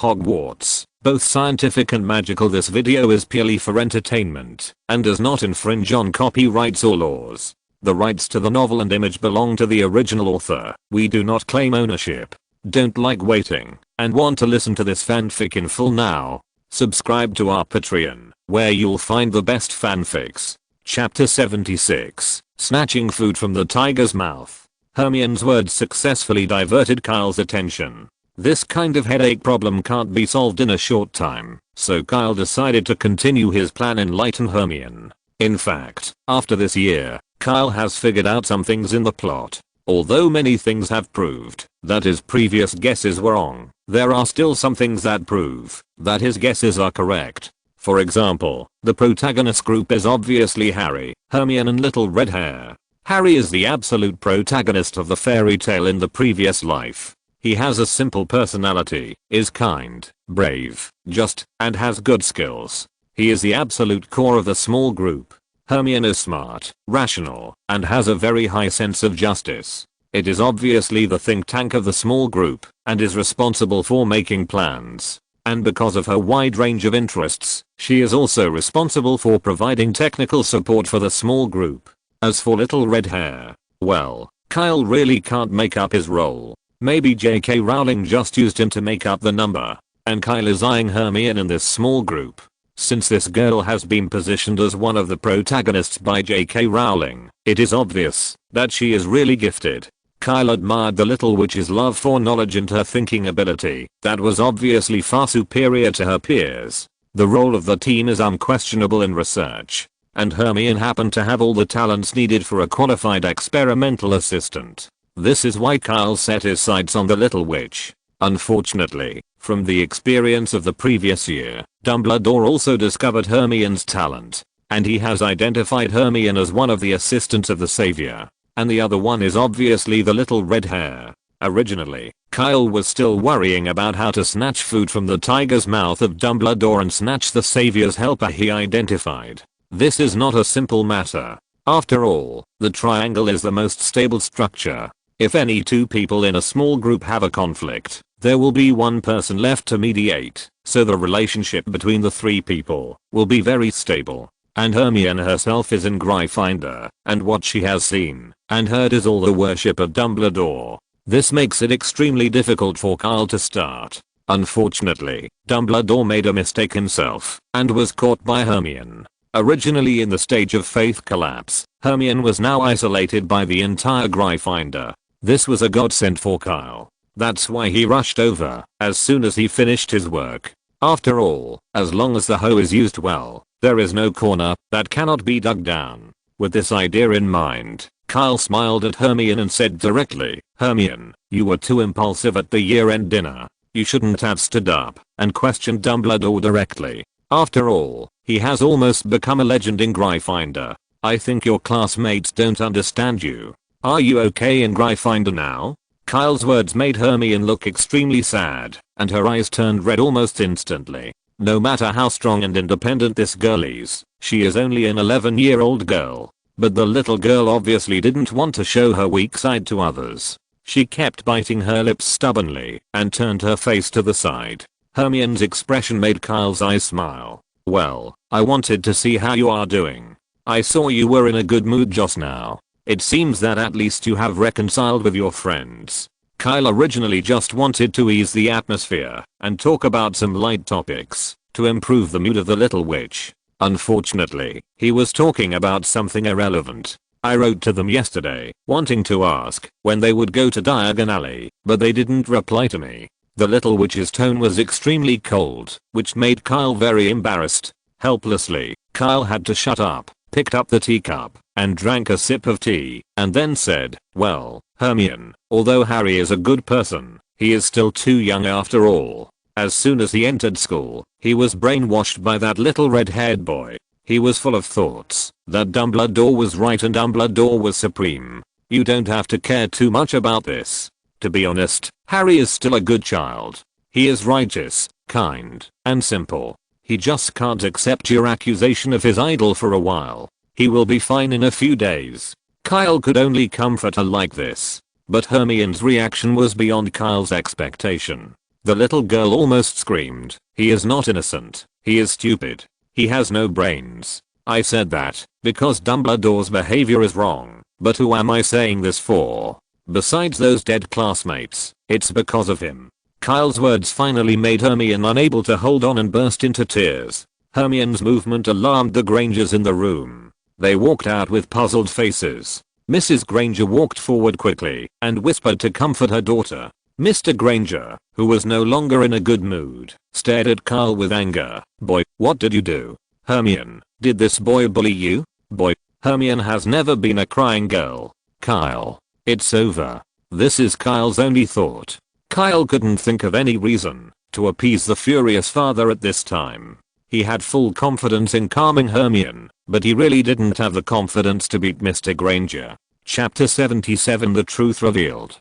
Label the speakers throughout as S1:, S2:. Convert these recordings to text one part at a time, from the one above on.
S1: Hogwarts, both scientific and magical. This video is purely for entertainment and does not infringe on copyrights or laws. The rights to the novel and image belong to the original author. We do not claim ownership. Don't like waiting and want to listen to this fanfic in full now? Subscribe to our Patreon, where you'll find the best fanfics. Chapter 76, Snatching Food from the Tiger's Mouth. Hermione's words successfully diverted Kyle's attention. This kind of headache problem can't be solved in a short time, so Kyle decided to continue his plan and enlighten Hermione. In fact, after this year, Kyle has figured out some things in the plot. Although many things have proved that his previous guesses were wrong, there are still some things that prove that his guesses are correct. For example, the protagonist group is obviously Harry, Hermione and Little Red Hair. Harry is the absolute protagonist of the fairy tale in the previous life. He has a simple personality, is kind, brave, just, and has good skills. He is the absolute core of the small group. Hermione is smart, rational, and has a very high sense of justice. It is obviously the think tank of the small group, and is responsible for making plans. And because of her wide range of interests, she is also responsible for providing technical support for the small group. As for Little Red Hair, well, Kyle really can't make up his role. Maybe J.K. Rowling just used him to make up the number, and Kyle is eyeing Hermione in this small group. Since this girl has been positioned as one of the protagonists by J.K. Rowling, it is obvious that she is really gifted. Kyle admired the little witch's love for knowledge and her thinking ability that was obviously far superior to her peers. The role of the team is unquestionable in research, and Hermione happened to have all the talents needed for a qualified experimental assistant. This is why Kyle set his sights on the little witch. Unfortunately, from the experience of the previous year, Dumbledore also discovered Hermione's talent, and he has identified Hermione as one of the assistants of the savior, and the other one is obviously the Little Red Hair. Originally, Kyle was still worrying about how to snatch food from the tiger's mouth of Dumbledore and snatch the savior's helper he identified. This is not a simple matter. After all, the triangle is the most stable structure. If any two people in a small group have a conflict, there will be one person left to mediate, so the relationship between the three people will be very stable. And Hermione herself is in Gryffindor, and what she has seen and heard is all the worship of Dumbledore. This makes it extremely difficult for Kyle to start. Unfortunately, Dumbledore made a mistake himself and was caught by Hermione. Originally in the stage of faith collapse, Hermione was now isolated by the entire Gryffindor. This was a godsend for Kyle. That's why he rushed over as soon as he finished his work. After all, as long as the hoe is used well, there is no corner that cannot be dug down. With this idea in mind, Kyle smiled at Hermione and said directly, "Hermione, you were too impulsive at the year-end dinner. You shouldn't have stood up and questioned Dumbledore directly. After all, he has almost become a legend in Gryffindor. I think your classmates don't understand you. Are you okay in Gryffindor now?" Kyle's words made Hermione look extremely sad, and her eyes turned red almost instantly. No matter how strong and independent this girl is, she is only an 11-year-old girl. But the little girl obviously didn't want to show her weak side to others. She kept biting her lips stubbornly and turned her face to the side. Hermione's expression made Kyle's eyes smile. "Well, I wanted to see how you are doing. I saw you were in a good mood just now. It seems that at least you have reconciled with your friends." Kyle originally just wanted to ease the atmosphere and talk about some light topics to improve the mood of the little witch. Unfortunately, he was talking about something irrelevant. I wrote to them yesterday, wanting to ask when they would go to Diagon Alley, but they didn't reply to me. The little witch's tone was extremely cold, which made Kyle very embarrassed. Helplessly, Kyle had to shut up, picked up the teacup, and drank a sip of tea, and then said, "Well, Hermione, although Harry is a good person, he is still too young after all. As soon as he entered school, he was brainwashed by that little red-haired boy. He was full of thoughts that Dumbledore was right and Dumbledore was supreme. You don't have to care too much about this. To be honest, Harry is still a good child. He is righteous, kind, and simple. He just can't accept your accusation of his idol for a while. He will be fine in a few days." Kyle could only comfort her like this, but Hermione's reaction was beyond Kyle's expectation. The little girl almost screamed. He is not innocent. He is stupid. He has no brains. I said that because Dumbledore's behavior is wrong. But who am I saying this for? Besides those dead classmates, it's because of him. Kyle's words finally made Hermione unable to hold on and burst into tears. Hermione's movement alarmed the Grangers in the room. They walked out with puzzled faces. Mrs. Granger walked forward quickly and whispered to comfort her daughter. Mr. Granger, who was no longer in a good mood, stared at Kyle with anger. Boy, what did you do? Hermione, did this boy bully you? Boy, Hermione has never been a crying girl. Kyle, it's over. This is Kyle's only thought. Kyle couldn't think of any reason to appease the furious father at this time. He had full confidence in calming Hermione, but he really didn't have the confidence to beat Mr. Granger. Chapter 77 The Truth Revealed.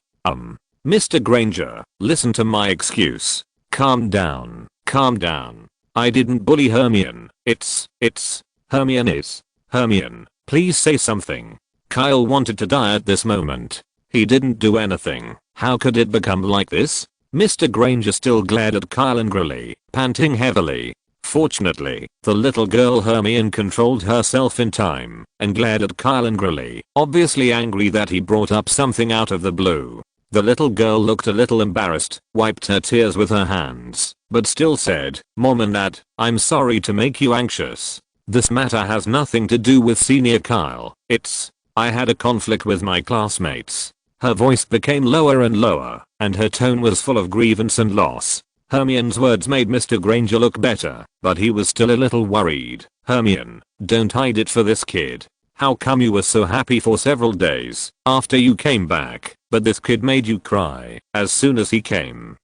S1: Mr. Granger, listen to my excuse. Calm down. Calm down. I didn't bully Hermione. It's Hermione is. Hermione, please say something. Kyle wanted to die at this moment. He didn't do anything. How could it become like this? Mr. Granger still glared at Kyle angrily, panting heavily. Fortunately, the little girl Hermione controlled herself in time and glared at Kyle angrily, obviously angry that he brought up something out of the blue. The little girl looked a little embarrassed, wiped her tears with her hands, but still said, Mom and Dad, I'm sorry to make you anxious. This matter has nothing to do with Senior Kyle. I had a conflict with my classmates. Her voice became lower and lower, and her tone was full of grievance and loss. Hermione's words made Mr. Granger look better, but he was still a little worried. Hermione, don't hide it for this kid. How come you were so happy for several days after you came back, but this kid made you cry as soon as he came?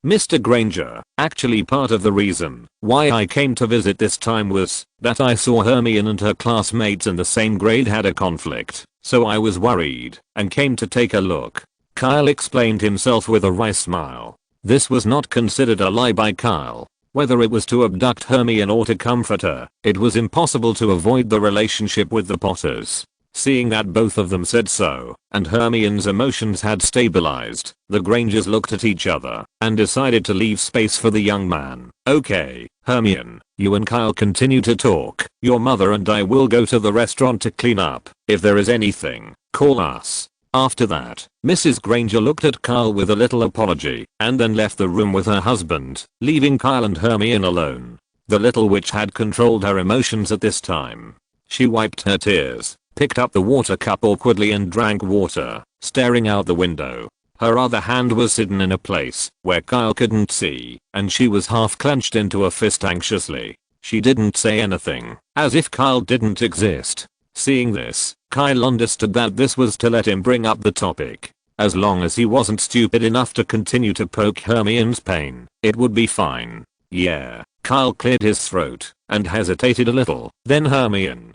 S1: Mr. Granger, actually part of the reason why I came to visit this time was that I saw Hermione and her classmates in the same grade had a conflict, so I was worried and came to take a look. Kyle explained himself with a wry smile. This was not considered a lie by Kyle. Whether it was to abduct Hermione or to comfort her, it was impossible to avoid the relationship with the Potters. Seeing that both of them said so, and Hermione's emotions had stabilized, the Grangers looked at each other and decided to leave space for the young man. Okay, Hermione, you and Kyle continue to talk. Your mother and I will go to the restaurant to clean up. If there is anything, call us. After that, Mrs. Granger looked at Kyle with a little apology and then left the room with her husband, leaving Kyle and Hermione alone. The little witch had controlled her emotions at this time. She wiped her tears, picked up the water cup awkwardly and drank water, staring out the window. Her other hand was hidden in a place where Kyle couldn't see, and she was half clenched into a fist anxiously. She didn't say anything, as if Kyle didn't exist. Seeing this, Kyle understood that this was to let him bring up the topic. As long as he wasn't stupid enough to continue to poke Hermione's pain, it would be fine. Yeah. Kyle cleared his throat and hesitated a little. Then Hermione,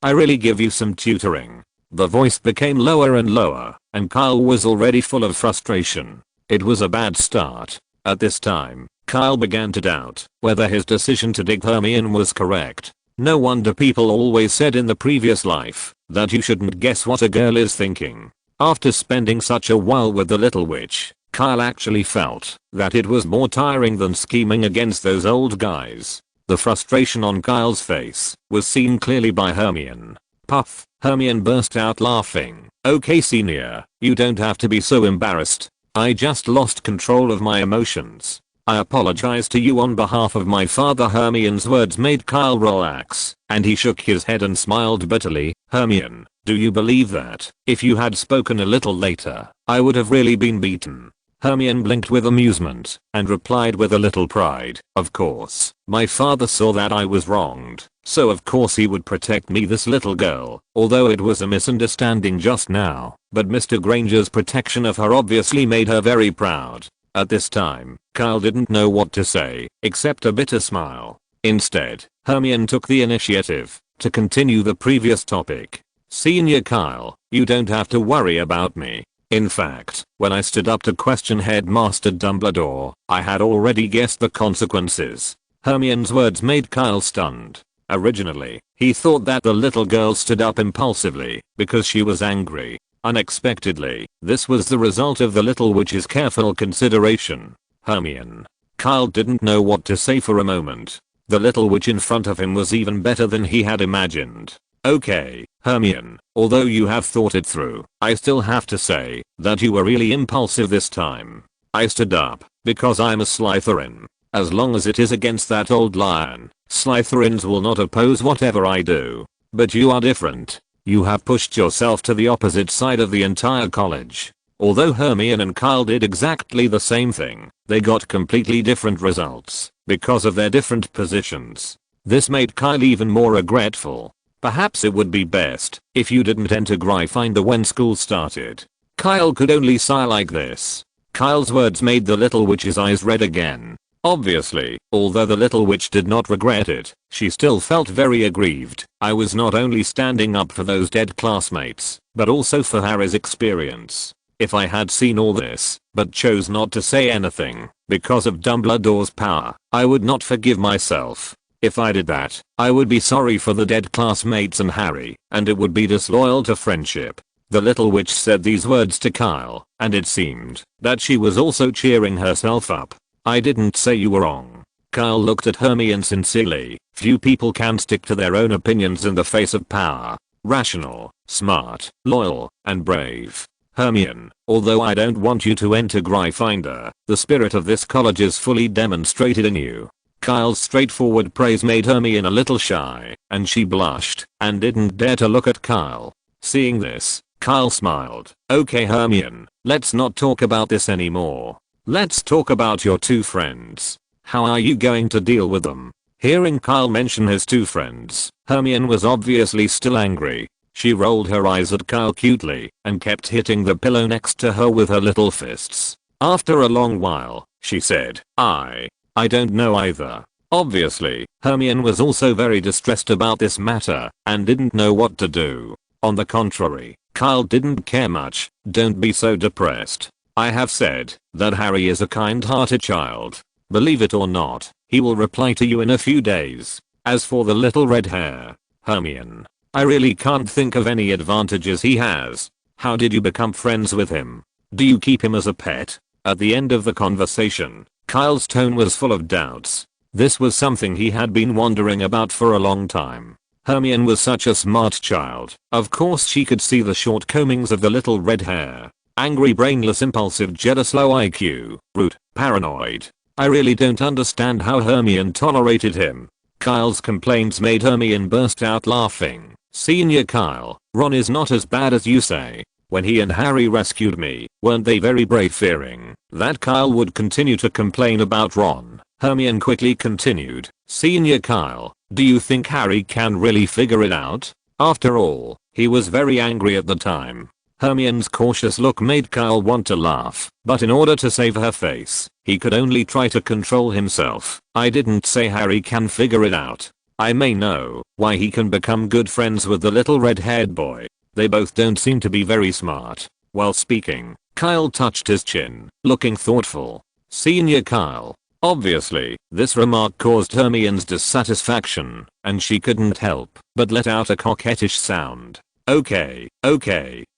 S1: I really give you some tutoring. The voice became lower and lower, and Kyle was already full of frustration. It was a bad start. At this time, Kyle began to doubt whether his decision to dig Hermione was correct. No wonder people always said in the previous life that you shouldn't guess what a girl is thinking. After spending such a while with the little witch, Kyle actually felt that it was more tiring than scheming against those old guys. The frustration on Kyle's face was seen clearly by Hermione. Puff, Hermione burst out laughing. Okay Senior, you don't have to be so embarrassed. I just lost control of my emotions. I apologize to you on behalf of my father. Hermione's words made Kyle relax, and he shook his head and smiled bitterly. Hermione, do you believe that if you had spoken a little later, I would have really been beaten? Hermione blinked with amusement and replied with a little pride. Of course, my father saw that I was wronged, so of course he would protect me, this little girl, although it was a misunderstanding just now, but Mr. Granger's protection of her obviously made her very proud. At this time, Kyle didn't know what to say, except a bitter smile. Instead, Hermione took the initiative to continue the previous topic. Senior Kyle, you don't have to worry about me. In fact, when I stood up to question Headmaster Dumbledore, I had already guessed the consequences. Hermione's words made Kyle stunned. Originally, he thought that the little girl stood up impulsively because she was angry. Unexpectedly, this was the result of the little witch's careful consideration. Hermione. Kyle didn't know what to say for a moment. The little witch in front of him was even better than he had imagined. Okay, Hermione, although you have thought it through, I still have to say that you were really impulsive this time. I stood up because I'm a Slytherin. As long as it is against that old lion, Slytherins will not oppose whatever I do. But you are different. You have pushed yourself to the opposite side of the entire college. Although Hermione and Kyle did exactly the same thing, they got completely different results because of their different positions. This made Kyle even more regretful. Perhaps it would be best if you didn't enter Gryffindor when school started. Kyle could only sigh like this. Kyle's words made the little witch's eyes red again. Obviously, although the little witch did not regret it, she still felt very aggrieved. I was not only standing up for those dead classmates, but also for Harry's experience. If I had seen all this, but chose not to say anything, because of Dumbledore's power, I would not forgive myself. If I did that, I would be sorry for the dead classmates and Harry, and it would be disloyal to friendship. The little witch said these words to Kyle, and it seemed that she was also cheering herself up. I didn't say you were wrong. Kyle looked at Hermione sincerely. Few people can stick to their own opinions in the face of power. Rational, smart, loyal, and brave. Hermione, although I don't want you to enter Gryffindor, the spirit of this college is fully demonstrated in you. Kyle's straightforward praise made Hermione a little shy, and she blushed and didn't dare to look at Kyle. Seeing this, Kyle smiled. Okay Hermione, let's not talk about this anymore. Let's talk about your two friends. How are you going to deal with them? Hearing Kyle mention his two friends, Hermione was obviously still angry. She rolled her eyes at Kyle cutely and kept hitting the pillow next to her with her little fists. After a long while, she said, I don't know either. Obviously, Hermione was also very distressed about this matter and didn't know what to do. On the contrary, Kyle didn't care much. Don't be so depressed. I have said that Harry is a kind-hearted child. Believe it or not, he will reply to you in a few days. As for the little red hair, Hermione, I really can't think of any advantages he has. How did you become friends with him? Do you keep him as a pet? At the end of the conversation, Kyle's tone was full of doubts. This was something he had been wondering about for a long time. Hermione was such a smart child. Of course she could see the shortcomings of the little red hair. Angry, brainless, impulsive, jealous, low IQ, rude, paranoid. I really don't understand how Hermione tolerated him. Kyle's complaints made Hermione burst out laughing. Senior Kyle, Ron is not as bad as you say. When he and Harry rescued me, weren't they very brave? Fearing that Kyle would continue to complain about Ron, Hermione quickly continued. Senior Kyle, do you think Harry can really figure it out? After all, he was very angry at the time. Hermione's cautious look made Kyle want to laugh, but in order to save her face, he could only try to control himself. I didn't say Harry can figure it out. I may know why he can become good friends with the little red-haired boy. They both don't seem to be very smart. While speaking, Kyle touched his chin, looking thoughtful. Senior Kyle. Obviously, this remark caused Hermione's dissatisfaction, and she couldn't help but let out a coquettish sound. Okay,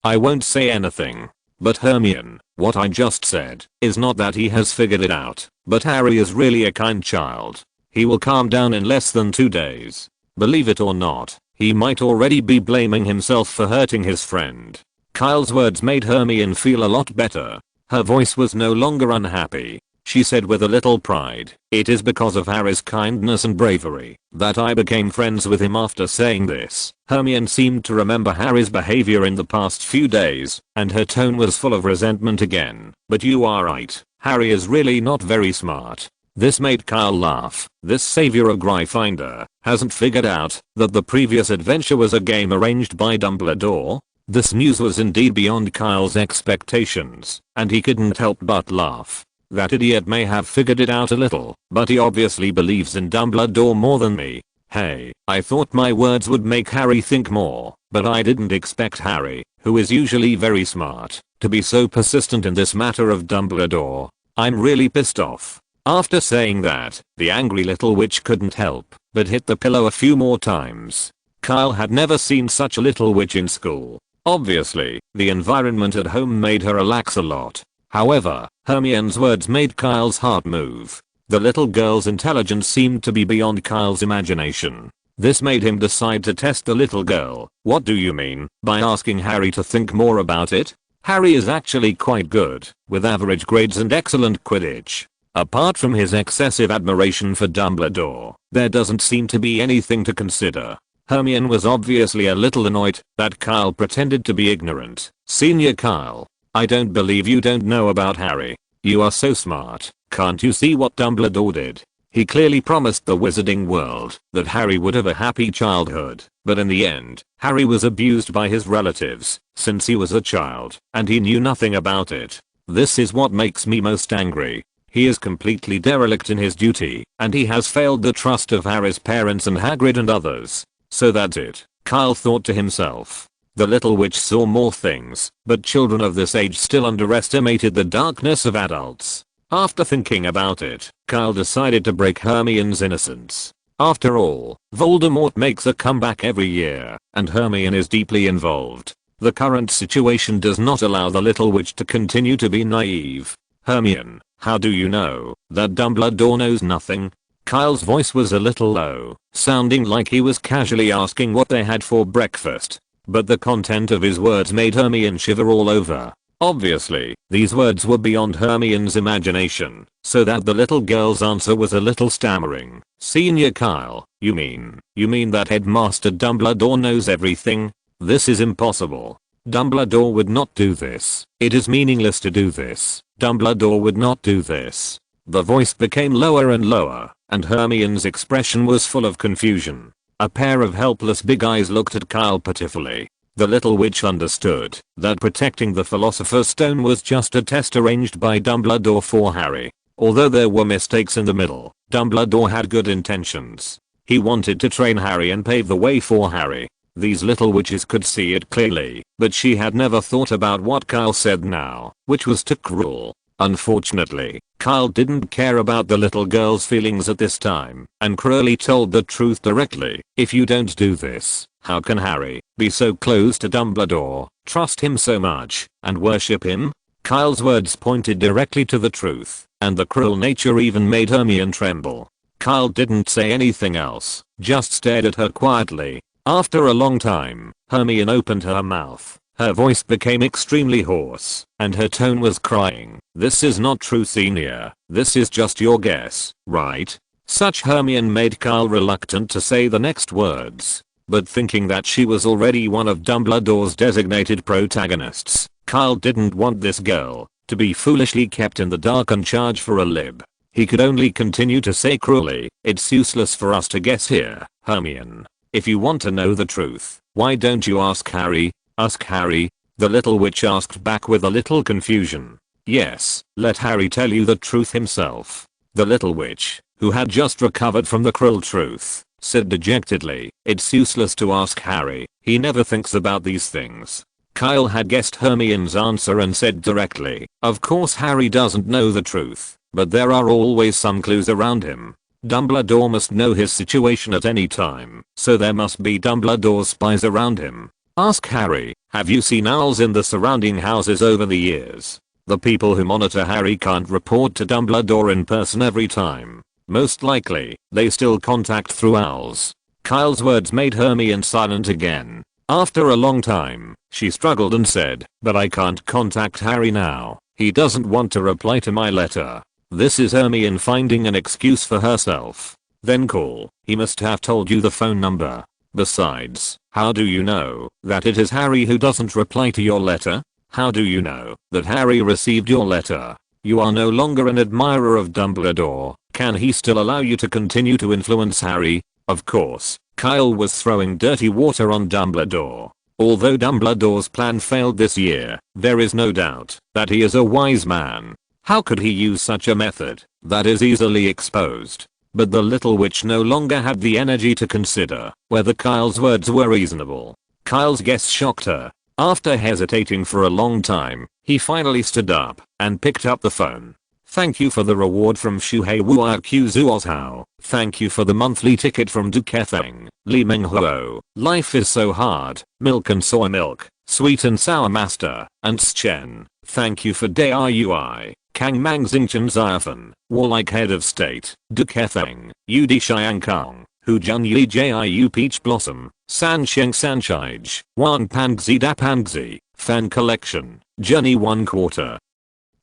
S1: I won't say anything. But Hermione, what I just said is not that he has figured it out, but Harry is really a kind child. He will calm down in less than 2 days. Believe it or not, he might already be blaming himself for hurting his friend. Kyle's words made Hermione feel a lot better. Her voice was no longer unhappy. She said with a little pride, it is because of Harry's kindness and bravery that I became friends with him. After saying this, Hermione seemed to remember Harry's behavior in the past few days, and her tone was full of resentment again. But you are right, Harry is really not very smart. This made Kyle laugh. This savior of Gryffindor hasn't figured out that the previous adventure was a game arranged by Dumbledore. This news was indeed beyond Kyle's expectations, and he couldn't help but laugh. That idiot may have figured it out a little, but he obviously believes in Dumbledore more than me. Hey, I thought my words would make Harry think more, but I didn't expect Harry, who is usually very smart, to be so persistent in this matter of Dumbledore. I'm really pissed off. After saying that, the angry little witch couldn't help but hit the pillow a few more times. Kyle had never seen such a little witch in school. Obviously, the environment at home made her relax a lot. However, Hermione's words made Kyle's heart move. The little girl's intelligence seemed to be beyond Kyle's imagination. This made him decide to test the little girl. What do you mean by asking Harry to think more about it? Harry is actually quite good, with average grades and excellent Quidditch. Apart from his excessive admiration for Dumbledore, there doesn't seem to be anything to consider. Hermione was obviously a little annoyed that Kyle pretended to be ignorant. Senior Kyle, I don't believe you don't know about Harry. You are so smart. Can't you see what Dumbledore did? He clearly promised the wizarding world that Harry would have a happy childhood, but in the end, Harry was abused by his relatives since he was a child, and he knew nothing about it. This is what makes me most angry. He is completely derelict in his duty, and he has failed the trust of Harry's parents and Hagrid and others. So that's it, Kyle thought to himself. The little witch saw more things, but children of this age still underestimated the darkness of adults. After thinking about it, Kyle decided to break Hermione's innocence. After all, Voldemort makes a comeback every year, and Hermione is deeply involved. The current situation does not allow the little witch to continue to be naive. Hermione, how do you know that Dumbledore knows nothing? Kyle's voice was a little low, sounding like he was casually asking what they had for breakfast. But the content of his words made Hermione shiver all over. Obviously, these words were beyond Hermione's imagination, so that the little girl's answer was a little stammering. Senior Kyle, you mean that Headmaster Dumbledore knows everything? This is impossible. Dumbledore would not do this. It is meaningless to do this. Dumbledore would not do this. The voice became lower and lower, and Hermione's expression was full of confusion. A pair of helpless big eyes looked at Kyle pitifully. The little witch understood that protecting the Philosopher's Stone was just a test arranged by Dumbledore for Harry. Although there were mistakes in the middle, Dumbledore had good intentions. He wanted to train Harry and pave the way for Harry. These little witches could see it clearly, but she had never thought about what Kyle said now, which was too cruel. Unfortunately, Kyle didn't care about the little girl's feelings at this time, and cruelly told the truth directly. If you don't do this, how can Harry be so close to Dumbledore, trust him so much, and worship him? Kyle's words pointed directly to the truth, and the cruel nature even made Hermione tremble. Kyle didn't say anything else, just stared at her quietly. After a long time, Hermione opened her mouth. Her voice became extremely hoarse, and her tone was crying. This is not true, Senior. This is just your guess, right? Such Hermione made Kyle reluctant to say the next words. But thinking that she was already one of Dumbledore's designated protagonists, Kyle didn't want this girl to be foolishly kept in the dark and charged for a lib. He could only continue to say cruelly, it's useless for us to guess here, Hermione. If you want to know the truth, why don't you ask Harry? Ask Harry? The little witch asked back with a little confusion. Yes, let Harry tell you the truth himself. The little witch, who had just recovered from the cruel truth, said dejectedly, it's useless to ask Harry, he never thinks about these things. Kyle had guessed Hermione's answer and said directly, of course Harry doesn't know the truth, but there are always some clues around him. Dumbledore must know his situation at any time, so there must be Dumbledore's spies around him. Ask Harry, have you seen owls in the surrounding houses over the years? The people who monitor Harry can't report to Dumbledore in person every time. Most likely, they still contact through owls. Kyle's words made Hermione silent again. After a long time, she struggled and said, but I can't contact Harry now. He doesn't want to reply to my letter. This is Hermione finding an excuse for herself. Then call. He must have told you the phone number. Besides, how do you know that it is Harry who doesn't reply to your letter? How do you know that Harry received your letter? You are no longer an admirer of Dumbledore. Can he still allow you to continue to influence Harry? Of course, Kyle was throwing dirty water on Dumbledore. Although Dumbledore's plan failed this year, there is no doubt that he is a wise man. How could he use such a method that is easily exposed? But the little witch no longer had the energy to consider whether Kyle's words were reasonable. Kyle's guess shocked her. After hesitating for a long time, he finally stood up and picked up the phone. Thank you for the reward from Shuhei Wuakuzuozhao. Thank you for the monthly ticket from Duketheng. Li Menghuo. Life is so hard. Milk and soy milk. Sweet and sour master, and Chen, thank you for DIUI. Kang Mang Xingchen Ziafan, warlike head of state, Du Ketheng, Yu Di Shiang Kong, Hu Jun Yi Jiu Peach Blossom, San Sheng Sanchij, Wan Pangzi Da Pangzi, Fan Collection, Journey 1/4.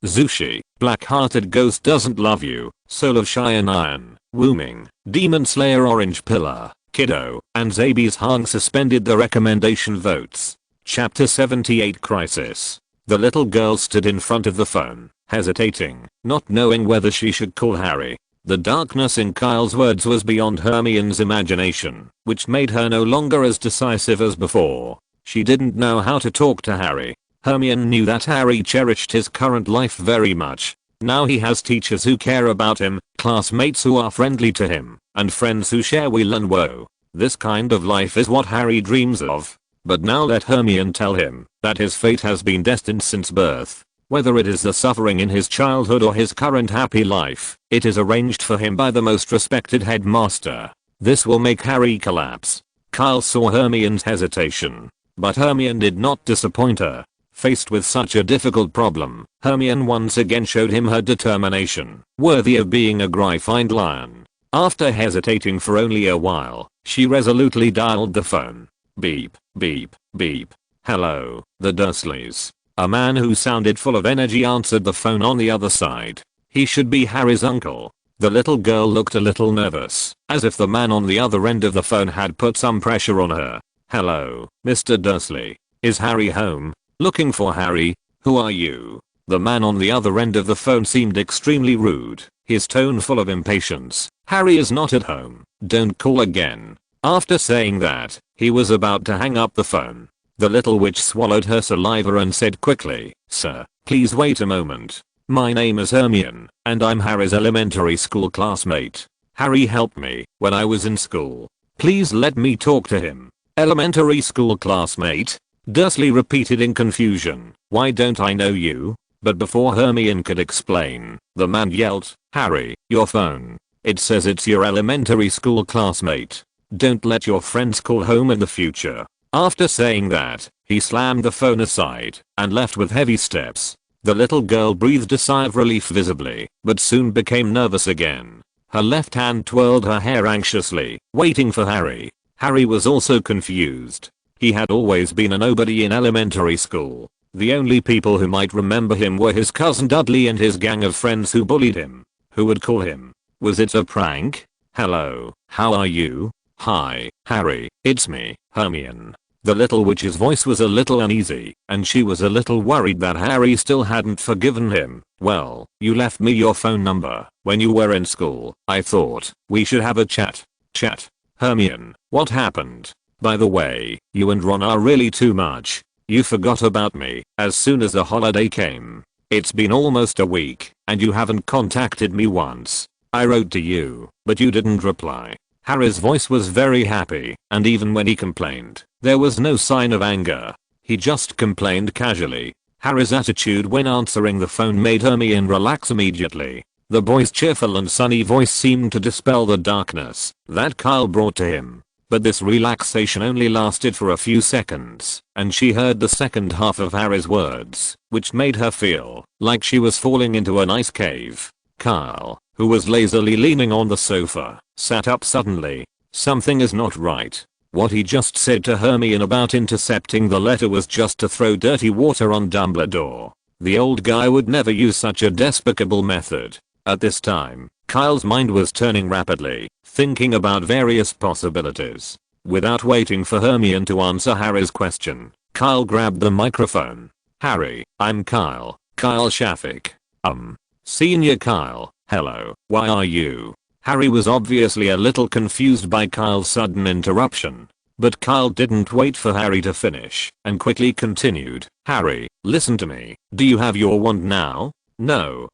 S1: Zushi, Black-Hearted Ghost Doesn't Love You, Soul of Cheyenne Iron, Wooming, Demon Slayer Orange Pillar, Kiddo, and Zabi's Hang suspended the recommendation votes. Chapter 78 Crisis. The little girl stood in front of the phone, hesitating, not knowing whether she should call Harry. The darkness in Kyle's words was beyond Hermione's imagination, which made her no longer as decisive as before. She didn't know how to talk to Harry. Hermione knew that Harry cherished his current life very much. Now he has teachers who care about him, classmates who are friendly to him, and friends who share will and woe. This kind of life is what Harry dreams of. But now let Hermione tell him that his fate has been destined since birth. Whether it is the suffering in his childhood or his current happy life, it is arranged for him by the most respected headmaster. This will make Harry collapse. Kyle saw Hermione's hesitation, but Hermione did not disappoint her. Faced with such a difficult problem, Hermione once again showed him her determination, worthy of being a Gryffindor lion. After hesitating for only a while, she resolutely dialed the phone. Beep, beep, beep. Hello, the Dursleys. A man who sounded full of energy answered the phone on the other side. He should be Harry's uncle. The little girl looked a little nervous, as if the man on the other end of the phone had put some pressure on her. Hello, Mr. Dursley. Is Harry home? Looking for Harry? Who are you? The man on the other end of the phone seemed extremely rude, his tone full of impatience. Harry is not at home. Don't call again. After saying that, he was about to hang up the phone. The little witch swallowed her saliva and said quickly, Sir, please wait a moment. My name is Hermione, and I'm Harry's elementary school classmate. Harry helped me when I was in school. Please let me talk to him. Elementary school classmate? Dursley repeated in confusion. Why don't I know you? But before Hermione could explain, the man yelled, Harry, your phone. It says it's your elementary school classmate. Don't let your friends call home in the future. After saying that, he slammed the phone aside and left with heavy steps. The little girl breathed a sigh of relief visibly, but soon became nervous again. Her left hand twirled her hair anxiously, waiting for Harry. Harry was also confused. He had always been a nobody in elementary school. The only people who might remember him were his cousin Dudley and his gang of friends who bullied him. Who would call him? Was it a prank? Hello, how are you? Hi, Harry, it's me, Hermione. The little witch's voice was a little uneasy, and she was a little worried that Harry still hadn't forgiven him. Well, you left me your phone number when you were in school. I thought we should have a chat. Chat? Hermione, what happened? By the way, you and Ron are really too much. You forgot about me as soon as the holiday came. It's been almost a week, and you haven't contacted me once. I wrote to you, but you didn't reply. Harry's voice was very happy, and even when he complained, there was no sign of anger. He just complained casually. Harry's attitude when answering the phone made Hermione relax immediately. The boy's cheerful and sunny voice seemed to dispel the darkness that Kyle brought to him. But this relaxation only lasted for a few seconds, and she heard the second half of Harry's words, which made her feel like she was falling into an ice cave. Kyle, who was lazily leaning on the sofa, sat up suddenly. Something is not right. What he just said to Hermione about intercepting the letter was just to throw dirty water on Dumbledore. The old guy would never use such a despicable method. At this time, Kyle's mind was turning rapidly, thinking about various possibilities. Without waiting for Hermione to answer Harry's question, Kyle grabbed the microphone. Harry, I'm Kyle Shafiq. Senior Kyle, hello, why are you? Harry was obviously a little confused by Kyle's sudden interruption. But Kyle didn't wait for Harry to finish, and quickly continued. Harry, listen to me. Do you have your wand now? No,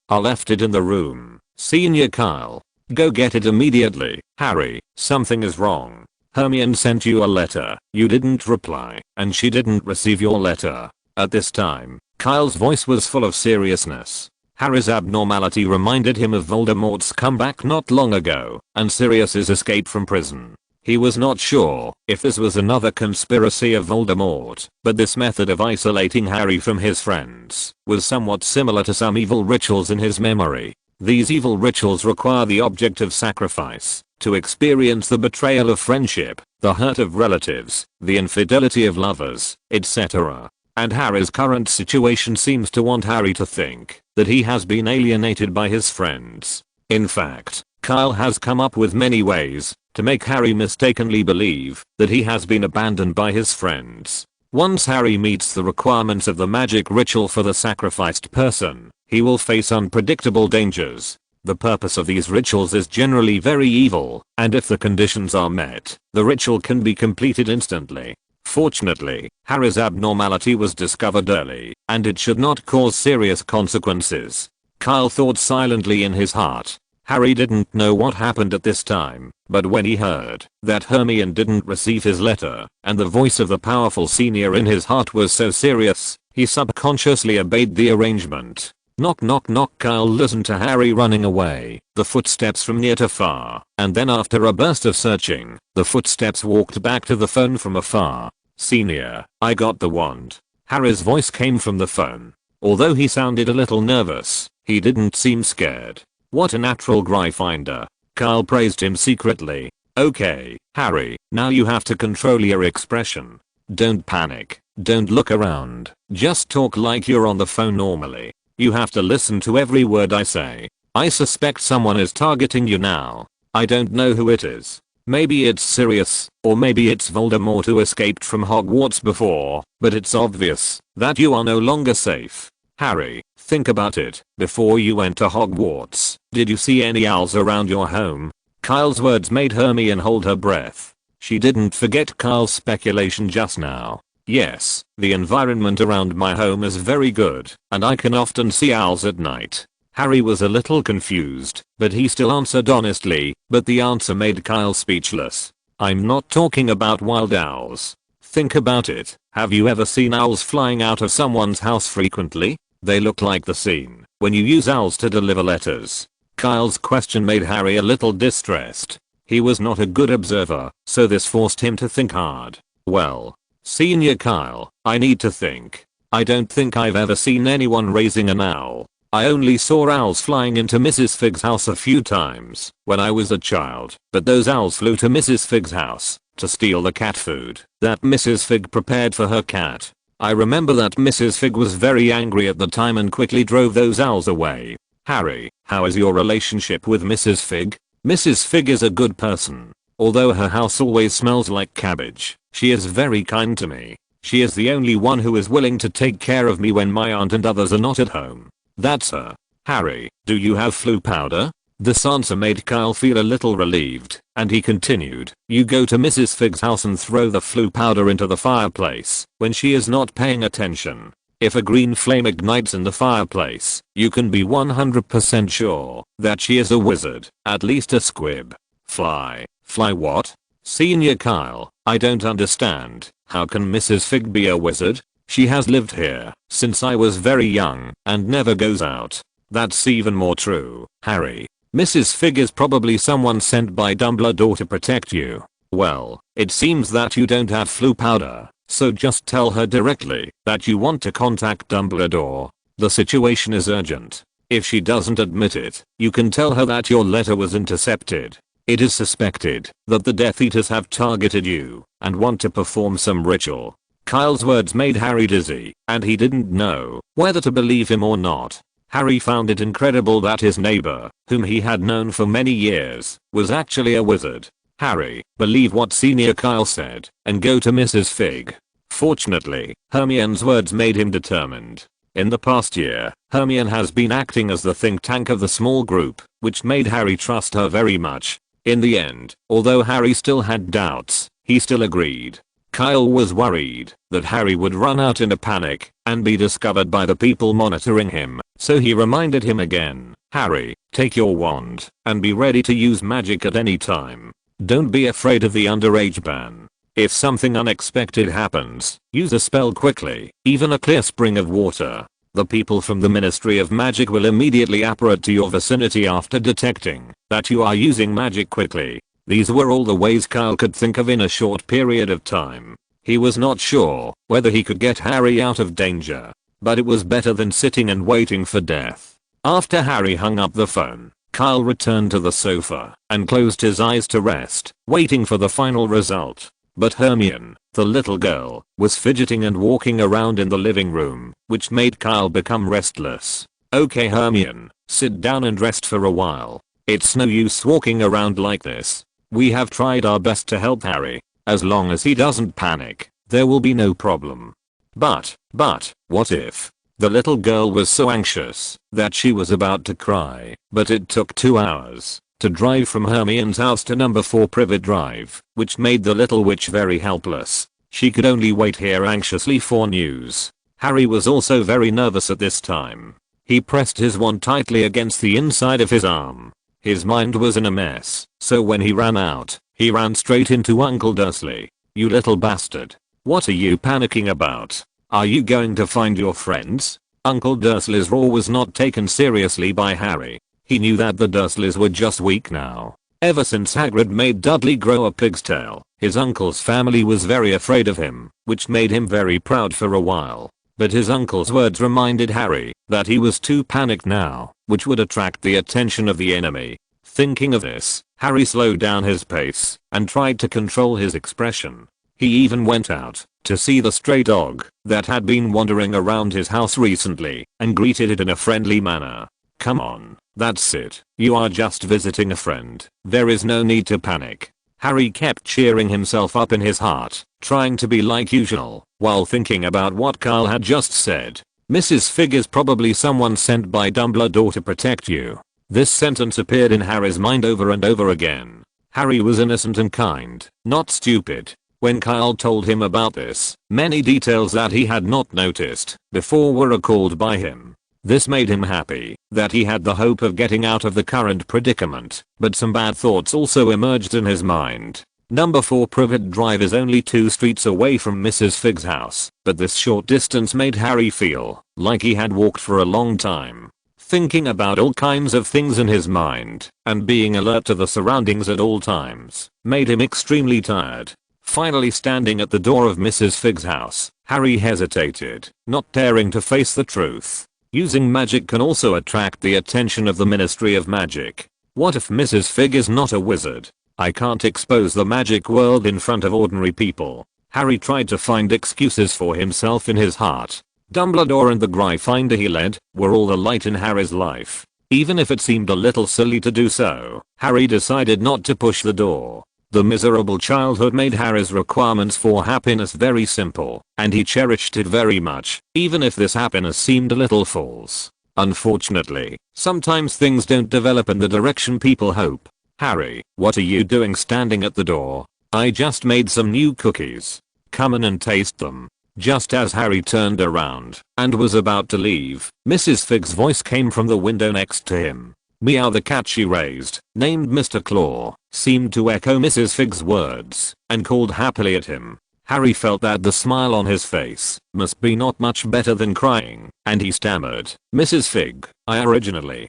S1: I left it in the room. Senior Kyle, go get it immediately. Harry, something is wrong. Hermione sent you a letter. You didn't reply, and she didn't receive your letter. At this time, Kyle's voice was full of seriousness. Harry's abnormality reminded him of Voldemort's comeback not long ago, and Sirius's escape from prison. He was not sure if this was another conspiracy of Voldemort, but this method of isolating Harry from his friends was somewhat similar to some evil rituals in his memory. These evil rituals require the object of sacrifice to experience the betrayal of friendship, the hurt of relatives, the infidelity of lovers, etc. And Harry's current situation seems to want Harry to think that he has been alienated by his friends. In fact, Kyle has come up with many ways to make Harry mistakenly believe that he has been abandoned by his friends. Once Harry meets the requirements of the magic ritual for the sacrificed person, he will face unpredictable dangers. The purpose of these rituals is generally very evil, and if the conditions are met, the ritual can be completed instantly. Fortunately, Harry's abnormality was discovered early, and it should not cause serious consequences. Kyle thought silently in his heart. Harry didn't know what happened at this time, but when he heard that Hermione didn't receive his letter, and the voice of the powerful senior in his heart was so serious, he subconsciously obeyed the arrangement. Knock knock knock. Kyle listened to Harry running away, the footsteps from near to far, and then after a burst of searching, the footsteps walked back to the phone from afar. Senior, I got the wand. Harry's voice came from the phone. Although he sounded a little nervous, he didn't seem scared. What a natural Gryffindor. Kyle praised him secretly. Okay, Harry, now you have to control your expression. Don't panic, don't look around, just talk like you're on the phone normally. You have to listen to every word I say. I suspect someone is targeting you now. I don't know who it is. Maybe it's Sirius, or maybe it's Voldemort who escaped from Hogwarts before, but it's obvious that you are no longer safe. Harry, think about it. Before you went to Hogwarts, did you see any owls around your home? Kyle's words made Hermione hold her breath. She didn't forget Kyle's speculation just now. Yes, the environment around my home is very good, and I can often see owls at night. Harry was a little confused, but he still answered honestly, but the answer made Kyle speechless. I'm not talking about wild owls. Think about it. Have you ever seen owls flying out of someone's house frequently? They look like the scene when you use owls to deliver letters. Kyle's question made Harry a little distressed. He was not a good observer, so this forced him to think hard. Well, Senior Kyle, I need to think. I don't think I've ever seen anyone raising an owl. I only saw owls flying into Mrs. Fig's house a few times when I was a child, but those owls flew to Mrs. Fig's house to steal the cat food that Mrs. Fig prepared for her cat. I remember that Mrs. Fig was very angry at the time and quickly drove those owls away. Harry, how is your relationship with Mrs. Fig? Mrs. Fig is a good person. Although her house always smells like cabbage, she is very kind to me. She is the only one who is willing to take care of me when my aunt and others are not at home. That's her. Harry, do you have flu powder? This answer made Kyle feel a little relieved, and he continued, you go to Mrs. Fig's house and throw the flu powder into the fireplace when she is not paying attention. If a green flame ignites in the fireplace, you can be 100% sure that she is a wizard, at least a squib. Fly. Fly what? Senior Kyle, I don't understand. How can Mrs. Fig be a wizard? She has lived here since I was very young and never goes out. That's even more true, Harry. Mrs. Fig is probably someone sent by Dumbledore to protect you. Well, it seems that you don't have flu powder, so just tell her directly that you want to contact Dumbledore. The situation is urgent. If she doesn't admit it, you can tell her that your letter was intercepted. It is suspected that the Death Eaters have targeted you and want to perform some ritual. Kyle's words made Harry dizzy, and he didn't know whether to believe him or not. Harry found it incredible that his neighbor, whom he had known for many years, was actually a wizard. Harry, believe what Senior Kyle said, and go to Mrs. Fig. Fortunately, Hermione's words made him determined. In the past year, Hermione has been acting as the think tank of the small group, which made Harry trust her very much. In the end, although Harry still had doubts, he still agreed. Kyle was worried that Harry would run out in a panic and be discovered by the people monitoring him, so he reminded him again, Harry, take your wand and be ready to use magic at any time. Don't be afraid of the underage ban. If something unexpected happens, use a spell quickly, even a clear spring of water. The people from the Ministry of Magic will immediately apparate to your vicinity after detecting that you are using magic quickly. These were all the ways Kyle could think of in a short period of time. He was not sure whether he could get Harry out of danger, but it was better than sitting and waiting for death. After Harry hung up the phone, Kyle returned to the sofa and closed his eyes to rest, waiting for the final result. But Hermione, the little girl, was fidgeting and walking around in the living room, which made Kyle become restless. Okay Hermione, sit down and rest for a while. It's no use walking around like this. We have tried our best to help Harry. As long as he doesn't panic, there will be no problem. But, what if? The little girl was so anxious that she was about to cry, but it took 2 hours to drive from Hermione's house to number 4 Privet Drive, which made the little witch very helpless. She could only wait here anxiously for news. Harry was also very nervous at this time. He pressed his wand tightly against the inside of his arm. His mind was in a mess, so when he ran out, he ran straight into Uncle Dursley. You little bastard. What are you panicking about? Are you going to find your friends? Uncle Dursley's roar was not taken seriously by Harry. He knew that the Dursleys were just weak now. Ever since Hagrid made Dudley grow a pig's tail, his uncle's family was very afraid of him, which made him very proud for a while. But his uncle's words reminded Harry that he was too panicked now, which would attract the attention of the enemy. Thinking of this, Harry slowed down his pace and tried to control his expression. He even went out to see the stray dog that had been wandering around his house recently and greeted it in a friendly manner. Come on, that's it. You are just visiting a friend. There is no need to panic. Harry kept cheering himself up in his heart, trying to be like usual, while thinking about what Kyle had just said. Mrs. Fig is probably someone sent by Dumbledore to protect you. This sentence appeared in Harry's mind over and over again. Harry was innocent and kind, not stupid. When Kyle told him about this, many details that he had not noticed before were recalled by him. This made him happy that he had the hope of getting out of the current predicament, but some bad thoughts also emerged in his mind. Number 4 Privet Drive is only 2 streets away from Mrs. Fig's house, but this short distance made Harry feel like he had walked for a long time. Thinking about all kinds of things in his mind and being alert to the surroundings at all times made him extremely tired. Finally standing at the door of Mrs. Fig's house, Harry hesitated, not daring to face the truth. Using magic can also attract the attention of the Ministry of Magic. What if Mrs. Fig is not a wizard? I can't expose the magic world in front of ordinary people. Harry tried to find excuses for himself in his heart. Dumbledore and the Gryffindor he led were all the light in Harry's life. Even if it seemed a little silly to do so, Harry decided not to push the door. The miserable childhood made Harry's requirements for happiness very simple, and he cherished it very much, even if this happiness seemed a little false. Unfortunately, sometimes things don't develop in the direction people hope. Harry, what are you doing standing at the door? I just made some new cookies. Come in and taste them. Just as Harry turned around and was about to leave, Mrs. Fig's voice came from the window next to him. Meow, the cat she raised, named Mr. Claw, seemed to echo Mrs. Fig's words and called happily at him. Harry felt that the smile on his face must be not much better than crying, and he stammered, Mrs. Fig, I originally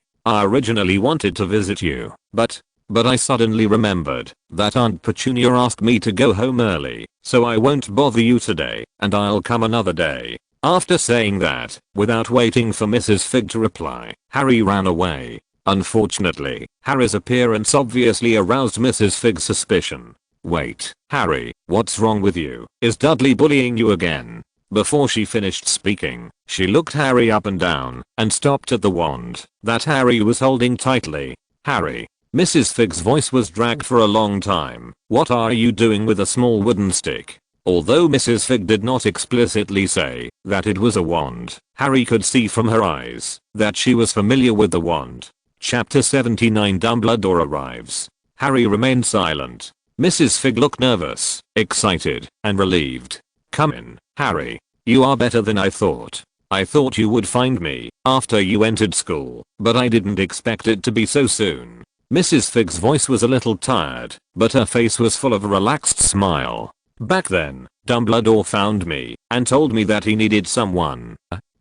S1: wanted to visit you, but I suddenly remembered that Aunt Petunia asked me to go home early, so I won't bother you today, and I'll come another day. After saying that, without waiting for Mrs. Fig to reply, Harry ran away. Unfortunately, Harry's appearance obviously aroused Mrs. Fig's suspicion. Wait, Harry, what's wrong with you? Is Dudley bullying you again? Before she finished speaking, she looked Harry up and down and stopped at the wand that Harry was holding tightly. Harry. Mrs. Fig's voice was dragged for a long time. What are you doing with a small wooden stick? Although Mrs. Fig did not explicitly say that it was a wand, Harry could see from her eyes that she was familiar with the wand. Chapter 79 Dumbledore arrives. Harry remained silent. Mrs. Fig looked nervous, excited, and relieved. Come in, Harry. You are better than I thought. I thought you would find me after you entered school, but I didn't expect it to be so soon. Mrs. Fig's voice was a little tired, but her face was full of a relaxed smile. Back then, Dumbledore found me and told me that he needed someone.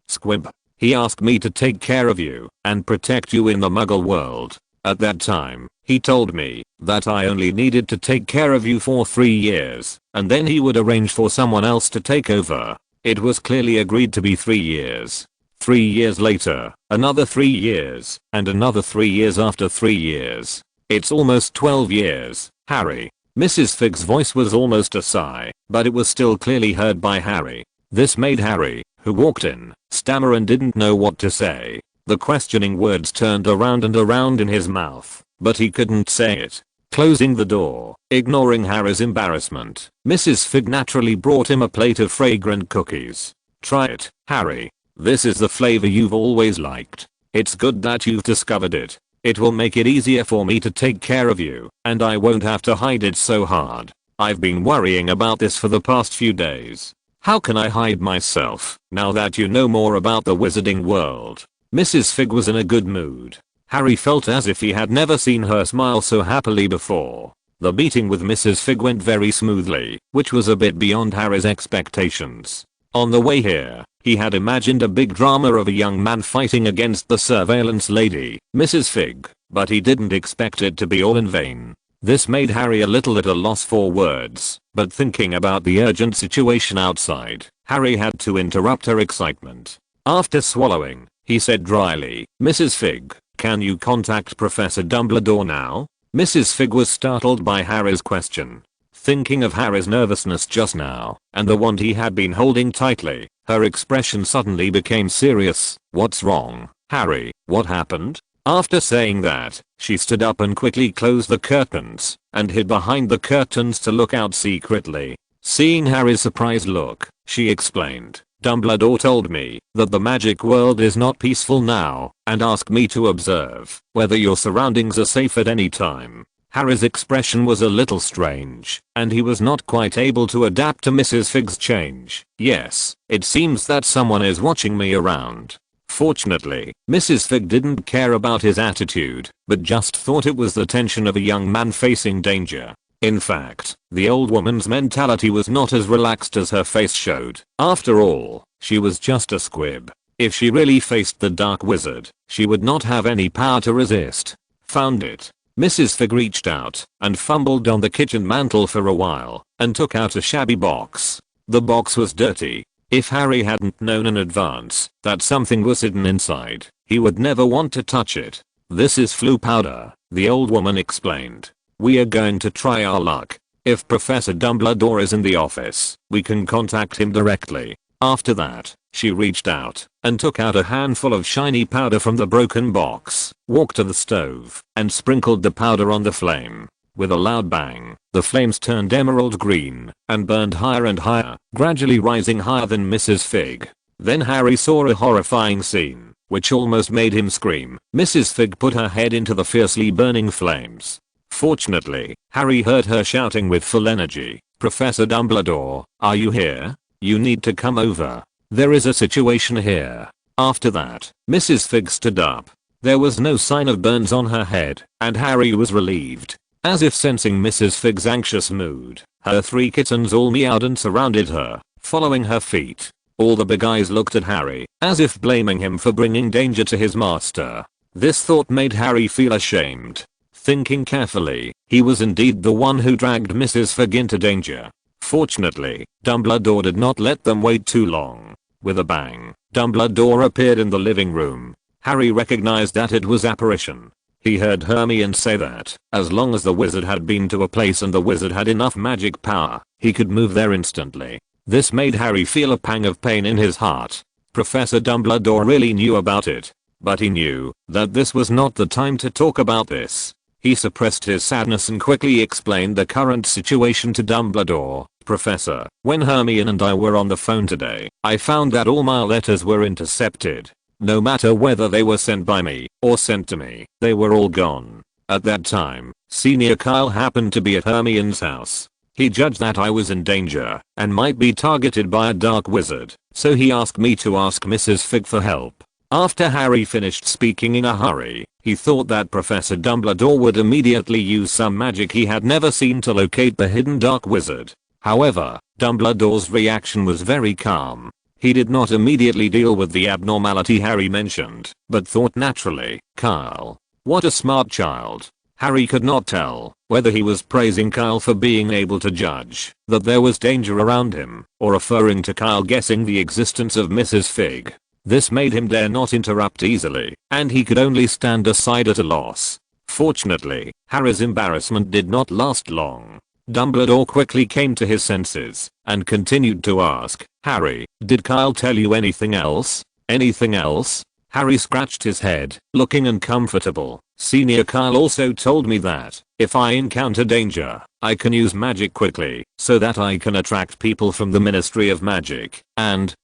S1: Squib. He asked me to take care of you and protect you in the Muggle world. At that time, he told me That I only needed to take care of you for 3 years, and then he would arrange for someone else to take over. It was clearly agreed to be 3 years. 3 years later, another 3 years, and another 3 years after 3 years. It's almost 12 years, Harry. Mrs. Fig's voice was almost a sigh, but it was still clearly heard by Harry. This made Harry, who walked in, stammer and didn't know what to say. The questioning words turned around and around in his mouth, but he couldn't say it. Closing the door, ignoring Harry's embarrassment, Mrs. Fig naturally brought him a plate of fragrant cookies. Try it, Harry. This is the flavor you've always liked. It's good that you've discovered it. It will make it easier for me to take care of you, and I won't have to hide it so hard. I've been worrying about this for the past few days. How can I hide myself, now that you know more about the wizarding world? Mrs. Fig was in a good mood. Harry felt as if he had never seen her smile so happily before. The meeting with Mrs. Fig went very smoothly, which was a bit beyond Harry's expectations. On the way here, he had imagined a big drama of a young man fighting against the surveillance lady, Mrs. Fig, but he didn't expect it to be all in vain. This made Harry a little at a loss for words, but thinking about the urgent situation outside, Harry had to interrupt her excitement. After swallowing, he said dryly, "Mrs. Fig, can you contact Professor Dumbledore now?" Mrs. Fig was startled by Harry's question. Thinking of Harry's nervousness just now, and the wand he had been holding tightly, her expression suddenly became serious. "What's wrong, Harry? What happened?" After saying that, she stood up and quickly closed the curtains, and hid behind the curtains to look out secretly. Seeing Harry's surprised look, she explained, "Dumbledore told me that the magic world is not peaceful now, and asked me to observe whether your surroundings are safe at any time." Harry's expression was a little strange, and he was not quite able to adapt to Mrs. Fig's change. "Yes, it seems that someone is watching me around." Fortunately, Mrs. Fig didn't care about his attitude, but just thought it was the tension of a young man facing danger. In fact, the old woman's mentality was not as relaxed as her face showed. After all, she was just a squib. If she really faced the dark wizard, she would not have any power to resist. Found it. Mrs. Fig reached out and fumbled on the kitchen mantel for a while and took out a shabby box. The box was dirty. If Harry hadn't known in advance that something was hidden inside, he would never want to touch it. "This is flu powder," the old woman explained. "We are going to try our luck. If Professor Dumbledore is in the office, we can contact him directly." After that, she reached out and took out a handful of shiny powder from the broken box, walked to the stove, and sprinkled the powder on the flame. With a loud bang, the flames turned emerald green and burned higher and higher, gradually rising higher than Mrs. Fig. Then Harry saw a horrifying scene, which almost made him scream. Mrs. Fig put her head into the fiercely burning flames. Fortunately, Harry heard her shouting with full energy, "Professor Dumbledore, are you here? You need to come over. There is a situation here." After that, Mrs. Fig stood up. There was no sign of burns on her head, and Harry was relieved. As if sensing Mrs. Fig's anxious mood, her 3 kittens all meowed and surrounded her, following her feet. All the big eyes looked at Harry, as if blaming him for bringing danger to his master. This thought made Harry feel ashamed. Thinking carefully, he was indeed the one who dragged Mrs. Fig into danger. Fortunately, Dumbledore did not let them wait too long. With a bang, Dumbledore appeared in the living room. Harry recognized that it was apparition. He heard Hermione say that, as long as the wizard had been to a place and the wizard had enough magic power, he could move there instantly. This made Harry feel a pang of pain in his heart. Professor Dumbledore really knew about it, but he knew that this was not the time to talk about this. He suppressed his sadness and quickly explained the current situation to Dumbledore. "Professor, when Hermione and I were on the phone today, I found that all my letters were intercepted. No matter whether they were sent by me or sent to me, they were all gone. At that time, Senior Kyle happened to be at Hermione's house. He judged that I was in danger and might be targeted by a dark wizard, so he asked me to ask Mrs. Fig for help." After Harry finished speaking in a hurry, he thought that Professor Dumbledore would immediately use some magic he had never seen to locate the hidden dark wizard. However, Dumbledore's reaction was very calm. He did not immediately deal with the abnormality Harry mentioned, but thought naturally, "Kyle. What a smart child. Harry could not tell whether he was praising Kyle for being able to judge that there was danger around him or referring to Kyle guessing the existence of Mrs. Fig. This made him dare not interrupt easily, and he could only stand aside at a loss. Fortunately, Harry's embarrassment did not last long. Dumbledore quickly came to his senses and continued to ask, "Harry, did Kyle tell you anything else? Anything else?" Harry scratched his head, looking uncomfortable. "Senior Kyle also told me that if I encounter danger, I can use magic quickly so that I can attract people from the Ministry of Magic. And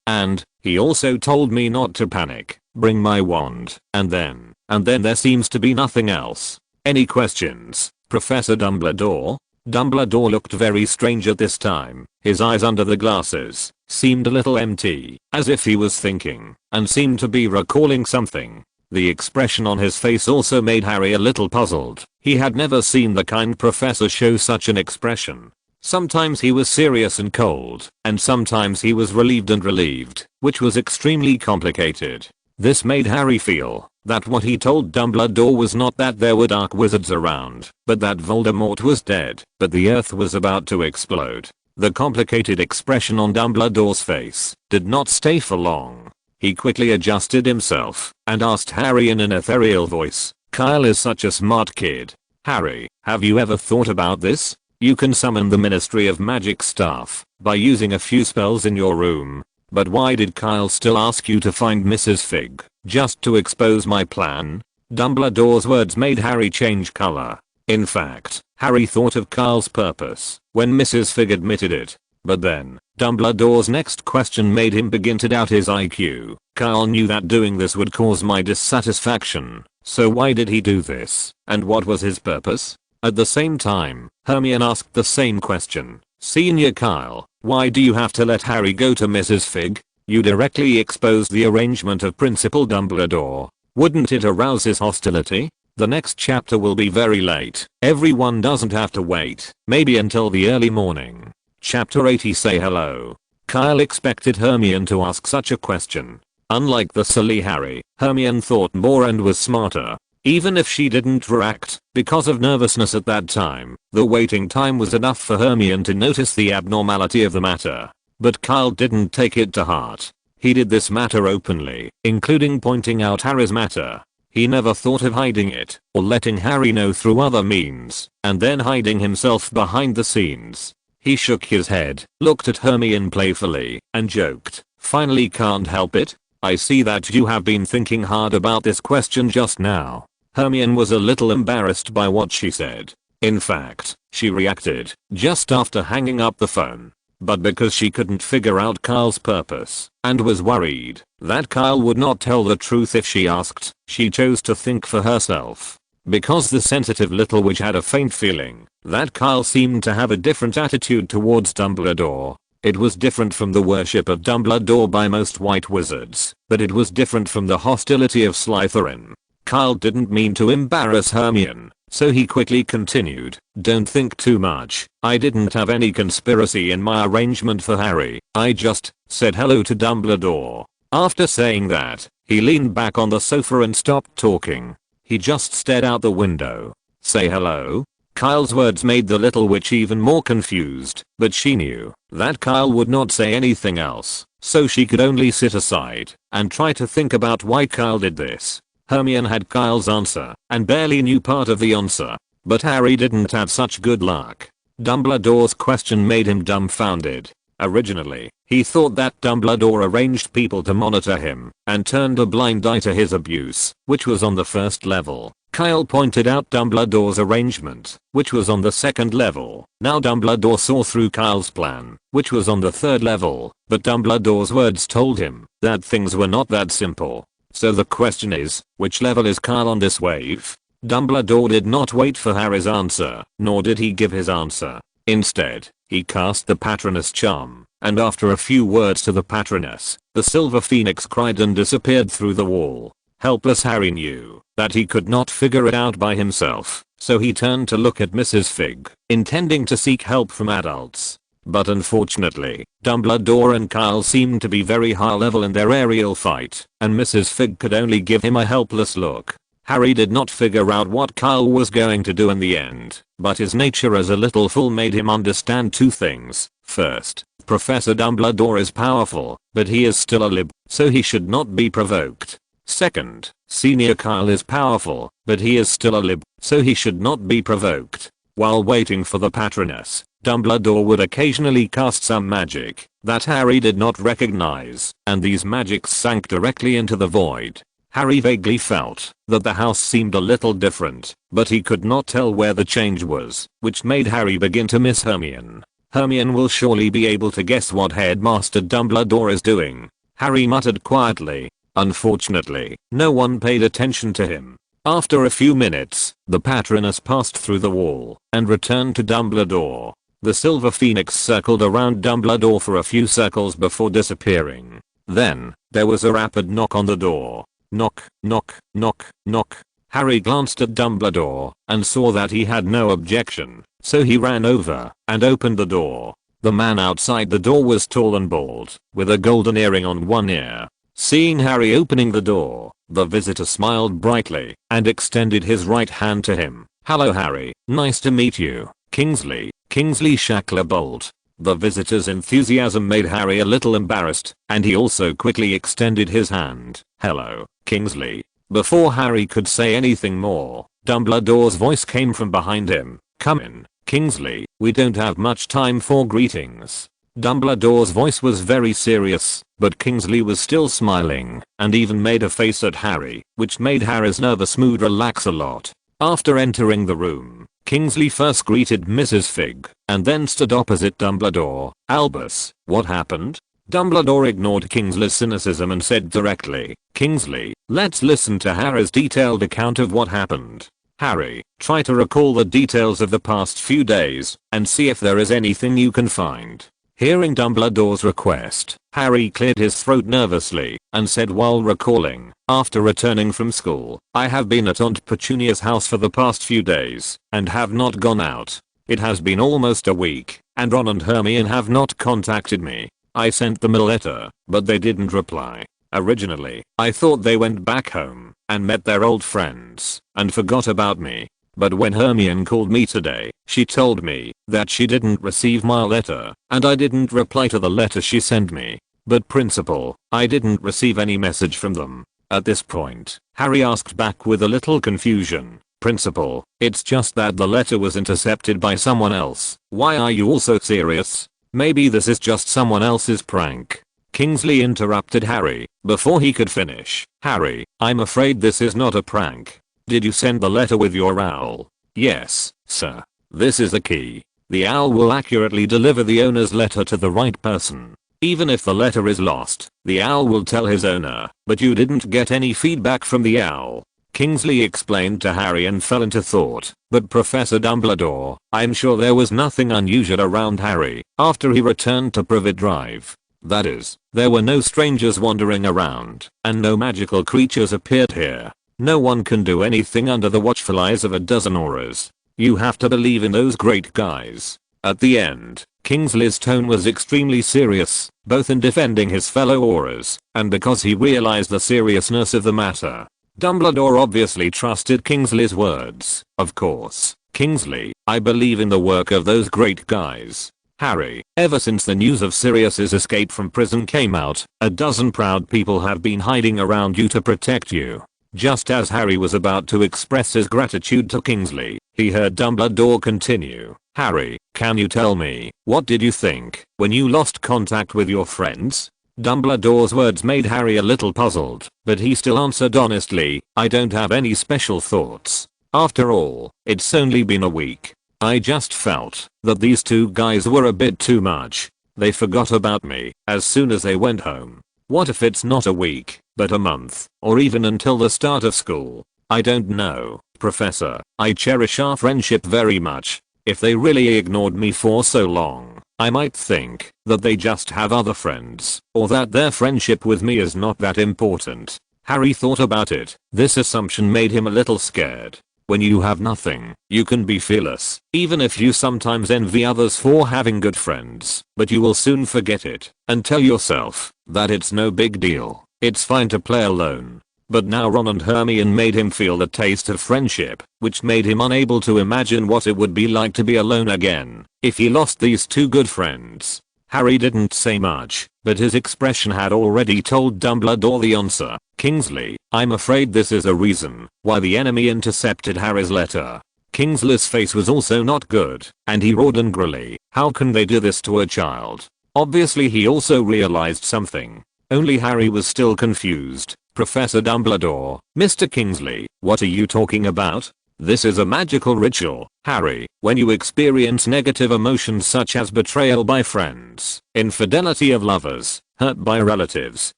S1: he also told me not to panic, bring my wand, and then there seems to be nothing else. Any questions, Professor Dumbledore?" Dumbledore looked very strange at this time. His eyes under the glasses seemed a little empty, as if he was thinking, and seemed to be recalling something. The expression on his face also made Harry a little puzzled. He had never seen the kind professor show such an expression. Sometimes he was serious and cold, and sometimes he was relieved and relieved, which was extremely complicated. This made Harry feel that what he told Dumbledore was not that there were dark wizards around, but that Voldemort was dead, but the earth was about to explode. The complicated expression on Dumbledore's face did not stay for long. He quickly adjusted himself and asked Harry in an ethereal voice, "Kyle is such a smart kid. Harry, have you ever thought about this? You can summon the Ministry of Magic staff by using a few spells in your room. But why did Kyle still ask you to find Mrs. Fig? Just to expose my plan?" Dumbledore's words made Harry change color. In fact, Harry thought of Kyle's purpose when Mrs. Fig admitted it. But then, Dumbledore's next question made him begin to doubt his IQ. Kyle knew that doing this would cause my dissatisfaction. So why did he do this? And what was his purpose? At the same time, Hermione asked the same question. "Senior Kyle, why do you have to let Harry go to Mrs. Fig? You directly exposed the arrangement of Principal Dumbledore. Wouldn't it arouse his hostility? The next chapter will be very late. Everyone doesn't have to wait, maybe until the early morning." Chapter 80 Say Hello. Kyle expected Hermione to ask such a question. Unlike the silly Harry, Hermione thought more and was smarter. Even if she didn't react because of nervousness at that time, the waiting time was enough for Hermione to notice the abnormality of the matter. But Kyle didn't take it to heart. He did this matter openly, including pointing out Harry's matter. He never thought of hiding it or letting Harry know through other means and then hiding himself behind the scenes. He shook his head, looked at Hermione playfully, and joked, "Finally can't help it? I see that you have been thinking hard about this question just now." Hermione was a little embarrassed by what she said. In fact, she reacted just after hanging up the phone. But because she couldn't figure out Kyle's purpose and was worried that Kyle would not tell the truth if she asked, she chose to think for herself. Because the sensitive little witch had a faint feeling that Kyle seemed to have a different attitude towards Dumbledore. It was different from the worship of Dumbledore by most white wizards, but it was different from the hostility of Slytherin. Kyle didn't mean to embarrass Hermione, so he quickly continued, "Don't think too much. I didn't have any conspiracy in my arrangement for Harry. I just said hello to Dumbledore." After saying that, he leaned back on the sofa and stopped talking. He just stared out the window. "Say hello?" Kyle's words made the little witch even more confused, but she knew that Kyle would not say anything else, so she could only sit aside and try to think about why Kyle did this. Hermione had Kyle's answer and barely knew part of the answer, but Harry didn't have such good luck. Dumbledore's question made him dumbfounded. Originally, he thought that Dumbledore arranged people to monitor him and turned a blind eye to his abuse, which was on the first level. Kyle pointed out Dumbledore's arrangement, which was on the second level. Now Dumbledore saw through Kyle's plan, which was on the third level, but Dumbledore's words told him that things were not that simple. So the question is, which level is Kyle on this wave? Dumbledore did not wait for Harry's answer, nor did he give his answer. Instead, he cast the Patronus charm, and after a few words to the Patroness, the Silver Phoenix cried and disappeared through the wall. Helpless Harry knew that he could not figure it out by himself, so he turned to look at Mrs. Fig, intending to seek help from adults. But unfortunately, Dumbledore and Kyle seemed to be very high level in their aerial fight, and Mrs. Fig could only give him a helpless look. Harry did not figure out what Kyle was going to do in the end, but his nature as a little fool made him understand two things. First, Professor Dumbledore is powerful, but he is still a lib, so he should not be provoked. Second, Senior Kyle is powerful, but he is still a lib, so he should not be provoked. While waiting for the Patronus, Dumbledore would occasionally cast some magic that Harry did not recognize, and these magics sank directly into the void. Harry vaguely felt that the house seemed a little different, but he could not tell where the change was, which made Harry begin to miss Hermione. Hermione will surely be able to guess what Headmaster Dumbledore is doing, Harry muttered quietly. Unfortunately, no one paid attention to him. After a few minutes, the Patronus passed through the wall and returned to Dumbledore. The Silver Phoenix circled around Dumbledore for a few circles before disappearing. Then, there was a rapid knock on the door. Knock, knock, knock, knock. Harry glanced at Dumbledore and saw that he had no objection, so he ran over and opened the door. The man outside the door was tall and bald, with a golden earring on one ear. Seeing Harry opening the door, the visitor smiled brightly and extended his right hand to him. "Hello Harry, nice to meet you, Kingsley Shacklebolt." The visitor's enthusiasm made Harry a little embarrassed, and he also quickly extended his hand. "Hello, Kingsley." Before Harry could say anything more, Dumbledore's voice came from behind him. "Come in, Kingsley, we don't have much time for greetings." Dumbledore's voice was very serious, but Kingsley was still smiling, and even made a face at Harry, which made Harry's nervous mood relax a lot. After entering the room, Kingsley first greeted Mrs. Fig, and then stood opposite Dumbledore. "Albus, what happened?" Dumbledore ignored Kingsley's cynicism and said directly, "Kingsley, let's listen to Harry's detailed account of what happened. Harry, try to recall the details of the past few days, and see if there is anything you can find." Hearing Dumbledore's request, Harry cleared his throat nervously and said while recalling, "After returning from school, I have been at Aunt Petunia's house for the past few days and have not gone out. It has been almost a week, and Ron and Hermione have not contacted me. I sent them a letter, but they didn't reply. Originally, I thought they went back home and met their old friends and forgot about me. But when Hermione called me today, she told me that she didn't receive my letter, and I didn't reply to the letter she sent me. But Principal, I didn't receive any message from them." At this point, Harry asked back with a little confusion, "Principal, it's just that the letter was intercepted by someone else. Why are you all so serious? Maybe this is just someone else's prank." Kingsley interrupted Harry before he could finish. "Harry, I'm afraid this is not a prank. Did you send the letter with your owl?" "Yes, sir. This is the key. The owl will accurately deliver the owner's letter to the right person. Even if the letter is lost, the owl will tell his owner, but you didn't get any feedback from the owl." Kingsley explained to Harry and fell into thought. But Professor Dumbledore, I'm sure there was nothing unusual around Harry after he returned to Privet Drive. That is, there were no strangers wandering around, and no magical creatures appeared here. No one can do anything under the watchful eyes of a dozen auras. You have to believe in those great guys. At the end, Kingsley's tone was extremely serious, both in defending his fellow auras, and because he realized the seriousness of the matter. Dumbledore obviously trusted Kingsley's words. "Of course, Kingsley, I believe in the work of those great guys. Harry, ever since the news of Sirius's escape from prison came out, a dozen proud people have been hiding around you to protect you." Just as Harry was about to express his gratitude to Kingsley, he heard Dumbledore continue, "Harry, can you tell me, what did you think when you lost contact with your friends?" Dumbledore's words made Harry a little puzzled, but he still answered honestly, "I don't have any special thoughts. After all, it's only been a week. I just felt that these two guys were a bit too much. They forgot about me as soon as they went home. What if it's not a week, but a month, or even until the start of school? I don't know, Professor. I cherish our friendship very much. If they really ignored me for so long, I might think that they just have other friends, or that their friendship with me is not that important." Harry thought about it. This assumption made him a little scared. When you have nothing, you can be fearless, even if you sometimes envy others for having good friends, but you will soon forget it and tell yourself that it's no big deal. It's fine to play alone. But now Ron and Hermione made him feel the taste of friendship, which made him unable to imagine what it would be like to be alone again if he lost these two good friends. Harry didn't say much, but his expression had already told Dumbledore the answer. Kingsley, I'm afraid this is a reason why the enemy intercepted Harry's letter. Kingsley's face was also not good, and he roared angrily, how can they do this to a child? Obviously he also realized something. Only Harry was still confused. Professor Dumbledore, Mr. Kingsley, what are you talking about? This is a magical ritual, Harry. When you experience negative emotions such as betrayal by friends, infidelity of lovers, hurt by relatives,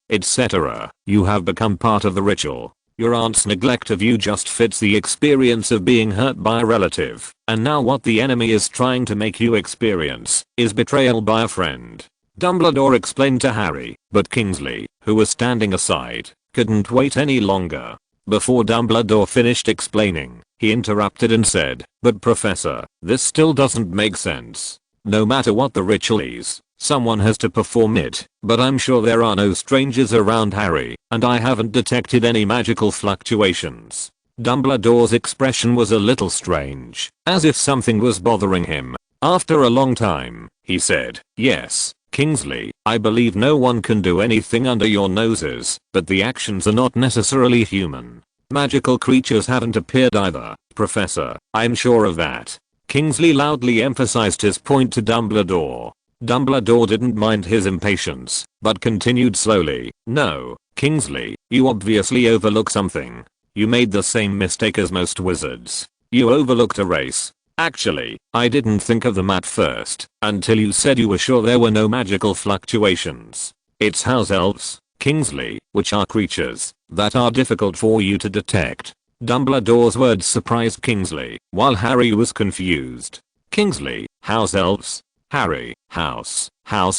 S1: etc., you have become part of the ritual. Your aunt's neglect of you just fits the experience of being hurt by a relative, and now what the enemy is trying to make you experience is betrayal by a friend. Dumbledore explained to Harry, but Kingsley, who was standing aside, couldn't wait any longer. Before Dumbledore finished explaining, he interrupted and said, but Professor, this still doesn't make sense. No matter what the ritual is, someone has to perform it, but I'm sure there are no strangers around Harry, and I haven't detected any magical fluctuations. Dumbledore's expression was a little strange, as if something was bothering him. After a long time, he said, yes, Kingsley, I believe no one can do anything under your noses, but the actions are not necessarily human. Magical creatures haven't appeared either, Professor, I'm sure of that. Kingsley loudly emphasized his point to Dumbledore. Dumbledore didn't mind his impatience, but continued slowly, no, Kingsley, you obviously overlook something. You made the same mistake as most wizards. You overlooked a race. Actually, I didn't think of them at first, until you said you were sure there were no magical fluctuations. It's house elves, Kingsley, which are creatures that are difficult for you to detect. Dumbledore's words surprised Kingsley, while Harry was confused. Kingsley, house elves? Harry, house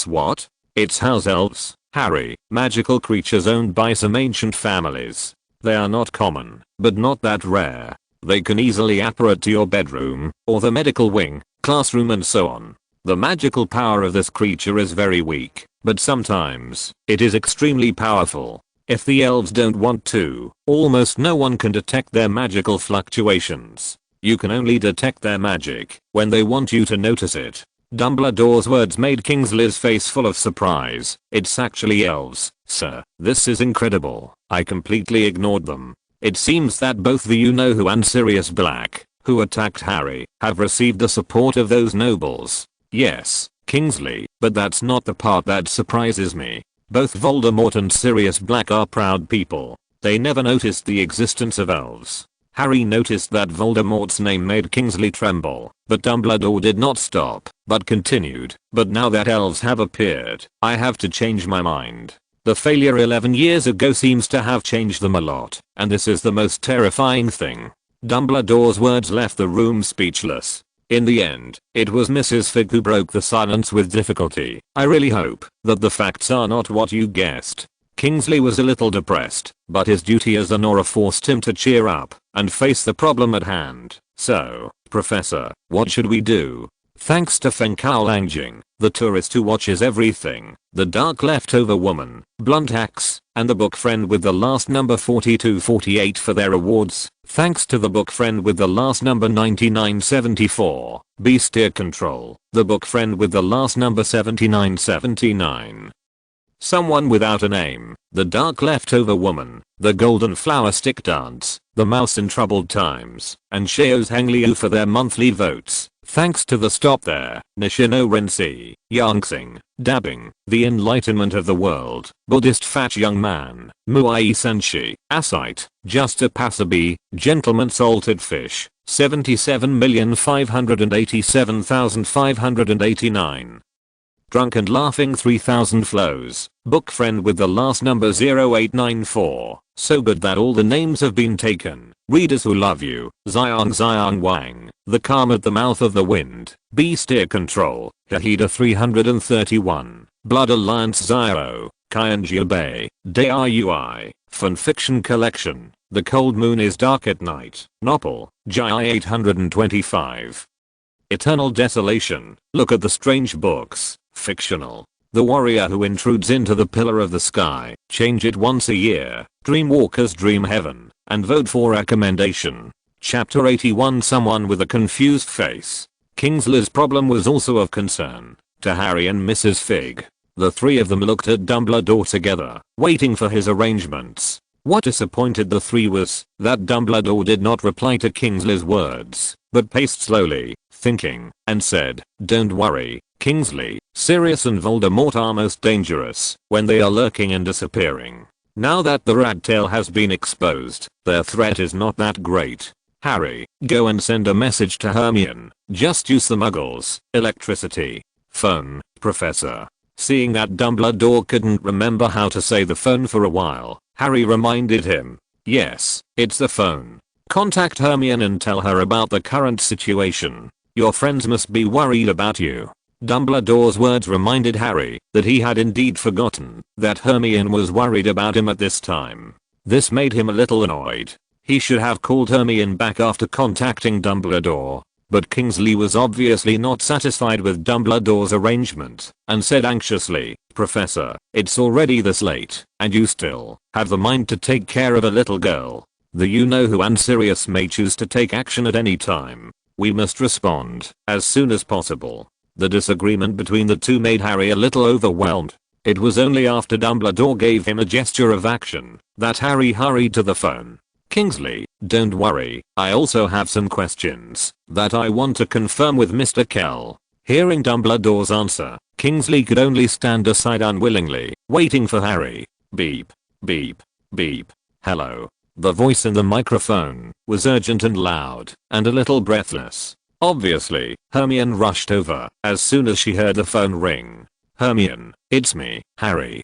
S1: what? It's house elves, Harry, magical creatures owned by some ancient families. They are not common, but not that rare. They can easily apparate to your bedroom, or the medical wing, classroom and so on. The magical power of this creature is very weak, but sometimes, it is extremely powerful. If the elves don't want to, almost no one can detect their magical fluctuations. You can only detect their magic when they want you to notice it. Dumbledore's words made Kingsley's face full of surprise. It's actually elves, sir. This is incredible. I completely ignored them. It seems that both the you-know-who and Sirius Black, who attacked Harry, have received the support of those nobles. Yes, Kingsley, but that's not the part that surprises me. Both Voldemort and Sirius Black are proud people. They never noticed the existence of elves. Harry noticed that Voldemort's name made Kingsley tremble, but Dumbledore did not stop, but continued, but now that elves have appeared, I have to change my mind. The failure 11 years ago seems to have changed them a lot, and this is the most terrifying thing. Dumbledore's words left the room speechless. In the end, it was Mrs. Fig who broke the silence with difficulty. I really hope that the facts are not what you guessed. Kingsley was a little depressed, but his duty as Honora forced him to cheer up and face the problem at hand. So, Professor, what should we do? Thanks to Feng Langjing, the tourist who watches everything, the dark leftover woman, blunt axe, and the book friend with the last number 4248 for their awards. Thanks to the book friend with the last number 9974, Beast Ear Control, the book friend with the last number 7979. Someone without a name, the dark leftover woman, the golden flower stick dance, the mouse in troubled times, and Sheo's Hang Liu for their monthly votes. Thanks to the Stop There, Nishino Rensi, Yangxing, Dabbing, The Enlightenment of the World, Buddhist Fat Young Man, Muai Senshi, Asite, Just a Passerby, Gentleman Salted Fish, 77,587,589. Drunk and Laughing 3000 Flows, book friend with the last number 0894, so good that all the names have been taken, readers who love you, Zion Wang, The Calm at the Mouth of the Wind, Beast Ear Control, Hahida 331, Blood Alliance Zio, Kyanjia Bay, Day Fanfiction Collection, The Cold Moon is Dark at Night, Nopal, Jai 825. Eternal Desolation, Look at the Strange Books, fictional. The warrior who intrudes into the pillar of the sky. Change it once a year. Dreamwalkers dream heaven. And vote for recommendation. Chapter 81. Someone with a confused face. Kingsley's problem was also of concern to Harry and Mrs. Fig. The three of them looked at Dumbledore together, waiting for his arrangements. What disappointed the three was that Dumbledore did not reply to Kingsley's words, but paced slowly, thinking, and said, "Don't worry, Kingsley, Sirius and Voldemort are most dangerous when they are lurking and disappearing. Now that the rat tail has been exposed, their threat is not that great. Harry, go and send a message to Hermione. Just use the muggles, electricity, phone, Professor." Seeing that Dumbledore couldn't remember how to say the phone for a while, Harry reminded him, "Yes, it's the phone. Contact Hermione and tell her about the current situation. Your friends must be worried about you." Dumbledore's words reminded Harry that he had indeed forgotten that Hermione was worried about him at this time. This made him a little annoyed. He should have called Hermione back after contacting Dumbledore. But Kingsley was obviously not satisfied with Dumbledore's arrangement and said anxiously, "Professor, it's already this late, and you still have the mind to take care of a little girl. The you-know-who and Sirius may choose to take action at any time. We must respond as soon as possible." The disagreement between the two made Harry a little overwhelmed. It was only after Dumbledore gave him a gesture of action that Harry hurried to the phone. "Kingsley, don't worry, I also have some questions that I want to confirm with Mr. Kell." Hearing Dumbledore's answer, Kingsley could only stand aside unwillingly, waiting for Harry. Beep, beep, beep. "Hello." The voice in the microphone was urgent and loud, and a little breathless. Obviously, Hermione rushed over as soon as she heard the phone ring. "Hermione, it's me, Harry."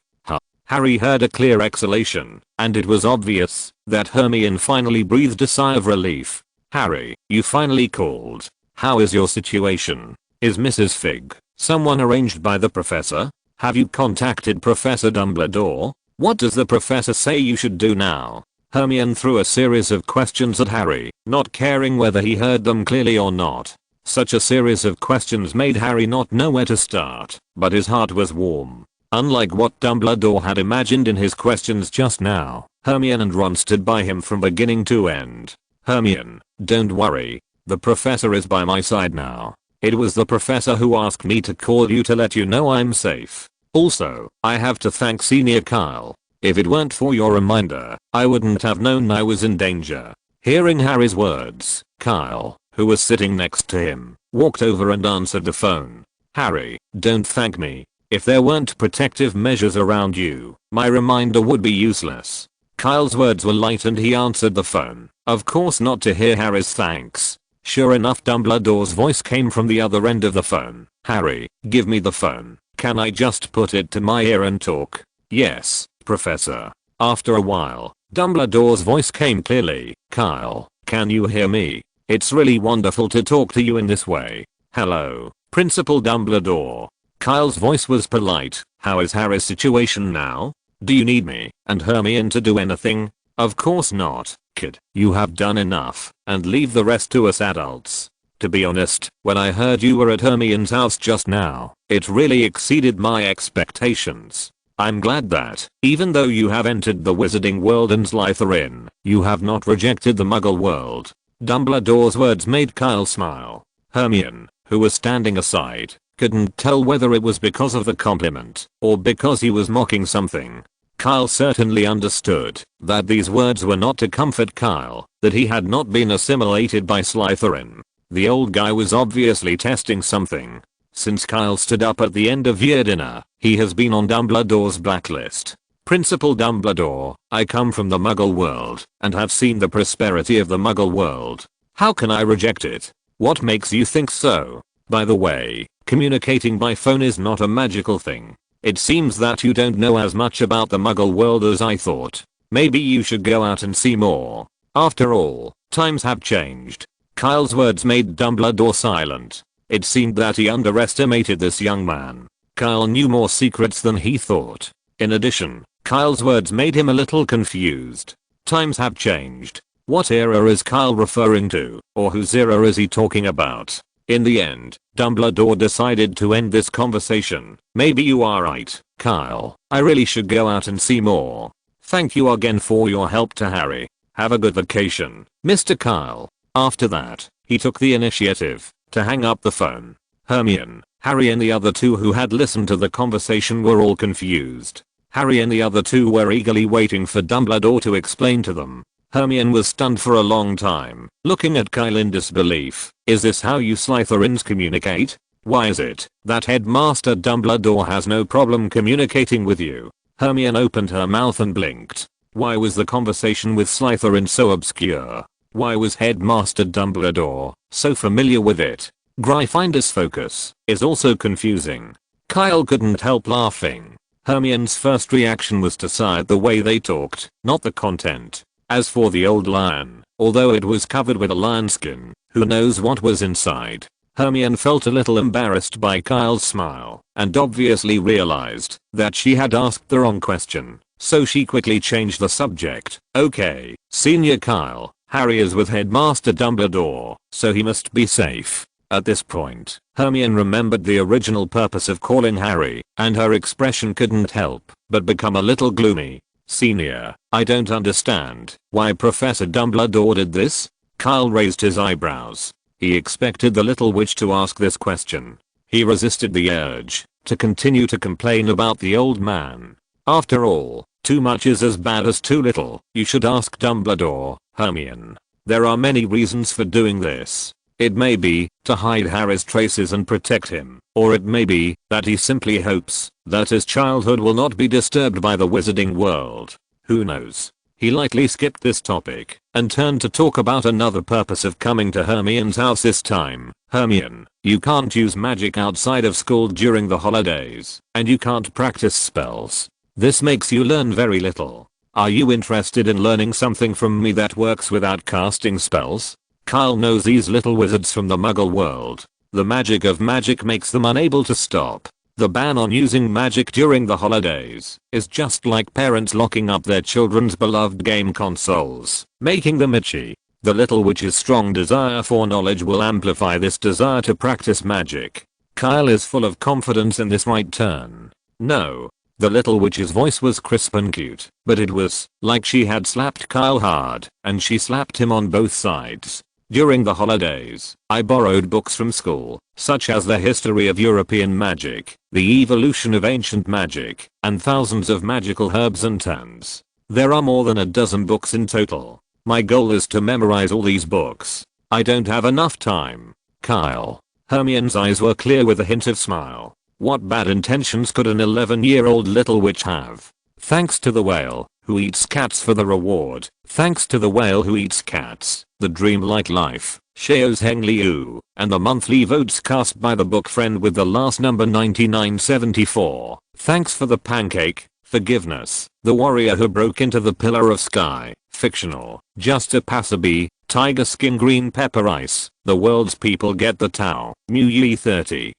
S1: Harry heard a clear exhalation, and it was obvious that Hermione finally breathed a sigh of relief. "Harry, you finally called. How is your situation? Is Mrs. Fig someone arranged by the professor? Have you contacted Professor Dumbledore? What does the professor say you should do now?" Hermione threw a series of questions at Harry, not caring whether he heard them clearly or not. Such a series of questions made Harry not know where to start, but his heart was warm. Unlike what Dumbledore had imagined in his questions just now, Hermione and Ron stood by him from beginning to end. "Hermione, don't worry. The professor is by my side now. It was the professor who asked me to call you to let you know I'm safe. Also, I have to thank Senior Kyle. If it weren't for your reminder, I wouldn't have known I was in danger." Hearing Harry's words, Kyle, who was sitting next to him, walked over and answered the phone. "Harry, don't thank me. If there weren't protective measures around you, my reminder would be useless." Kyle's words were light and he answered the phone, of course not to hear Harry's thanks. Sure enough, Dumbledore's voice came from the other end of the phone. "Harry, give me the phone. Can I just put it to my ear and talk?" "Yes, Professor." After a while, Dumbledore's voice came clearly. "Kyle, can you hear me? It's really wonderful to talk to you in this way. Hello, Principal Dumbledore." Kyle's voice was polite. "How is Harry's situation now? Do you need me and Hermione to do anything?" "Of course not, kid. You have done enough, and leave the rest to us adults. To be honest, when I heard you were at Hermione's house just now, it really exceeded my expectations. I'm glad that, even though you have entered the wizarding world and Slytherin, you have not rejected the muggle world." Dumbledore's words made Kyle smile. Hermione, who was standing aside, couldn't tell whether it was because of the compliment or because he was mocking something. Kyle certainly understood that these words were not to comfort Kyle, that he had not been assimilated by Slytherin. The old guy was obviously testing something. Since Kyle stood up at the end of year dinner, he has been on Dumbledore's blacklist. "Principal Dumbledore, I come from the muggle world and have seen the prosperity of the muggle world. How can I reject it? What makes you think so? By the way, communicating by phone is not a magical thing. It seems that you don't know as much about the muggle world as I thought. Maybe you should go out and see more. After all, times have changed." Kyle's words made Dumbledore silent. It seemed that he underestimated this young man. Kyle knew more secrets than he thought. In addition, Kyle's words made him a little confused. Times have changed. What era is Kyle referring to, or whose era is he talking about? In the end, Dumbledore decided to end this conversation. Maybe you are right, Kyle. I really should go out and see more. Thank you again for your help to Harry. Have a good vacation, Mr. Kyle. After that, he took the initiative to hang up the phone. Hermione, Harry and the other two who had listened to the conversation were all confused. Harry and the other two were eagerly waiting for Dumbledore to explain to them. Hermione was stunned for a long time, looking at Kyle in disbelief. Is this how you Slytherins communicate? Why is it that Headmaster Dumbledore has no problem communicating with you? Hermione opened her mouth and blinked. Why was the conversation with Slytherin so obscure? Why was Headmaster Dumbledore so familiar with it? Gryffindor's focus is also confusing. Kyle couldn't help laughing. Hermione's first reaction was to sigh at the way they talked, not the content. As for the old lion, although it was covered with a lion skin, who knows what was inside? Hermione felt a little embarrassed by Kyle's smile, and obviously realized that she had asked the wrong question, so she quickly changed the subject. Okay, Senior Kyle, Harry is with Headmaster Dumbledore, so he must be safe. At this point, Hermione remembered the original purpose of calling Harry, and her expression couldn't help but become a little gloomy. Senior, I don't understand why Professor Dumbledore did this? Kyle raised his eyebrows. He expected the little witch to ask this question. He resisted the urge to continue to complain about the old man. After all, too much is as bad as too little. You should ask Dumbledore, Hermione. There are many reasons for doing this. It may be to hide Harry's traces and protect him, or it may be that he simply hopes that his childhood will not be disturbed by the wizarding world. Who knows? He likely skipped this topic and turned to talk about another purpose of coming to Hermione's house this time. Hermione, you can't use magic outside of school during the holidays, and you can't practice spells. This makes you learn very little. Are you interested in learning something from me that works without casting spells? Kyle knows these little wizards from the Muggle world. The magic of magic makes them unable to stop. The ban on using magic during the holidays is just like parents locking up their children's beloved game consoles, making them itchy. The little witch's strong desire for knowledge will amplify this desire to practice magic. Kyle is full of confidence in this right turn. No. The little witch's voice was crisp and cute, but it was like she had slapped Kyle hard, and she slapped him on both sides. During the holidays, I borrowed books from school, such as The History of European Magic, The Evolution of Ancient Magic, and thousands of magical herbs and terms. There are more than a dozen books in total. My goal is to memorize all these books. I don't have enough time. Kyle. Hermione's eyes were clear with a hint of smile. What bad intentions could an 11-year-old little witch have? Thanks to the whale, who eats cats for the reward. Thanks to the whale who eats cats, the dreamlike life, Sheo's Heng Liu, and the monthly votes cast by the book friend with the last number 9974. Thanks for the pancake, forgiveness, the warrior who broke into the pillar of sky, fictional, just a passerby, tiger skin green pepper ice, the world's people get the Tao, Mu Yi 30.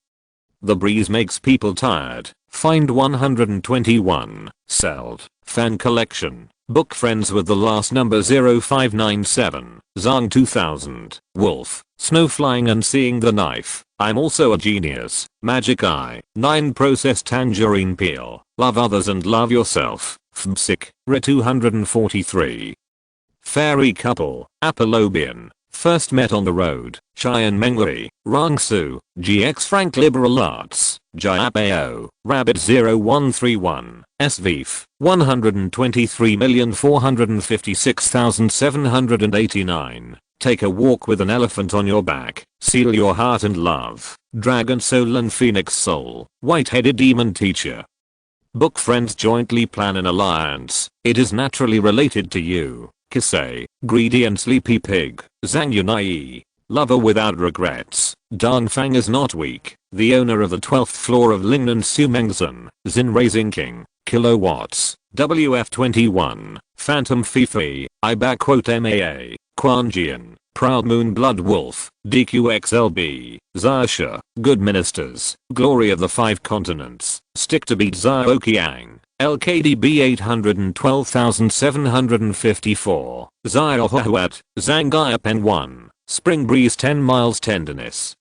S1: The breeze makes people tired. Find 121. Sold. Fan collection. Book friends with the last number 0597. Zang 2000. Wolf. Snow flying and seeing the knife. I'm also a genius. Magic eye. 9 processed tangerine peel. Love others and love yourself. Fmsick. Re 243. Fairy couple. Apollobian. First met on the road. Cheyenne Mengli, Rangsu, GX Frank Liberal Arts, Jayapao, Rabbit 0131, SVF, 123,456,789. Take a walk with an elephant on your back. Seal your heart and love. Dragon Soul and Phoenix Soul. White-headed demon teacher. Book friends jointly plan an alliance. It is naturally related to you. Kisei, greedy and sleepy pig. Zhang Yunai. Lover without regrets. Dongfang is not weak. The owner of the 12th floor of Lingnan Sumengzhen. Zin Raising King. Kilowatts. WF21. Phantom Fifi. MAA. Quanjian. Proud Moon Blood Wolf. DQXLB. Zarsha. Good Ministers. Glory of the 5 Continents. Stick to beat Zhao Qiang. LKDB 812,754. Ziohuat. Zangaya Pen 1. Spring Breeze 10 miles tenderness.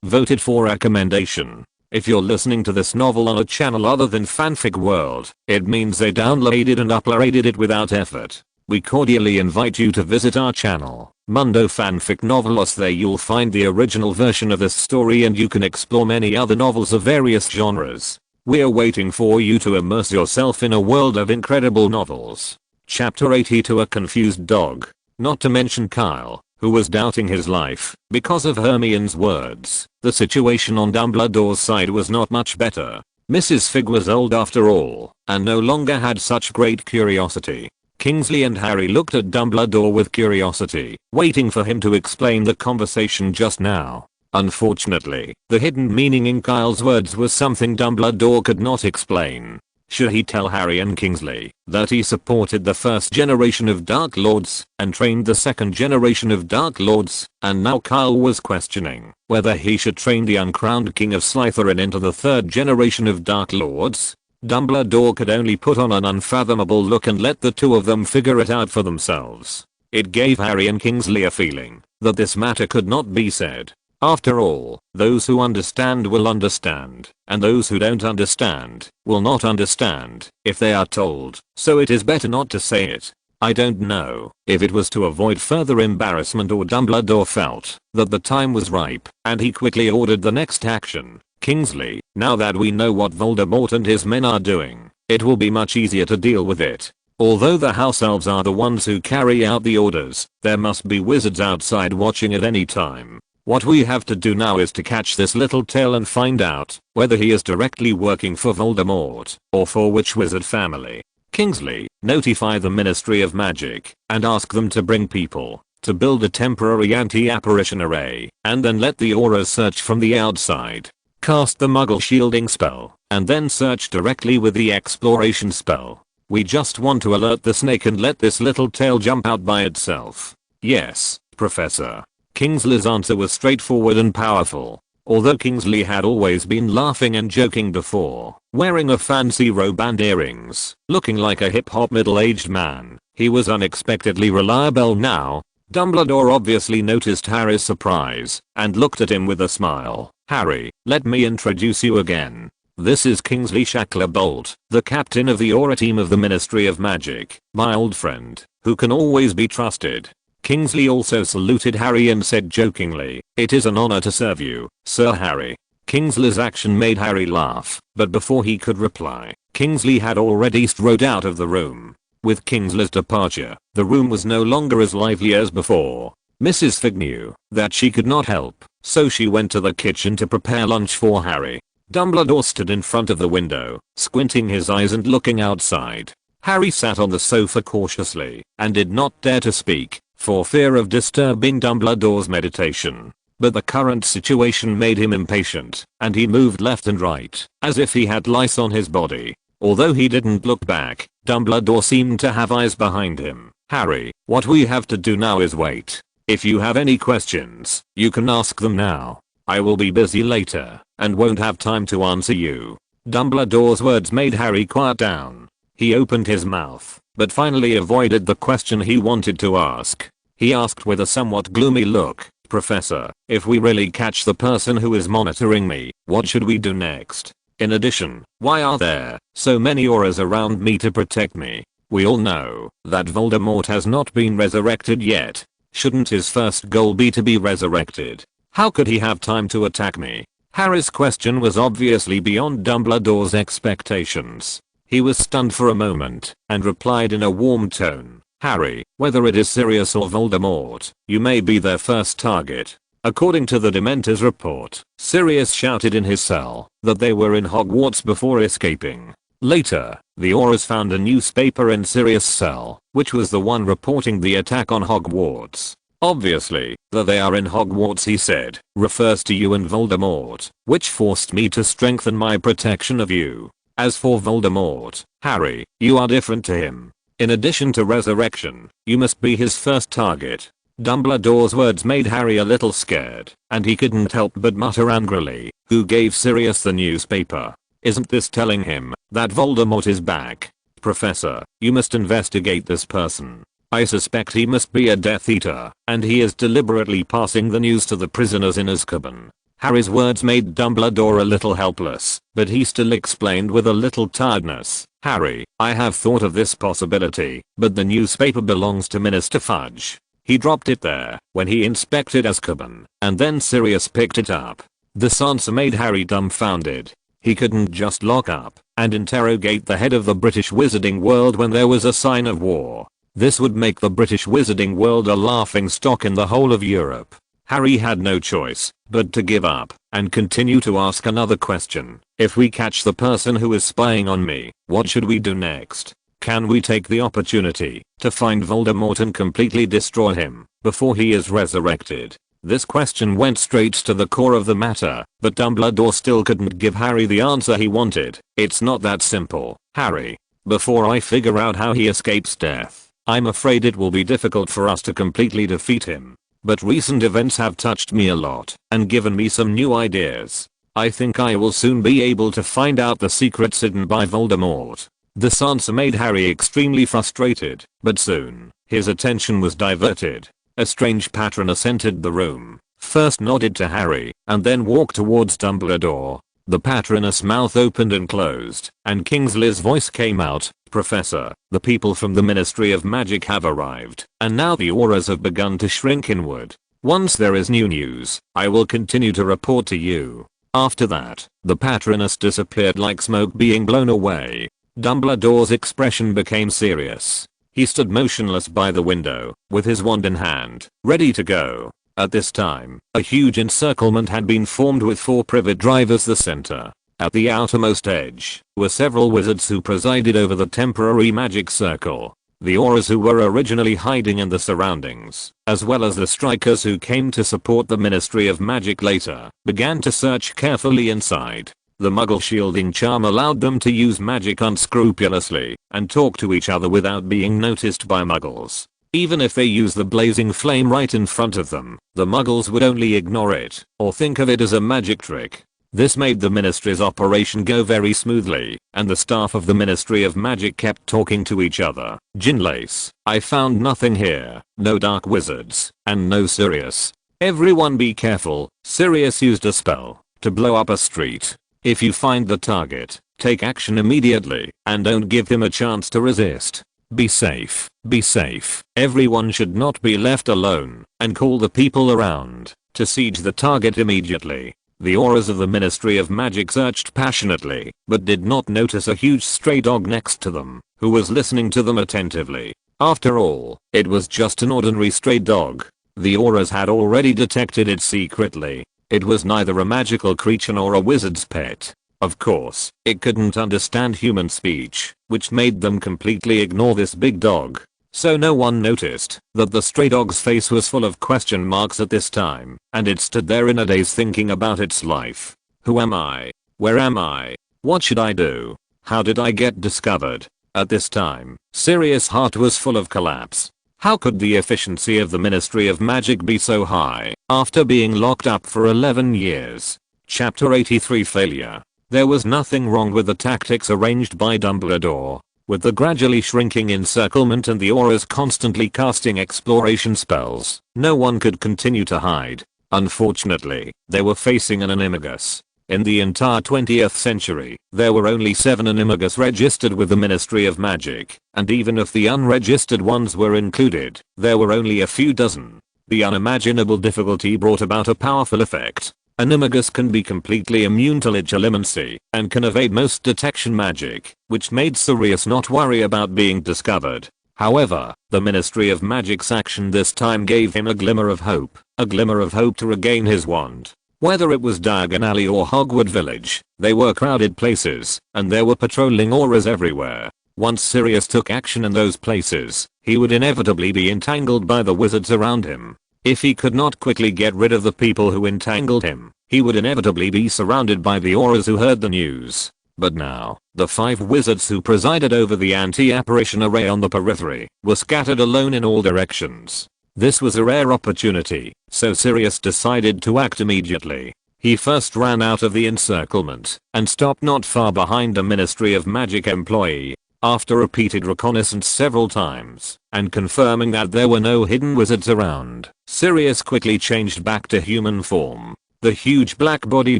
S1: Voted for recommendation. If you're listening to this novel on a channel other than Fanfic World, it means they downloaded and uploaded it without effort. We cordially invite you to visit our channel, Mundo Fanfic Novelos. There you'll find the original version of this story and you can explore many other novels of various genres. We're waiting for you to immerse yourself in a world of incredible novels. Chapter 80 To a Confused Dog. Not to mention Kyle, who was doubting his life because of Hermione's words. The situation on Dumbledore's side was not much better. Mrs. Fig was old after all, and no longer had such great curiosity. Kingsley and Harry looked at Dumbledore with curiosity, waiting for him to explain the conversation just now. Unfortunately, the hidden meaning in Kyle's words was something Dumbledore could not explain. Should he tell Harry and Kingsley that he supported the first generation of Dark Lords and trained the second generation of Dark Lords, and now Kyle was questioning whether he should train the uncrowned king of Slytherin into the third generation of Dark Lords? Dumbledore could only put on an unfathomable look and let the two of them figure it out for themselves. It gave Harry and Kingsley a feeling that this matter could not be said. After all, those who understand will understand, and those who don't understand will not understand if they are told, so it is better not to say it. I don't know if it was to avoid further embarrassment or Dumbledore felt that the time was ripe and he quickly ordered the next action. Kingsley, now that we know what Voldemort and his men are doing, it will be much easier to deal with it. Although the house elves are the ones who carry out the orders, there must be wizards outside watching at any time. What we have to do now is to catch this little tail and find out whether he is directly working for Voldemort or for which wizard family. Kingsley, notify the Ministry of Magic and ask them to bring people to build a temporary anti-apparition array and then let the auras search from the outside. Cast the Muggle shielding spell and then search directly with the exploration spell. We just want to alert the snake and let this little tail jump out by itself. Yes, Professor. Kingsley's answer was straightforward and powerful. Although Kingsley had always been laughing and joking before, wearing a fancy robe and earrings, looking like a hip-hop middle-aged man, he was unexpectedly reliable now. Dumbledore obviously noticed Harry's surprise and looked at him with a smile. Harry, let me introduce you again. This is Kingsley Shacklebolt, the captain of the Aura team of the Ministry of Magic, my old friend, who can always be trusted. Kingsley also saluted Harry and said jokingly, "It is an honor to serve you, Sir Harry." Kingsley's action made Harry laugh, but before he could reply, Kingsley had already strode out of the room. With Kingsley's departure, the room was no longer as lively as before. Mrs. Fig knew that she could not help, so she went to the kitchen to prepare lunch for Harry. Dumbledore stood in front of the window, squinting his eyes and looking outside. Harry sat on the sofa cautiously and did not dare to speak for fear of disturbing Dumbledore's meditation. But the current situation made him impatient, and he moved left and right, as if he had lice on his body. Although he didn't look back, Dumbledore seemed to have eyes behind him. Harry, what we have to do now is wait. If you have any questions, you can ask them now. I will be busy later, and won't have time to answer you. Dumbledore's words made Harry quiet down. He opened his mouth, but finally avoided the question he wanted to ask. He asked with a somewhat gloomy look, "Professor, if we really catch the person who is monitoring me, what should we do next? In addition, why are there so many auras around me to protect me? We all know that Voldemort has not been resurrected yet. Shouldn't his first goal be to be resurrected? How could he have time to attack me?" Harry's question was obviously beyond Dumbledore's expectations. He was stunned for a moment and replied in a warm tone, "Harry, whether it is Sirius or Voldemort, you may be their first target." According to the Dementor's report, Sirius shouted in his cell that they were in Hogwarts before escaping. Later, the auras found a newspaper in Sirius' cell, which was the one reporting the attack on Hogwarts. "Obviously, that they are in Hogwarts," he said, "refers to you and Voldemort, which forced me to strengthen my protection of you. As for Voldemort, Harry, you are different to him. In addition to resurrection, you must be his first target." Dumbledore's words made Harry a little scared, and he couldn't help but mutter angrily, "Who gave Sirius the newspaper? Isn't this telling him that Voldemort is back? Professor, you must investigate this person. I suspect he must be a Death Eater, and he is deliberately passing the news to the prisoners in Azkaban." Harry's words made Dumbledore a little helpless, but he still explained with a little tiredness. Harry, I have thought of this possibility, but the newspaper belongs to Minister Fudge. He dropped it there when he inspected Azkaban, and then Sirius picked it up. This answer made Harry dumbfounded. He couldn't just lock up and interrogate the head of the British wizarding world when there was a sign of war. This would make the British wizarding world a laughingstock in the whole of Europe. Harry had no choice but to give up and continue to ask another question. If we catch the person who is spying on me, what should we do next? Can we take the opportunity to find Voldemort and completely destroy him before he is resurrected? This question went straight to the core of the matter, but Dumbledore still couldn't give Harry the answer he wanted. It's not that simple, Harry. Before I figure out how he escapes death, I'm afraid it will be difficult for us to completely defeat him. But recent events have touched me a lot and given me some new ideas. I think I will soon be able to find out the secrets hidden by Voldemort. This answer made Harry extremely frustrated, but soon, his attention was diverted. A strange patroness entered the room, first nodded to Harry, and then walked towards Dumbledore. The patroness' mouth opened and closed, and Kingsley's voice came out. Professor, the people from the Ministry of Magic have arrived, and now the auras have begun to shrink inward. Once there is new news, I will continue to report to you. After that, the patroness disappeared like smoke being blown away. Dumbledore's expression became serious. He stood motionless by the window, with his wand in hand, ready to go. At this time, a huge encirclement had been formed with 4 privet drivers the center. At the outermost edge were several wizards who presided over the temporary magic circle. The auras who were originally hiding in the surroundings, as well as the strikers who came to support the Ministry of Magic later, began to search carefully inside. The Muggle shielding charm allowed them to use magic unscrupulously and talk to each other without being noticed by Muggles. Even if they used the blazing flame right in front of them, the Muggles would only ignore it or think of it as a magic trick. This made the Ministry's operation go very smoothly, and the staff of the Ministry of Magic kept talking to each other. Ginlace, I found nothing here, no dark wizards, and no Sirius. Everyone be careful, Sirius used a spell to blow up a street. If you find the target, take action immediately, and don't give him a chance to resist. Be safe, be safe. Everyone should not be left alone, and call the people around to siege the target immediately. The auras of the Ministry of Magic searched passionately, but did not notice a huge stray dog next to them, who was listening to them attentively. After all, it was just an ordinary stray dog. The auras had already detected it secretly. It was neither a magical creature nor a wizard's pet. Of course, it couldn't understand human speech, which made them completely ignore this big dog. So no one noticed that the stray dog's face was full of question marks at this time, and it stood there in a daze thinking about its life. Who am I? Where am I? What should I do? How did I get discovered? At this time, Sirius' heart was full of collapse. How could the efficiency of the Ministry of Magic be so high after being locked up for 11 years? Chapter 83 Failure. There was nothing wrong with the tactics arranged by Dumbledore. With the gradually shrinking encirclement and the auras constantly casting exploration spells, no one could continue to hide. Unfortunately, they were facing an animagus. In the entire 20th century, there were only 7 animagus registered with the Ministry of Magic, and even if the unregistered ones were included, there were only a few dozen. The unimaginable difficulty brought about a powerful effect. Animagus can be completely immune to legilimency and can evade most detection magic, which made Sirius not worry about being discovered. However, the Ministry of Magic's action this time gave him a glimmer of hope to regain his wand. Whether it was Diagon Alley or Hogwarts Village, they were crowded places, and there were patrolling auras everywhere. Once Sirius took action in those places, he would inevitably be entangled by the wizards around him. If he could not quickly get rid of the people who entangled him, he would inevitably be surrounded by the auras who heard the news. But now, the 5 wizards who presided over the anti-apparition array on the periphery were scattered alone in all directions. This was a rare opportunity, so Sirius decided to act immediately. He first ran out of the encirclement and stopped not far behind a Ministry of Magic employee. After repeated reconnaissance several times and confirming that there were no hidden wizards around, Sirius quickly changed back to human form. The huge black body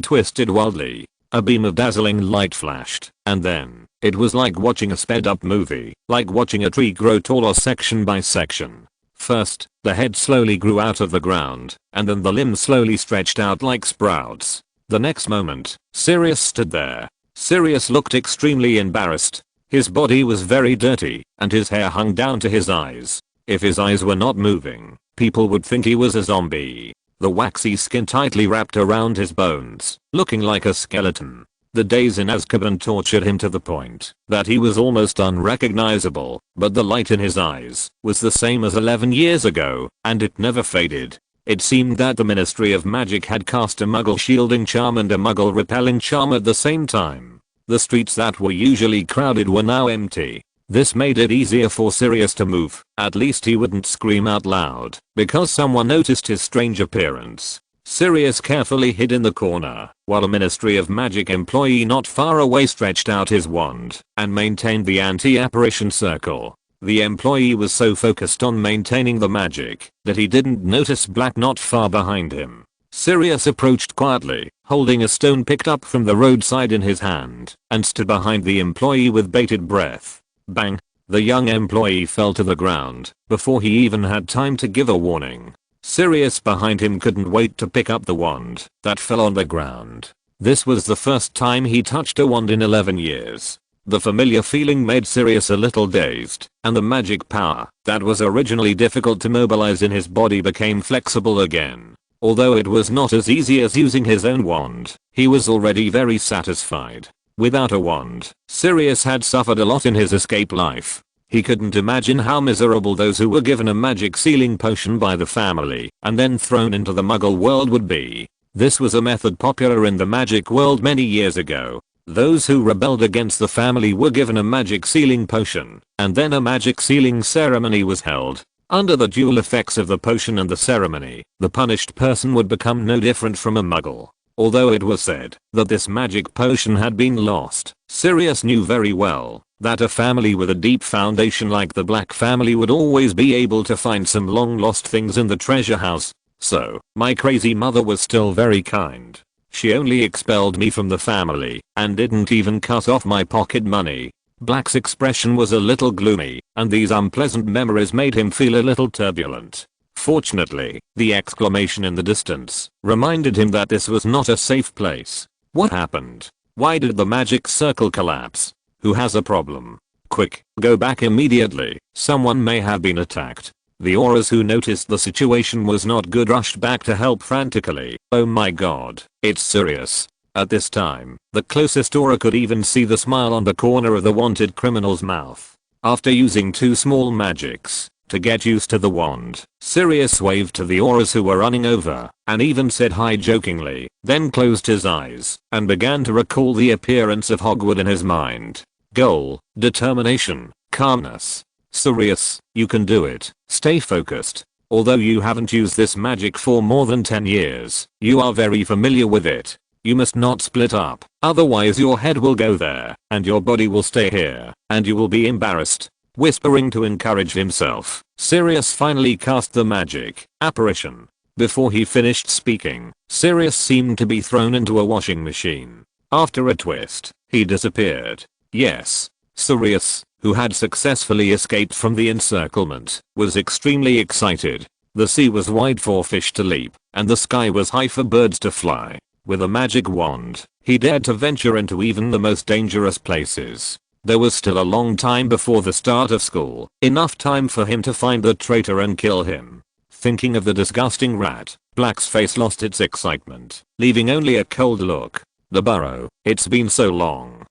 S1: twisted wildly. A beam of dazzling light flashed, and then, it was like watching a sped up movie, like watching a tree grow taller section by section. First, the head slowly grew out of the ground, and then the limbs slowly stretched out like sprouts. The next moment, Sirius stood there. Sirius looked extremely embarrassed. His body was very dirty, and his hair hung down to his eyes. If his eyes were not moving, people would think he was a zombie. The waxy skin tightly wrapped around his bones, looking like a skeleton. The days in Azkaban tortured him to the point that he was almost unrecognizable, but the light in his eyes was the same as 11 years ago, and it never faded. It seemed that the Ministry of Magic had cast a Muggle shielding charm and a Muggle repelling charm at the same time. The streets that were usually crowded were now empty. This made it easier for Sirius to move. At least he wouldn't scream out loud because someone noticed his strange appearance. Sirius carefully hid in the corner, while a Ministry of Magic employee not far away stretched out his wand and maintained the anti-apparition circle. The employee was so focused on maintaining the magic that he didn't notice Black not far behind him. Sirius approached quietly, holding a stone picked up from the roadside in his hand, and stood behind the employee with bated breath. Bang! The young employee fell to the ground before he even had time to give a warning. Sirius behind him couldn't wait to pick up the wand that fell on the ground. This was the first time he touched a wand in 11 years. The familiar feeling made Sirius a little dazed, and the magic power that was originally difficult to mobilize in his body became flexible again. Although it was not as easy as using his own wand, he was already very satisfied. Without a wand, Sirius had suffered a lot in his escape life. He couldn't imagine how miserable those who were given a magic sealing potion by the family and then thrown into the Muggle world would be. This was a method popular in the magic world many years ago. Those who rebelled against the family were given a magic sealing potion, and then a magic sealing ceremony was held. Under the dual effects of the potion and the ceremony, the punished person would become no different from a Muggle. Although it was said that this magic potion had been lost, Sirius knew very well that a family with a deep foundation like the Black family would always be able to find some long lost things in the treasure house. So, my crazy mother was still very kind. She only expelled me from the family and didn't even cut off my pocket money. Black's expression was a little gloomy, and these unpleasant memories made him feel a little turbulent. Fortunately, the exclamation in the distance reminded him that this was not a safe place. What happened? Why did the magic circle collapse? Who has a problem? Quick, go back immediately. Someone may have been attacked. The auras who noticed the situation was not good rushed back to help frantically. Oh my god, it's Sirius. At this time, the closest aura could even see the smile on the corner of the wanted criminal's mouth. After using 2 small magics to get used to the wand, Sirius waved to the auras who were running over and even said hi jokingly, then closed his eyes and began to recall the appearance of Hogwarts in his mind. Goal, determination, calmness. Sirius, you can do it. Stay focused. Although you haven't used this magic for more than 10 years, you are very familiar with it. You must not split up, otherwise your head will go there, and your body will stay here, and you will be embarrassed. Whispering to encourage himself, Sirius finally cast the magic apparition. Before he finished speaking, Sirius seemed to be thrown into a washing machine. After a twist, he disappeared. Yes. Sirius, who had successfully escaped from the encirclement, was extremely excited. The sea was wide for fish to leap, and the sky was high for birds to fly. With a magic wand, he dared to venture into even the most dangerous places. There was still a long time before the start of school, enough time for him to find the traitor and kill him. Thinking of the disgusting rat, Black's face lost its excitement, leaving only a cold look. The burrow, it's been so long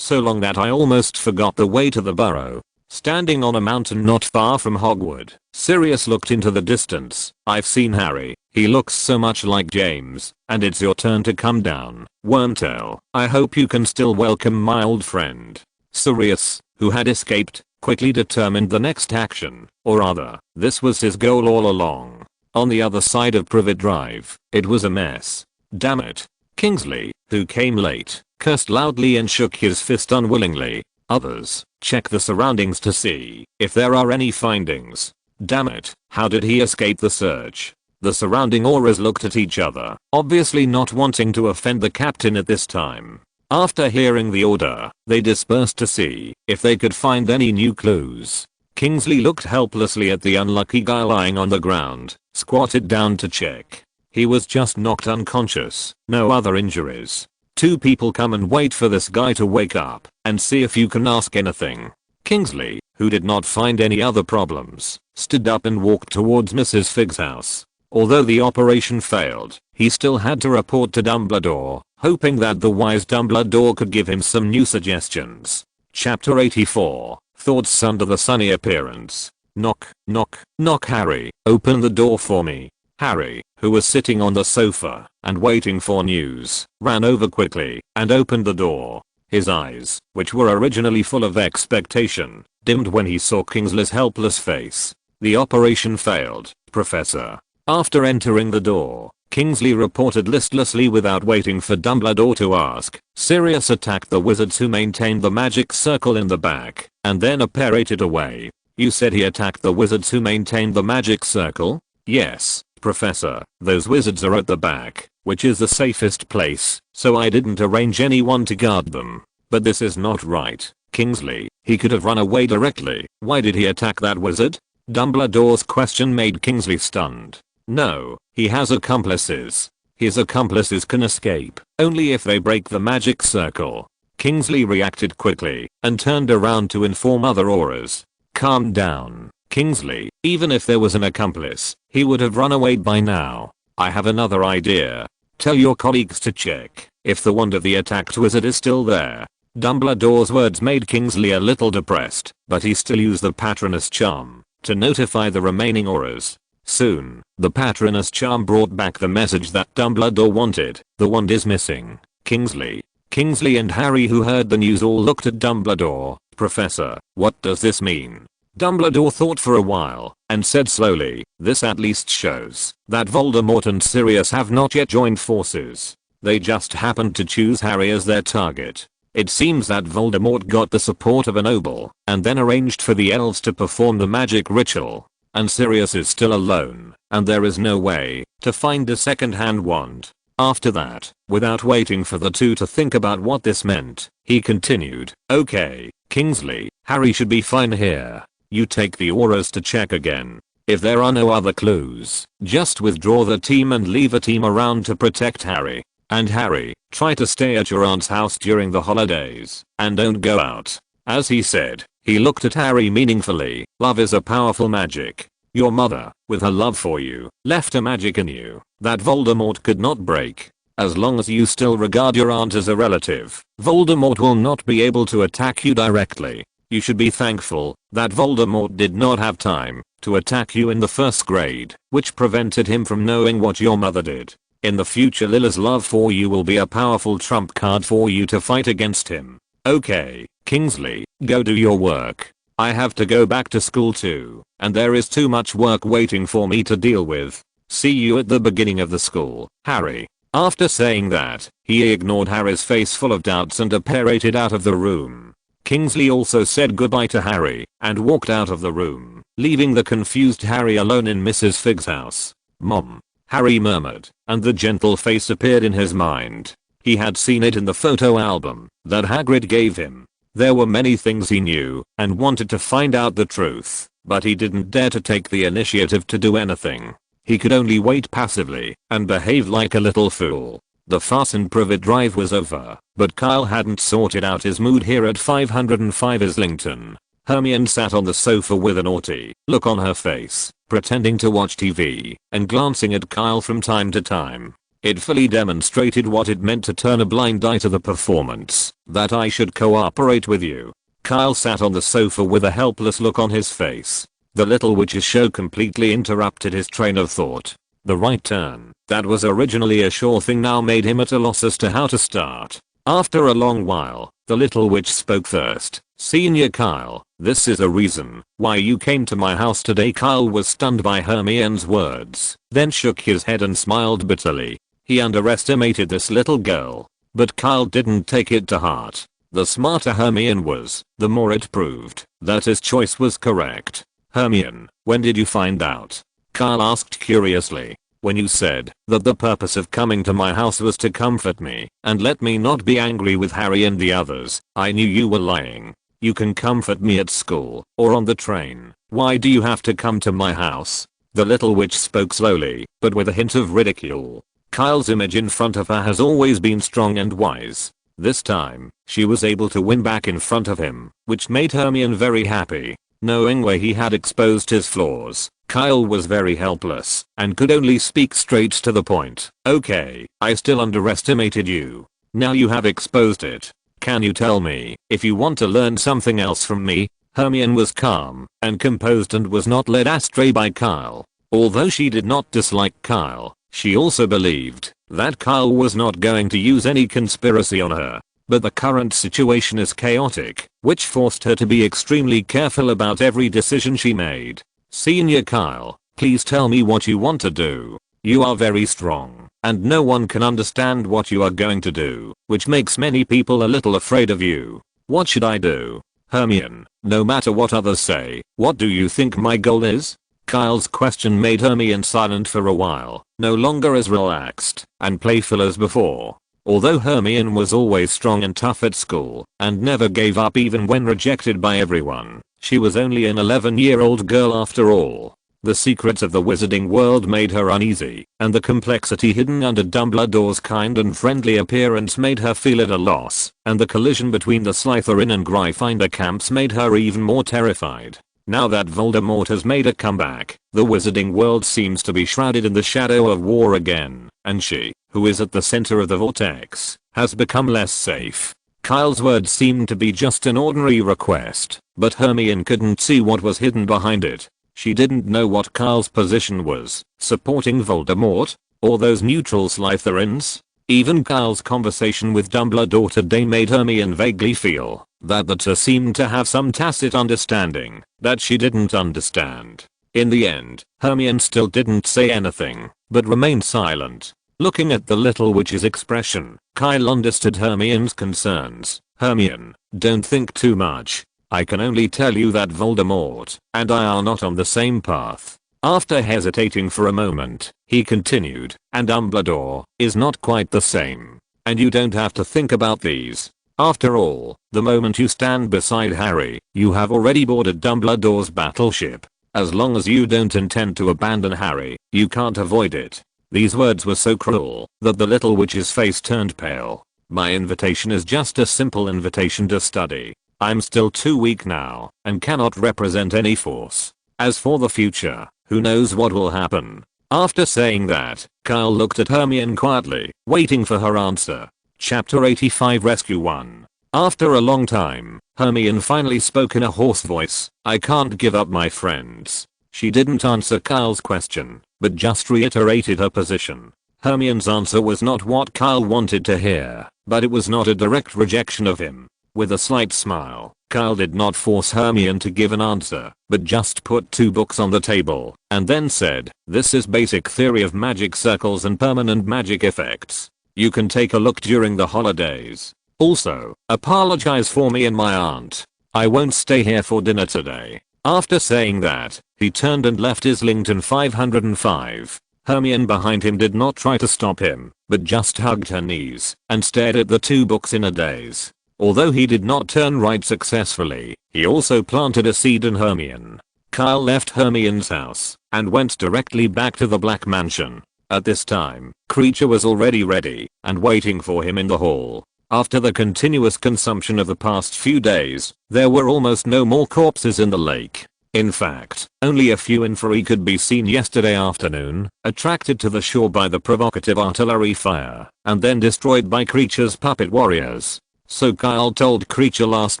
S1: that I almost forgot the way to the burrow. Standing on a mountain not far from Hogwarts, Sirius looked into the distance. I've seen Harry, he looks so much like James, and it's your turn to come down, Wormtail. I hope you can still welcome my old friend. Sirius, who had escaped, quickly determined the next action, or rather, this was his goal all along. On the other side of Privet Drive, it was a mess. Damn it. Kingsley, who came late, cursed loudly and shook his fist unwillingly. Others, check the surroundings to see if there are any findings. Damn it, how did he escape the search? The surrounding auras looked at each other, obviously not wanting to offend the captain at this time. After hearing the order, they dispersed to see if they could find any new clues. Kingsley looked helplessly at the unlucky guy lying on the ground, squatted down to check. He was just knocked unconscious, no other injuries. Two people come and wait for this guy to wake up and see if you can ask anything. Kingsley, who did not find any other problems, stood up and walked towards Mrs. Fig's house. Although the operation failed, he still had to report to Dumbledore, hoping that the wise Dumbledore could give him some new suggestions. Chapter 84, Thoughts Under the Sunny Appearance. Knock, knock, knock. Harry, open the door for me. Harry, who was sitting on the sofa and waiting for news, ran over quickly and opened the door. His eyes, which were originally full of expectation, dimmed when he saw Kingsley's helpless face. The operation failed, Professor. After entering the door, Kingsley reported listlessly without waiting for Dumbledore to ask. Sirius attacked the wizards who maintained the magic circle in the back, and then apparated away. You said he attacked the wizards who maintained the magic circle? Yes, Professor. Those wizards are at the back, which is the safest place, so I didn't arrange anyone to guard them. But this is not right, Kingsley. He could have run away directly. Why did he attack that wizard? Dumbledore's question made Kingsley stunned. No, he has accomplices. His accomplices can escape only if they break the magic circle. Kingsley reacted quickly and turned around to inform other auras. Calm down, Kingsley. Even if there was an accomplice, he would have run away by now. I have another idea. Tell your colleagues to check if the wand of the attacked wizard is still there. Dumbledore's words made Kingsley a little depressed, but he still used the Patronus charm to notify the remaining auras. Soon, the Patronus charm brought back the message that Dumbledore wanted. The wand is missing. Kingsley and Harry, who heard the news, all looked at Dumbledore. Professor, what does this mean? Dumbledore thought for a while and said slowly, this at least shows that Voldemort and Sirius have not yet joined forces. They just happened to choose Harry as their target. It seems that Voldemort got the support of a noble and then arranged for the elves to perform the magic ritual. And Sirius is still alone, and there is no way to find a second-hand wand. After that, without waiting for the two to think about what this meant, he continued, okay, Kingsley, Harry should be fine here. You take the auras to check again. If there are no other clues, just withdraw the team and leave a team around to protect Harry. And Harry, try to stay at your aunt's house during the holidays, and don't go out. As he said, he looked at Harry meaningfully. Love is a powerful magic. Your mother, with her love for you, left a magic in you that Voldemort could not break. As long as you still regard your aunt as a relative, Voldemort will not be able to attack you directly. You should be thankful that Voldemort did not have time to attack you in the first grade, which prevented him from knowing what your mother did. In the future, Lila's love for you will be a powerful trump card for you to fight against him. Okay, Kingsley, go do your work. I have to go back to school too, and there is too much work waiting for me to deal with. See you at the beginning of the school, Harry. After saying that, he ignored Harry's face full of doubts and apparated out of the room. Kingsley also said goodbye to Harry and walked out of the room, leaving the confused Harry alone in Mrs. Fig's house. Mom, Harry murmured, and the gentle face appeared in his mind. He had seen it in the photo album that Hagrid gave him. There were many things he knew and wanted to find out the truth, but he didn't dare to take the initiative to do anything. He could only wait passively and behave like a little fool. The fastened privet drive was over, but Kyle hadn't sorted out his mood here at 505 Islington. Hermione sat on the sofa with a naughty look on her face, pretending to watch TV and glancing at Kyle from time to time. It fully demonstrated what it meant to turn a blind eye to the performance, that I should cooperate with you. Kyle sat on the sofa with a helpless look on his face. The Little Witches show completely interrupted his train of thought. The right turn, that was originally a sure thing, now made him at a loss as to how to start. After a long while, the Little Witch spoke first. Senior Kyle, this is a reason why you came to my house today. Kyle was stunned by Hermione's words, then shook his head and smiled bitterly. He underestimated this little girl, but Kyle didn't take it to heart. The smarter Hermione was, the more it proved that his choice was correct. Hermione, when did you find out? Kyle asked curiously. When you said that the purpose of coming to my house was to comfort me and let me not be angry with Harry and the others, I knew you were lying. You can comfort me at school or on the train. Why do you have to come to my house? The little witch spoke slowly, but with a hint of ridicule. Kyle's image in front of her has always been strong and wise. This time, she was able to win back in front of him, which made Hermione very happy. Knowing where he had exposed his flaws, Kyle was very helpless and could only speak straight to the point. Okay, I still underestimated you. Now you have exposed it. Can you tell me if you want to learn something else from me? Hermione was calm and composed and was not led astray by Kyle. Although she did not dislike Kyle, she also believed that Kyle was not going to use any conspiracy on her. But the current situation is chaotic, which forced her to be extremely careful about every decision she made. Senior Kyle, please tell me what you want to do. You are very strong, and no one can understand what you are going to do, which makes many people a little afraid of you. What should I do? Hermione, no matter what others say, what do you think my goal is? Kyle's question made Hermione silent for a while, no longer as relaxed and playful as before. Although Hermione was always strong and tough at school and never gave up even when rejected by everyone, she was only an 11-year-old girl after all. The secrets of the wizarding world made her uneasy, and the complexity hidden under Dumbledore's kind and friendly appearance made her feel at a loss, and the collision between the Slytherin and Gryffindor camps made her even more terrified. Now that Voldemort has made a comeback, the wizarding world seems to be shrouded in the shadow of war again, and she, who is at the center of the vortex, has become less safe. Kyle's words seemed to be just an ordinary request, but Hermione couldn't see what was hidden behind it. She didn't know what Kyle's position was, supporting Voldemort, or those neutral Slytherins. Even Kyle's conversation with Dumbledore today made Hermione vaguely feel that the two seemed to have some tacit understanding that she didn't understand. In the end, Hermione still didn't say anything, but remained silent. Looking at the little witch's expression, Kyle understood Hermione's concerns. Hermione, don't think too much. I can only tell you that Voldemort and I are not on the same path. After hesitating for a moment, he continued, and Dumbledore is not quite the same. And you don't have to think about these. After all, the moment you stand beside Harry, you have already boarded Dumbledore's battleship. As long as you don't intend to abandon Harry, you can't avoid it. These words were so cruel that the little witch's face turned pale. My invitation is just a simple invitation to study. I'm still too weak now and cannot represent any force. As for the future, who knows what will happen? After saying that, Kyle looked at Hermione quietly, waiting for her answer. Chapter 85 Rescue 1. After a long time, Hermione finally spoke in a hoarse voice. I can't give up my friends. She didn't answer Kyle's question, but just reiterated her position. Hermione's answer was not what Kyle wanted to hear, but it was not a direct rejection of him. With a slight smile, Kyle did not force Hermione to give an answer, but just put 2 books on the table, and then said, this is basic theory of magic circles and permanent magic effects. You can take a look during the holidays. Also, apologize for me and my aunt. I won't stay here for dinner today. After saying that, he turned and left Islington 505. Hermione behind him did not try to stop him, but just hugged her knees and stared at the 2 books in a daze. Although he did not turn right successfully, he also planted a seed in Hermione. Kyle left Hermione's house and went directly back to the Black Mansion. At this time, Creature was already ready and waiting for him in the hall. After the continuous consumption of the past few days, there were almost no more corpses in the lake. In fact, only a few inferi could be seen yesterday afternoon, attracted to the shore by the provocative artillery fire, and then destroyed by Creature's puppet warriors. So Kyle told Creature last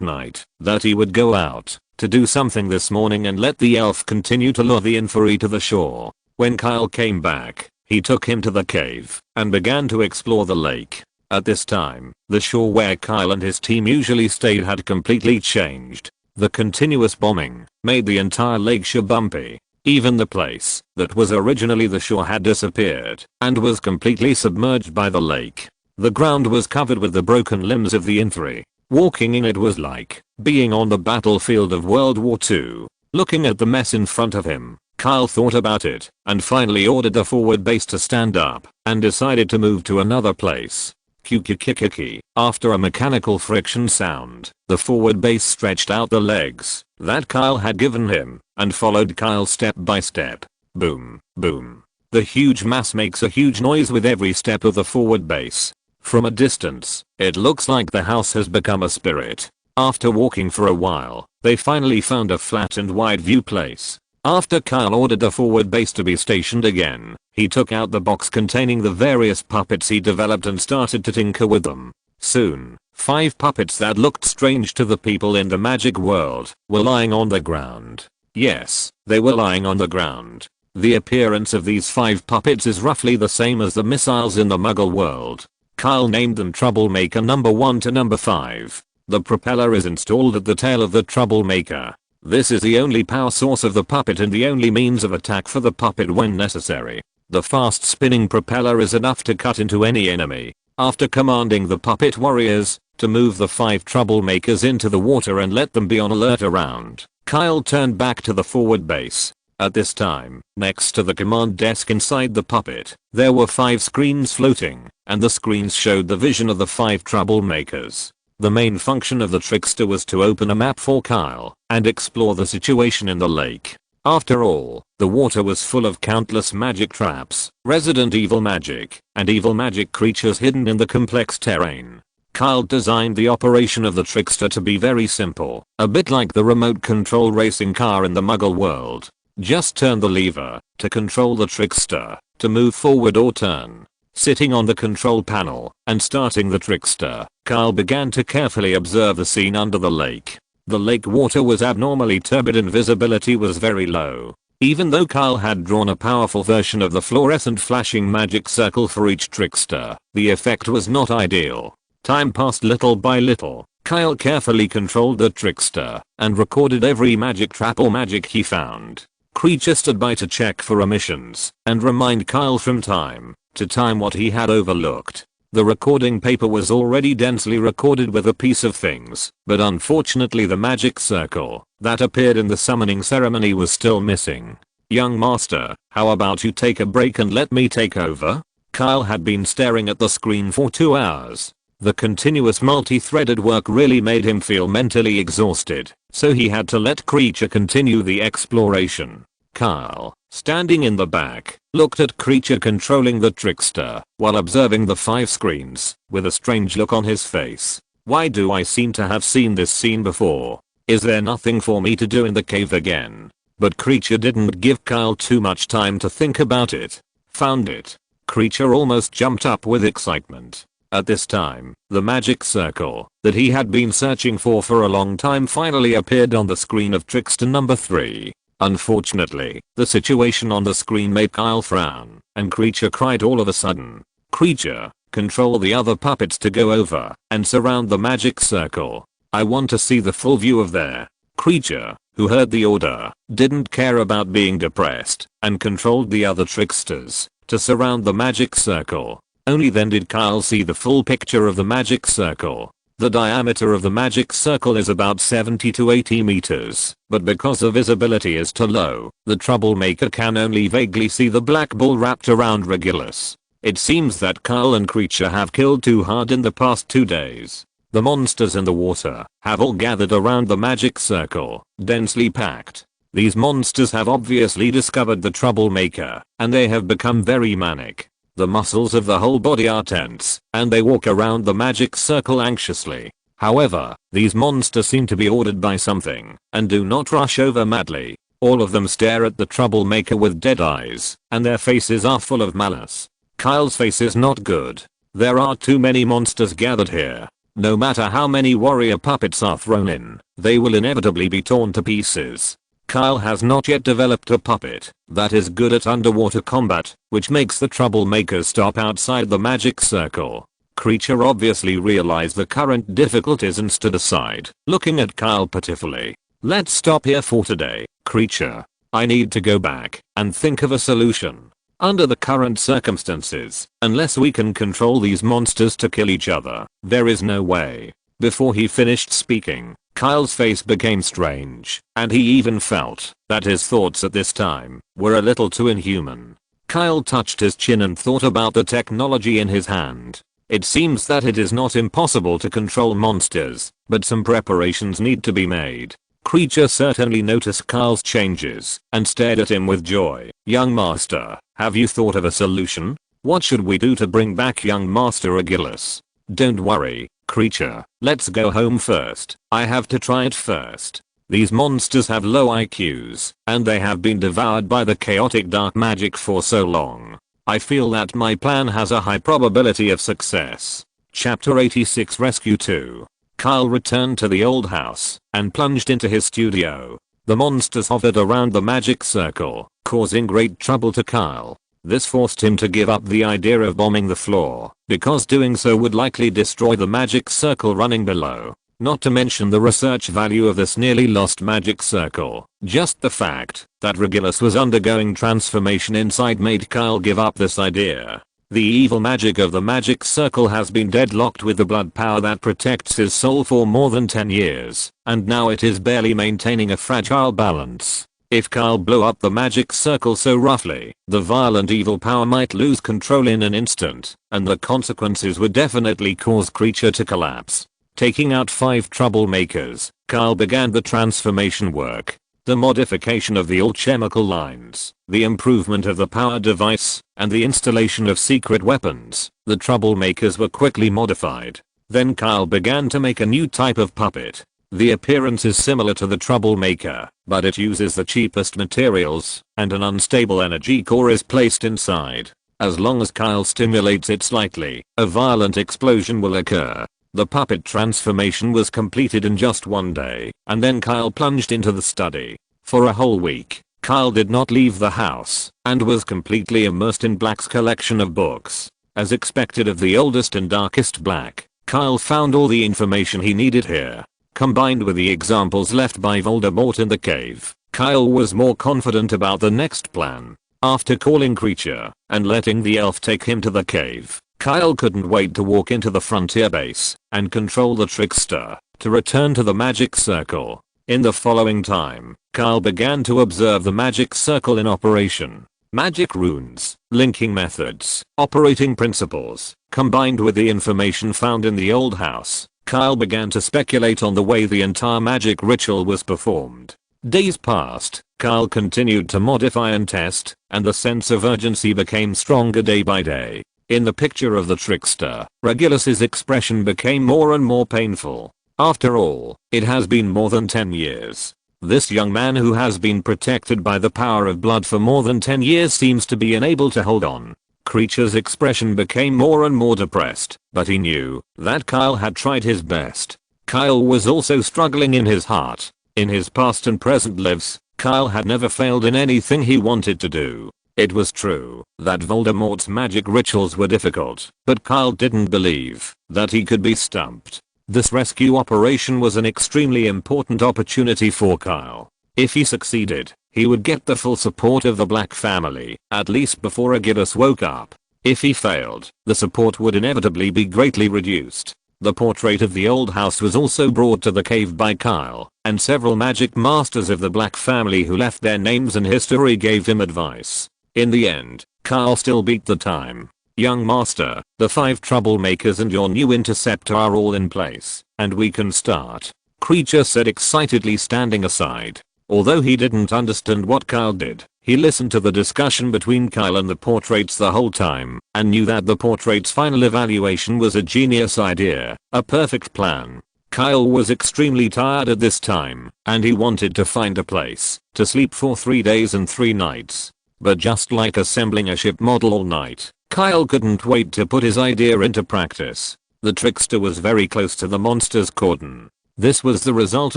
S1: night that he would go out to do something this morning and let the elf continue to lure the inferi to the shore. When Kyle came back, he took him to the cave and began to explore the lake. At this time, the shore where Kyle and his team usually stayed had completely changed. The continuous bombing made the entire lakeshore bumpy. Even the place that was originally the shore had disappeared and was completely submerged by the lake. The ground was covered with the broken limbs of the inferi. Walking in it was like being on the battlefield of World War II. Looking at the mess in front of him, Kyle thought about it and finally ordered the forward base to stand up and decided to move to another place. Kikikikiki. After a mechanical friction sound, the forward base stretched out the legs that Kyle had given him and followed Kyle step by step. Boom, boom. The huge mass makes a huge noise with every step of the forward base. From a distance, it looks like the house has become a spirit. After walking for a while, they finally found a flat and wide view place. After Kyle ordered the forward base to be stationed again, he took out the box containing the various puppets he developed and started to tinker with them. Soon, 5 puppets that looked strange to the people in the magic world were lying on the ground. Yes, they were lying on the ground. The appearance of these 5 puppets is roughly the same as the missiles in the Muggle world. Kyle named them Troublemaker number 1 to number 5. The propeller is installed at the tail of the Troublemaker. This is the only power source of the puppet and the only means of attack for the puppet when necessary. The fast spinning propeller is enough to cut into any enemy. After commanding the puppet warriors to move the 5 troublemakers into the water and let them be on alert around, Kyle turned back to the forward base. At this time, next to the command desk inside the puppet, there were 5 screens floating, and the screens showed the vision of the 5 troublemakers. The main function of the trickster was to open a map for Kyle and explore the situation in the lake. After all, the water was full of countless magic traps, resident evil magic, and evil magic creatures hidden in the complex terrain. Kyle designed the operation of the trickster to be very simple, a bit like the remote control racing car in the Muggle world. Just turn the lever to control the trickster to move forward or turn. Sitting on the control panel and starting the trickster, Kyle began to carefully observe the scene under the lake. The lake water was abnormally turbid and visibility was very low. Even though Kyle had drawn a powerful version of the fluorescent flashing magic circle for each trickster, the effect was not ideal. Time passed little by little. Kyle carefully controlled the trickster and recorded every magic trap or magic he found. Creature stood by to check for omissions and remind Kyle from time to time what he had overlooked. The recording paper was already densely recorded with a piece of things, but unfortunately the magic circle that appeared in the summoning ceremony was still missing. Young master, how about you take a break and let me take over? Kyle had been staring at the screen for 2 hours. The continuous multi-threaded work really made him feel mentally exhausted, so he had to let Creature continue the exploration. Kyle, standing in the back, looked at Creature controlling the trickster while observing the 5 screens with a strange look on his face. Why do I seem to have seen this scene before? Is there nothing for me to do in the cave again? But Creature didn't give Kyle too much time to think about it. Found it. Creature almost jumped up with excitement. At this time, the magic circle that he had been searching for a long time finally appeared on the screen of trickster number 3. Unfortunately, the situation on the screen made Kyle frown, and Creature cried all of a sudden. Creature, control the other puppets to go over and surround the magic circle. I want to see the full view of their. Creature, who heard the order, didn't care about being depressed and controlled the other tricksters to surround the magic circle. Only then did Kyle see the full picture of the magic circle. The diameter of the magic circle is about 70 to 80 meters, but because the visibility is too low, the troublemaker can only vaguely see the black ball wrapped around Regulus. It seems that Kyle and Creature have killed too hard in the past 2 days. The monsters in the water have all gathered around the magic circle, densely packed. These monsters have obviously discovered the troublemaker, and they have become very manic. The muscles of the whole body are tense, and they walk around the magic circle anxiously. However, these monsters seem to be ordered by something, and do not rush over madly. All of them stare at the troublemaker with dead eyes, and their faces are full of malice. Kyle's face is not good. There are too many monsters gathered here. No matter how many warrior puppets are thrown in, they will inevitably be torn to pieces. Kyle has not yet developed a puppet that is good at underwater combat, which makes the troublemakers stop outside the magic circle. Creature obviously realized the current difficulties and stood aside, looking at Kyle pitifully. Let's stop here for today, Creature. I need to go back and think of a solution. Under the current circumstances, unless we can control these monsters to kill each other, there is no way. Before he finished speaking, Kyle's face became strange, and he even felt that his thoughts at this time were a little too inhuman. Kyle touched his chin and thought about the technology in his hand. It seems that it is not impossible to control monsters, but some preparations need to be made. Creature certainly noticed Kyle's changes and stared at him with joy. Young master, have you thought of a solution? What should we do to bring back young master Regulus? Don't worry, creature, let's go home first. I have to try it first. These monsters have low IQs, and they have been devoured by the chaotic dark magic for so long. I feel that my plan has a high probability of success. Chapter 86 Rescue 2. Kyle returned to the old house and plunged into his studio. The monsters hovered around the magic circle, causing great trouble to Kyle. This forced him to give up the idea of bombing the floor, because doing so would likely destroy the magic circle running below. Not to mention the research value of this nearly lost magic circle. Just the fact that Regulus was undergoing transformation inside made Kyle give up this idea. The evil magic of the magic circle has been deadlocked with the blood power that protects his soul for more than 10 years, and now it is barely maintaining a fragile balance. If Kyle blew up the magic circle so roughly, the violent evil power might lose control in an instant, and the consequences would definitely cause creature to collapse. Taking out 5 troublemakers, Kyle began the transformation work. The modification of the alchemical lines, the improvement of the power device, and the installation of secret weapons. The troublemakers were quickly modified. Then Kyle began to make a new type of puppet. The appearance is similar to the troublemaker, but it uses the cheapest materials, and an unstable energy core is placed inside. As long as Kyle stimulates it slightly, a violent explosion will occur. The puppet transformation was completed in just one day, and then Kyle plunged into the study. For a whole week, Kyle did not leave the house, and was completely immersed in Black's collection of books. As expected of the oldest and darkest Black, Kyle found all the information he needed here. Combined with the examples left by Voldemort in the cave, Kyle was more confident about the next plan. After calling Creature and letting the elf take him to the cave, Kyle couldn't wait to walk into the frontier base and control the trickster to return to the magic circle. In the following time, Kyle began to observe the magic circle in operation. Magic runes, linking methods, operating principles, combined with the information found in the old house, Kyle began to speculate on the way the entire magic ritual was performed. Days passed, Kyle continued to modify and test, and the sense of urgency became stronger day by day. In the picture of the trickster, Regulus's expression became more and more painful. After all, it has been more than 10 years. This young man who has been protected by the power of blood for more than 10 years seems to be unable to hold on. Creature's expression became more and more depressed, but he knew that Kyle had tried his best. Kyle was also struggling in his heart. In his past and present lives, Kyle had never failed in anything he wanted to do. It was true that Voldemort's magic rituals were difficult, but Kyle didn't believe that he could be stumped. This rescue operation was an extremely important opportunity for Kyle. If he succeeded, he would get the full support of the Black family, at least before Regulus woke up. If he failed, the support would inevitably be greatly reduced. The portrait of the old house was also brought to the cave by Kyle, and several magic masters of the Black family who left their names and history gave him advice. In the end, Kyle still beat the time. Young master, the 5 troublemakers and your new interceptor are all in place, and we can start. Creature said excitedly, standing aside. Although he didn't understand what Kyle did, he listened to the discussion between Kyle and the portraits the whole time, and knew that the portrait's final evaluation was a genius idea, a perfect plan. Kyle was extremely tired at this time, and he wanted to find a place to sleep for 3 days and 3 nights. But just like assembling a ship model all night, Kyle couldn't wait to put his idea into practice. The trickster was very close to the monster's cordon. This was the result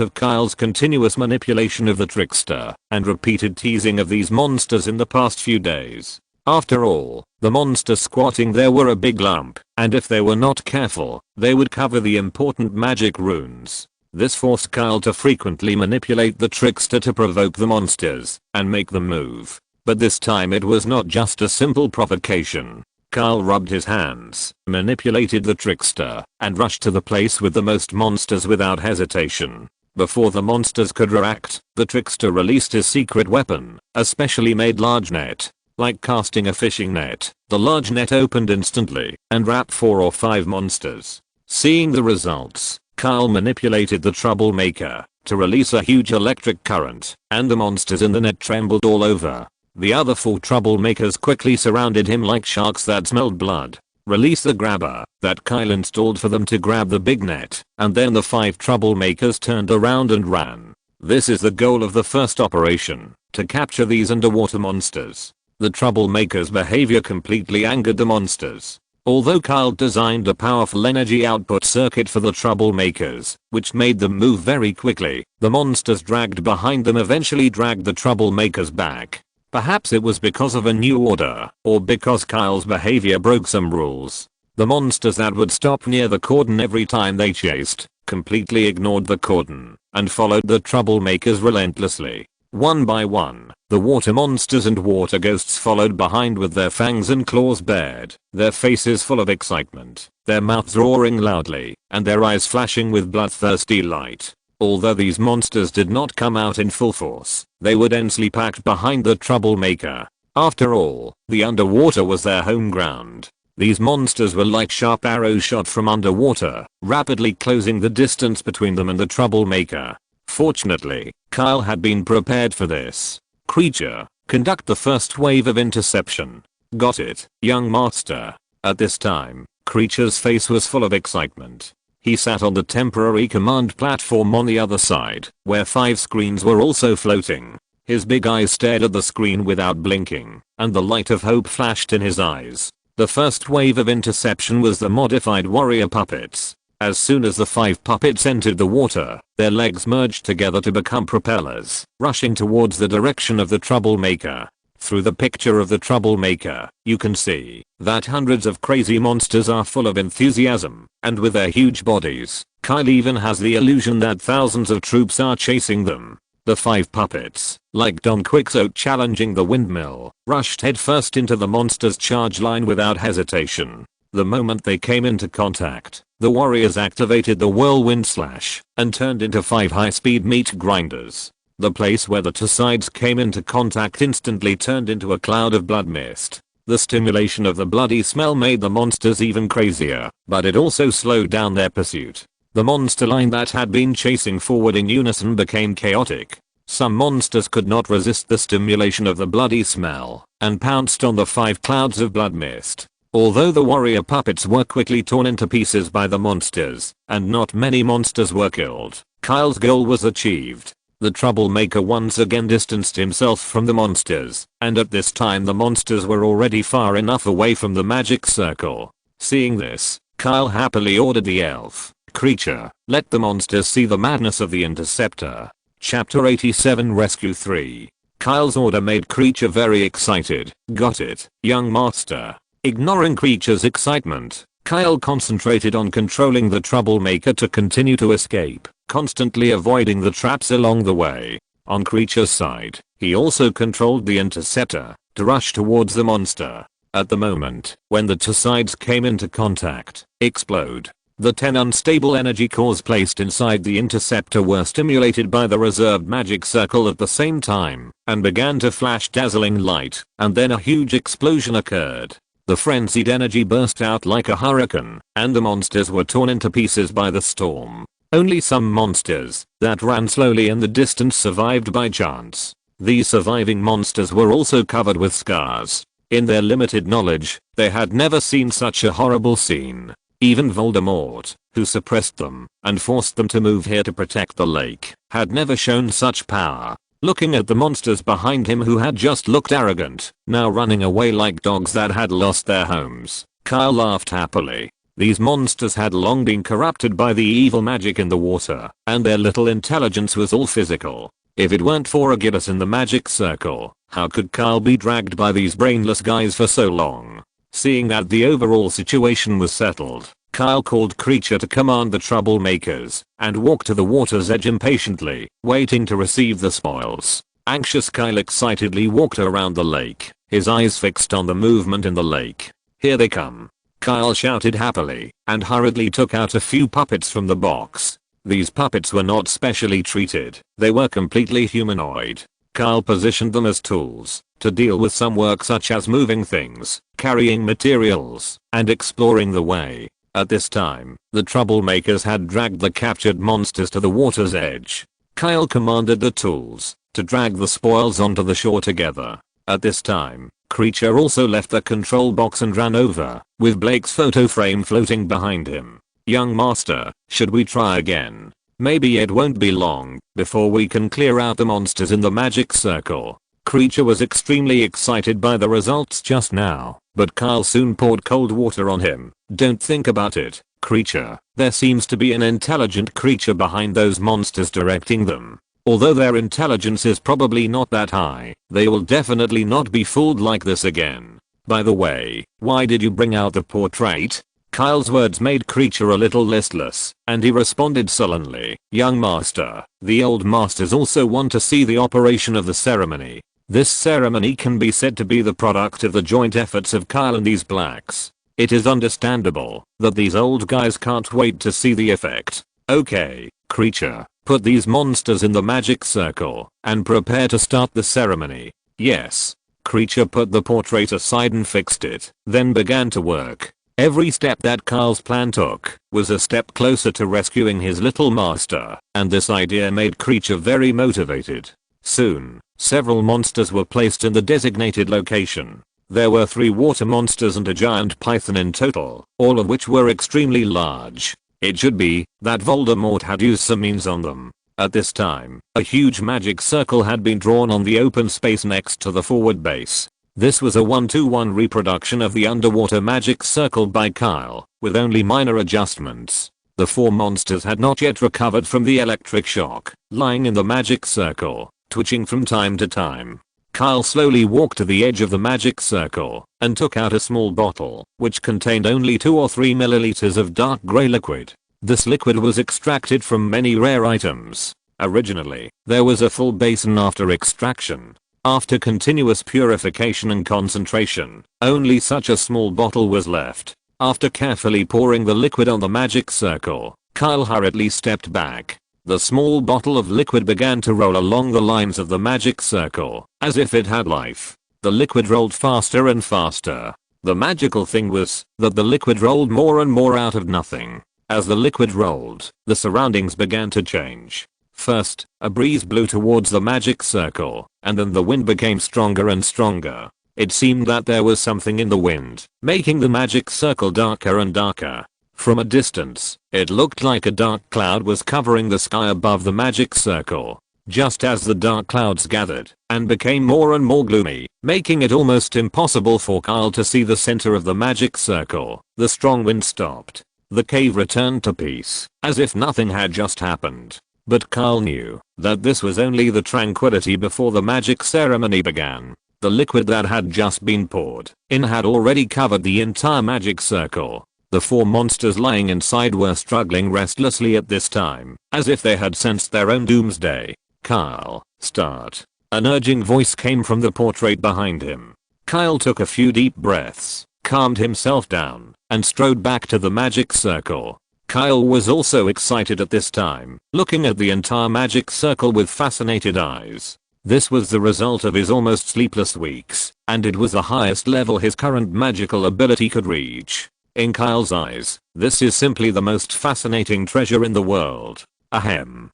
S1: of Kyle's continuous manipulation of the trickster and repeated teasing of these monsters in the past few days. After all, the monsters squatting there were a big lump, and if they were not careful, they would cover the important magic runes. This forced Kyle to frequently manipulate the trickster to provoke the monsters and make them move. But this time it was not just a simple provocation. Kyle rubbed his hands, manipulated the trickster, and rushed to the place with the most monsters without hesitation. Before the monsters could react, the trickster released his secret weapon, a specially made large net. Like casting a fishing net, the large net opened instantly and wrapped 4 or 5 monsters. Seeing the results, Kyle manipulated the troublemaker to release a huge electric current, and the monsters in the net trembled all over. The other 4 troublemakers quickly surrounded him like sharks that smelled blood. Release the grabber that Kyle installed for them to grab the big net, and then the 5 troublemakers turned around and ran. This is the goal of the first operation, to capture these underwater monsters. The troublemakers' behavior completely angered the monsters. Although Kyle designed a powerful energy output circuit for the troublemakers, which made them move very quickly, the monsters dragged behind them eventually dragged the troublemakers back. Perhaps it was because of a new order, or because Kyle's behavior broke some rules. The monsters that would stop near the cordon every time they chased, completely ignored the cordon, and followed the troublemakers relentlessly. One by one, the water monsters and water ghosts followed behind with their fangs and claws bared, their faces full of excitement, their mouths roaring loudly, and their eyes flashing with bloodthirsty light. Although these monsters did not come out in full force, they were densely packed behind the troublemaker. After all, the underwater was their home ground. These monsters were like sharp arrows shot from underwater, rapidly closing the distance between them and the troublemaker. Fortunately, Kyle had been prepared for this. Creature, conduct the first wave of interception. Got it, young master. At this time, Creature's face was full of excitement. He sat on the temporary command platform on the other side, where 5 screens were also floating. His big eyes stared at the screen without blinking, and the light of hope flashed in his eyes. The first wave of interception was the modified warrior puppets. As soon as the 5 puppets entered the water, their legs merged together to become propellers, rushing towards the direction of the troublemaker. Through the picture of the troublemaker, you can see that hundreds of crazy monsters are full of enthusiasm, and with their huge bodies, Kyle even has the illusion that thousands of troops are chasing them. The 5 puppets, like Don Quixote challenging the windmill, rushed headfirst into the monster's charge line without hesitation. The moment they came into contact, the warriors activated the whirlwind slash and turned into 5 high-speed meat grinders. The place where the 2 sides came into contact instantly turned into a cloud of blood mist. The stimulation of the bloody smell made the monsters even crazier, but it also slowed down their pursuit. The monster line that had been chasing forward in unison became chaotic. Some monsters could not resist the stimulation of the bloody smell and pounced on the 5 clouds of blood mist. Although the warrior puppets were quickly torn into pieces by the monsters, and not many monsters were killed, Kyle's goal was achieved. The troublemaker once again distanced himself from the monsters, and at this time the monsters were already far enough away from the magic circle. Seeing this, Kyle happily ordered the elf, Creature, let the monsters see the madness of the interceptor. Chapter 87 Rescue 3. Kyle's order made Creature very excited. Got it, young master. Ignoring Creature's excitement, Kyle concentrated on controlling the troublemaker to continue to escape, constantly avoiding the traps along the way. On Creature's side, he also controlled the interceptor to rush towards the monster. At the moment when the 2 sides came into contact, explode. The 10 unstable energy cores placed inside the interceptor were stimulated by the reserved magic circle at the same time and began to flash dazzling light, and then a huge explosion occurred. The frenzied energy burst out like a hurricane, and the monsters were torn into pieces by the storm. Only some monsters that ran slowly in the distance survived by chance. These surviving monsters were also covered with scars. In their limited knowledge, they had never seen such a horrible scene. Even Voldemort, who suppressed them and forced them to move here to protect the lake, had never shown such power. Looking at the monsters behind him who had just looked arrogant, now running away like dogs that had lost their homes, Kyle laughed happily. These monsters had long been corrupted by the evil magic in the water, and their little intelligence was all physical. If it weren't for a gibbet in the magic circle, how could Kyle be dragged by these brainless guys for so long? Seeing that the overall situation was settled, Kyle called Creature to command the troublemakers, and walked to the water's edge impatiently, waiting to receive the spoils. Anxious Kyle excitedly walked around the lake, his eyes fixed on the movement in the lake. Here they come. Kyle shouted happily, and hurriedly took out a few puppets from the box. These puppets were not specially treated, they were completely humanoid. Kyle positioned them as tools to deal with some work such as moving things, carrying materials, and exploring the way. At this time, the troublemakers had dragged the captured monsters to the water's edge. Kyle commanded the tools to drag the spoils onto the shore together. At this time, Creature also left the control box and ran over, with Blake's photo frame floating behind him. Young master, should we try again? Maybe it won't be long before we can clear out the monsters in the magic circle. Creature was extremely excited by the results just now, but Kyle soon poured cold water on him. Don't think about it, Creature. There seems to be an intelligent creature behind those monsters directing them. Although their intelligence is probably not that high, they will definitely not be fooled like this again. By the way, why did you bring out the portrait? Kyle's words made Creature a little listless, and he responded sullenly, young master, the old masters also want to see the operation of the ceremony. This ceremony can be said to be the product of the joint efforts of Kyle and these blacks. It is understandable that these old guys can't wait to see the effect. Okay, Creature, put these monsters in the magic circle, and prepare to start the ceremony. Yes. Creature put the portrait aside and fixed it, then began to work. Every step that Kyle's plan took was a step closer to rescuing his little master, and this idea made Creature very motivated. Soon, several monsters were placed in the designated location. There were 3 water monsters and a giant python in total, all of which were extremely large. It should be that Voldemort had used some means on them. At this time, a huge magic circle had been drawn on the open space next to the forward base. This was a 1-to-1 reproduction of the underwater magic circle by Kyle, with only minor adjustments. The 4 monsters had not yet recovered from the electric shock, lying in the magic circle, twitching from time to time. Kyle slowly walked to the edge of the magic circle, and took out a small bottle, which contained only 2 or 3 milliliters of dark gray liquid. This liquid was extracted from many rare items. Originally, there was a full basin after extraction. After continuous purification and concentration, only such a small bottle was left. After carefully pouring the liquid on the magic circle, Kyle hurriedly stepped back. The small bottle of liquid began to roll along the lines of the magic circle, as if it had life. The liquid rolled faster and faster. The magical thing was that the liquid rolled more and more out of nothing. As the liquid rolled, the surroundings began to change. First, a breeze blew towards the magic circle, and then the wind became stronger and stronger. It seemed that there was something in the wind, making the magic circle darker and darker. From a distance, it looked like a dark cloud was covering the sky above the magic circle. Just as the dark clouds gathered and became more and more gloomy, making it almost impossible for Kyle to see the center of the magic circle, the strong wind stopped. The cave returned to peace, as if nothing had just happened. But Kyle knew that this was only the tranquility before the magic ceremony began. The liquid that had just been poured in had already covered the entire magic circle. The 4 monsters lying inside were struggling restlessly at this time, as if they had sensed their own doomsday. Kyle, start. An urging voice came from the portrait behind him. Kyle took a few deep breaths, calmed himself down, and strode back to the magic circle. Kyle was also excited at this time, looking at the entire magic circle with fascinated eyes. This was the result of his almost sleepless weeks, and it was the highest level his current magical ability could reach. In Kyle's eyes, this is simply the most fascinating treasure in the world. Ahem.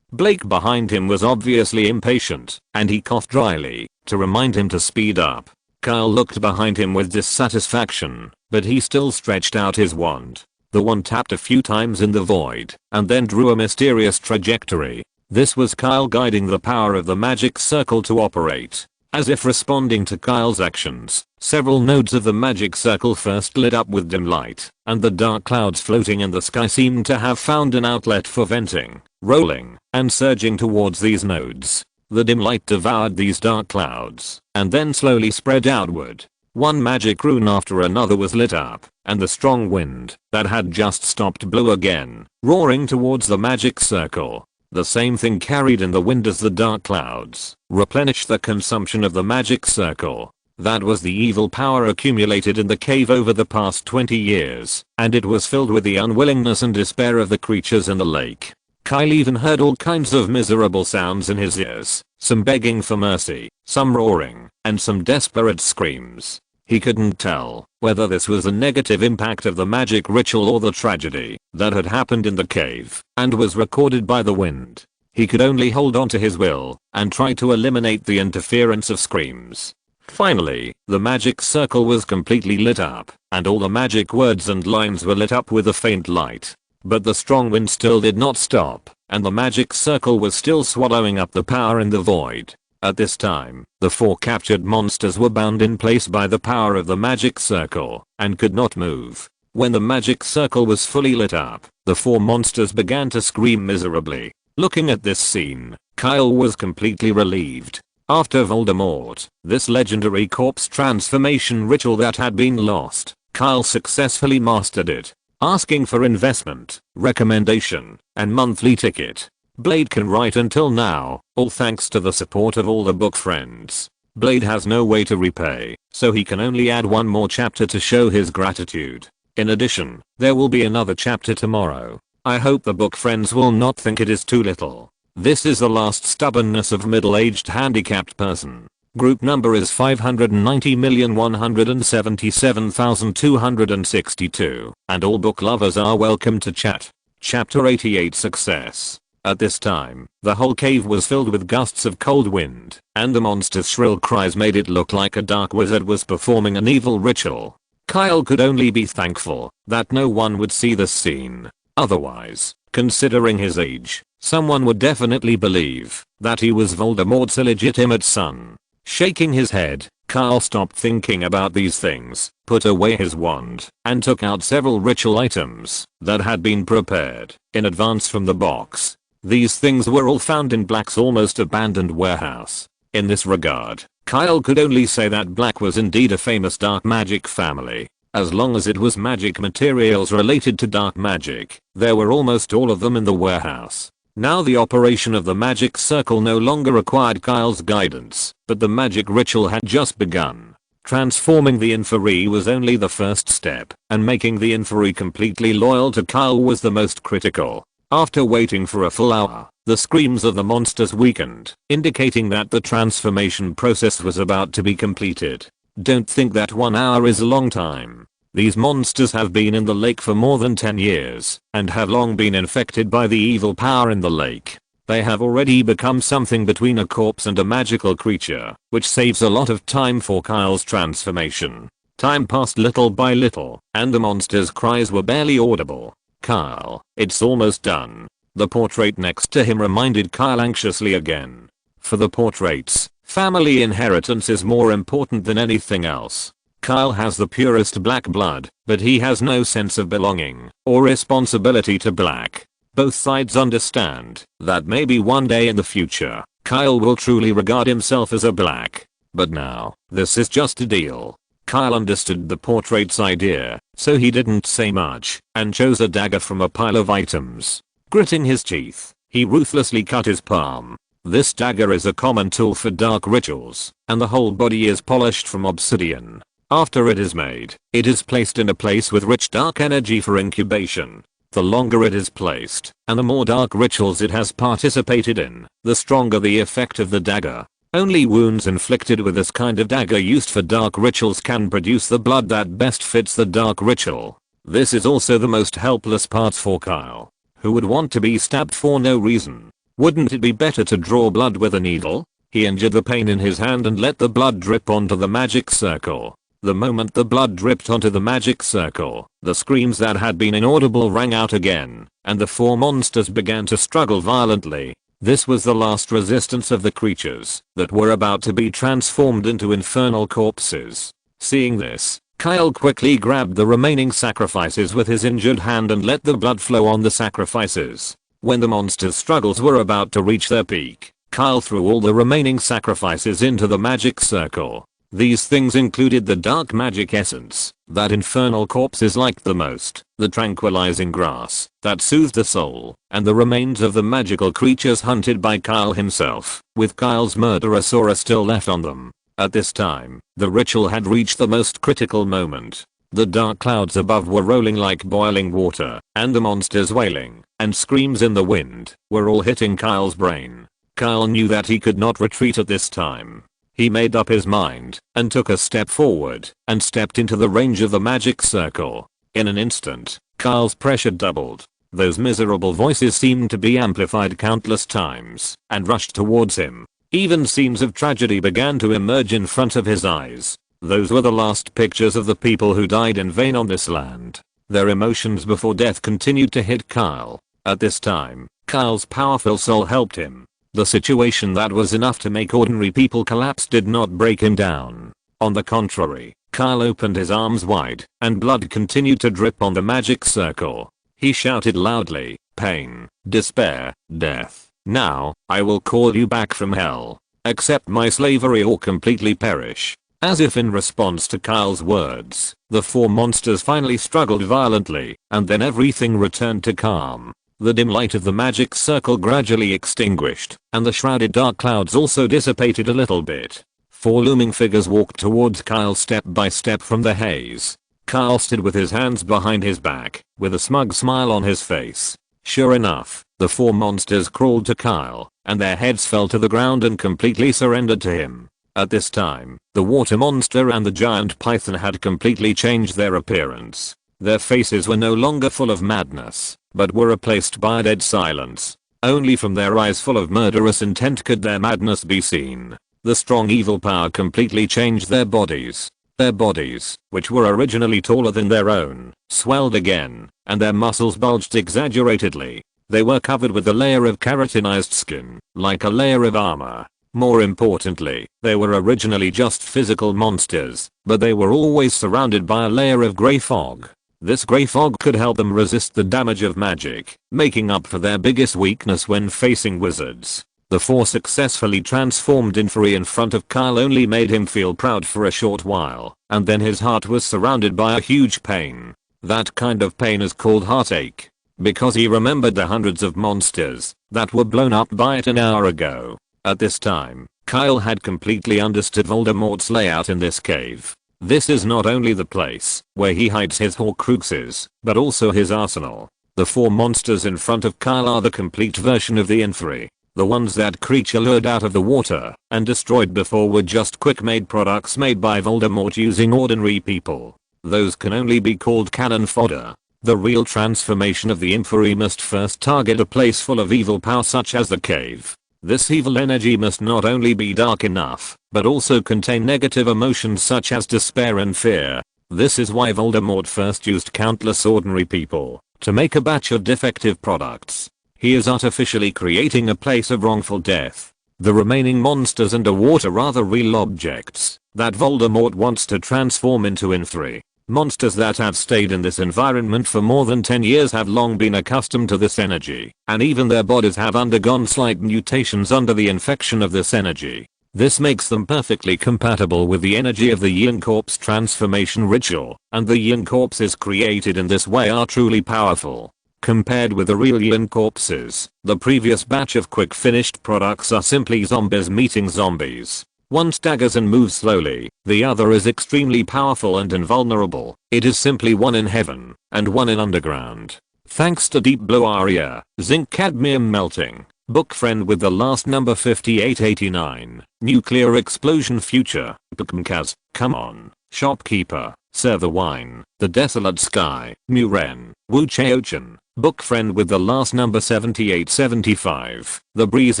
S1: Blake behind him was obviously impatient, and he coughed dryly to remind him to speed up. Kyle looked behind him with dissatisfaction, but he still stretched out his wand. The wand tapped a few times in the void, and then drew a mysterious trajectory. This was Kyle guiding the power of the magic circle to operate. As if responding to Kyle's actions, several nodes of the magic circle first lit up with dim light, and the dark clouds floating in the sky seemed to have found an outlet for venting, rolling, and surging towards these nodes. The dim light devoured these dark clouds, and then slowly spread outward. One magic rune after another was lit up, and the strong wind that had just stopped blew again, roaring towards the magic circle. The same thing carried in the wind as the dark clouds, replenished the consumption of the magic circle. That was the evil power accumulated in the cave over the past 20 years, and it was filled with the unwillingness and despair of the creatures in the lake. Kyle even heard all kinds of miserable sounds in his ears, some begging for mercy, some roaring, and some desperate screams. He couldn't tell whether this was a negative impact of the magic ritual or the tragedy that had happened in the cave and was recorded by the wind. He could only hold on to his will and try to eliminate the interference of screams. Finally, the magic circle was completely lit up, and all the magic words and lines were lit up with a faint light. But the strong wind still did not stop, and the magic circle was still swallowing up the power in the void. At this time, the 4 captured monsters were bound in place by the power of the magic circle, and could not move. When the magic circle was fully lit up, the 4 monsters began to scream miserably. Looking at this scene, Kyle was completely relieved. After Voldemort, this legendary corpse transformation ritual that had been lost, Kyle successfully mastered it. Asking for investment, recommendation, and monthly ticket. Blade can write until now, all thanks to the support of all the book friends. Blade has no way to repay, so he can only add one more chapter to show his gratitude. In addition, there will be another chapter tomorrow. I hope the book friends will not think it is too little. This is the last stubbornness of middle-aged handicapped person. Group number is 590,177,262, and all book lovers are welcome to chat. Chapter 88 Success. At this time, the whole cave was filled with gusts of cold wind, and the monster's shrill cries made it look like a dark wizard was performing an evil ritual. Kyle could only be thankful that no one would see this scene. Otherwise, considering his age, someone would definitely believe that he was Voldemort's illegitimate son. Shaking his head, Kyle stopped thinking about these things, put away his wand, and took out several ritual items that had been prepared in advance from the box. These things were all found in Black's almost abandoned warehouse. In this regard, Kyle could only say that Black was indeed a famous dark magic family. As long as it was magic materials related to dark magic, there were almost all of them in the warehouse. Now the operation of the magic circle no longer required Kyle's guidance, but the magic ritual had just begun. Transforming the inferi was only the first step, and making the inferi completely loyal to Kyle was the most critical. After waiting for a full hour, the screams of the monsters weakened, indicating that the transformation process was about to be completed. Don't think that 1 hour is a long time. These monsters have been in the lake for more than 10 years, and have long been infected by the evil power in the lake. They have already become something between a corpse and a magical creature, which saves a lot of time for Kyle's transformation. Time passed little by little, and the monsters' cries were barely audible. Kyle, it's almost done. The portrait next to him reminded Kyle anxiously again. For the portraits, family inheritance is more important than anything else. Kyle has the purest black blood, but he has no sense of belonging or responsibility to Black. Both sides understand that maybe one day in the future, Kyle will truly regard himself as a Black. But now, this is just a deal. Kyle understood the portrait's idea, so he didn't say much and chose a dagger from a pile of items. Gritting his teeth, he ruthlessly cut his palm. This dagger is a common tool for dark rituals, and the whole body is polished from obsidian. After it is made, it is placed in a place with rich dark energy for incubation. The longer it is placed, and the more dark rituals it has participated in, the stronger the effect of the dagger. Only wounds inflicted with this kind of dagger used for dark rituals can produce the blood that best fits the dark ritual. This is also the most helpless part for Kyle, who would want to be stabbed for no reason. Wouldn't it be better to draw blood with a needle? He injured the pain in his hand and let the blood drip onto the magic circle. The moment the blood dripped onto the magic circle, the screams that had been inaudible rang out again, and the 4 monsters began to struggle violently. This was the last resistance of the creatures that were about to be transformed into infernal corpses. Seeing this, Kyle quickly grabbed the remaining sacrifices with his injured hand and let the blood flow on the sacrifices. When the monsters' struggles were about to reach their peak, Kyle threw all the remaining sacrifices into the magic circle. These things included the dark magic essence that infernal corpses liked the most, the tranquilizing grass that soothed the soul, and the remains of the magical creatures hunted by Kyle himself, with Kyle's murderosaurus still left on them. At this time, the ritual had reached the most critical moment. The dark clouds above were rolling like boiling water, and the monsters wailing, and screams in the wind, were all hitting Kyle's brain. Kyle knew that he could not retreat at this time. He made up his mind, and took a step forward, and stepped into the range of the magic circle. In an instant, Kyle's pressure doubled. Those miserable voices seemed to be amplified countless times, and rushed towards him. Even scenes of tragedy began to emerge in front of his eyes. Those were the last pictures of the people who died in vain on this land. Their emotions before death continued to hit Kyle. At this time, Kyle's powerful soul helped him. The situation that was enough to make ordinary people collapse did not break him down. On the contrary, Kyle opened his arms wide, and blood continued to drip on the magic circle. He shouted loudly, "Pain, despair, death. Now, I will call you back from hell. Accept my slavery or completely perish." As if in response to Kyle's words, the four monsters finally struggled violently, and then everything returned to calm. The dim light of the magic circle gradually extinguished, and the shrouded dark clouds also dissipated a little bit. Four looming figures walked towards Kyle step by step from the haze. Kyle stood with his hands behind his back, with a smug smile on his face. Sure enough, the four monsters crawled to Kyle, and their heads fell to the ground and completely surrendered to him. At this time, the water monster and the giant python had completely changed their appearance. Their faces were no longer full of madness, but were replaced by a dead silence. Only from their eyes full of murderous intent could their madness be seen. The strong evil power completely changed their bodies. Their bodies, which were originally taller than their own, swelled again, and their muscles bulged exaggeratedly. They were covered with a layer of keratinized skin, like a layer of armor. More importantly, they were originally just physical monsters, but they were always surrounded by a layer of grey fog. This grey fog could help them resist the damage of magic, making up for their biggest weakness when facing wizards. The four successfully transformed inferi in front of Kyle only made him feel proud for a short while, and then his heart was surrounded by a huge pain. That kind of pain is called heartache, because he remembered the hundreds of monsters that were blown up by it an hour ago. At this time, Kyle had completely understood Voldemort's layout in this cave. This is not only the place where he hides his Horcruxes, but also his arsenal. The four monsters in front of Kyle are the complete version of the inferi. The ones that creature lured out of the water and destroyed before were just quick-made products made by Voldemort using ordinary people. Those can only be called cannon fodder. The real transformation of the inferi must first target a place full of evil power such as the cave. This evil energy must not only be dark enough, but also contain negative emotions such as despair and fear. This is why Voldemort first used countless ordinary people to make a batch of defective products. He is artificially creating a place of wrongful death. The remaining monsters underwater are the real objects that Voldemort wants to transform into inferi. Monsters that have stayed in this environment for more than 10 years have long been accustomed to this energy, and even their bodies have undergone slight mutations under the infection of this energy. This makes them perfectly compatible with the energy of the Yin Corpse transformation ritual, and the Yin Corpses created in this way are truly powerful. Compared with the real Yin Corpses, the previous batch of quick finished products are simply zombies meeting zombies. One staggers and moves slowly, the other is extremely powerful and invulnerable. It is simply one in heaven, and one in underground. Thanks to Deep Blue Aria, Zinc Cadmium Melting, Book Friend with the last number 5889, Nuclear Explosion Future, Pukmkaz, Come On, Shopkeeper, Serve the Wine, The Desolate Sky, Muren, Wu Cheochan, Book Friend with the last number 7875, The Breeze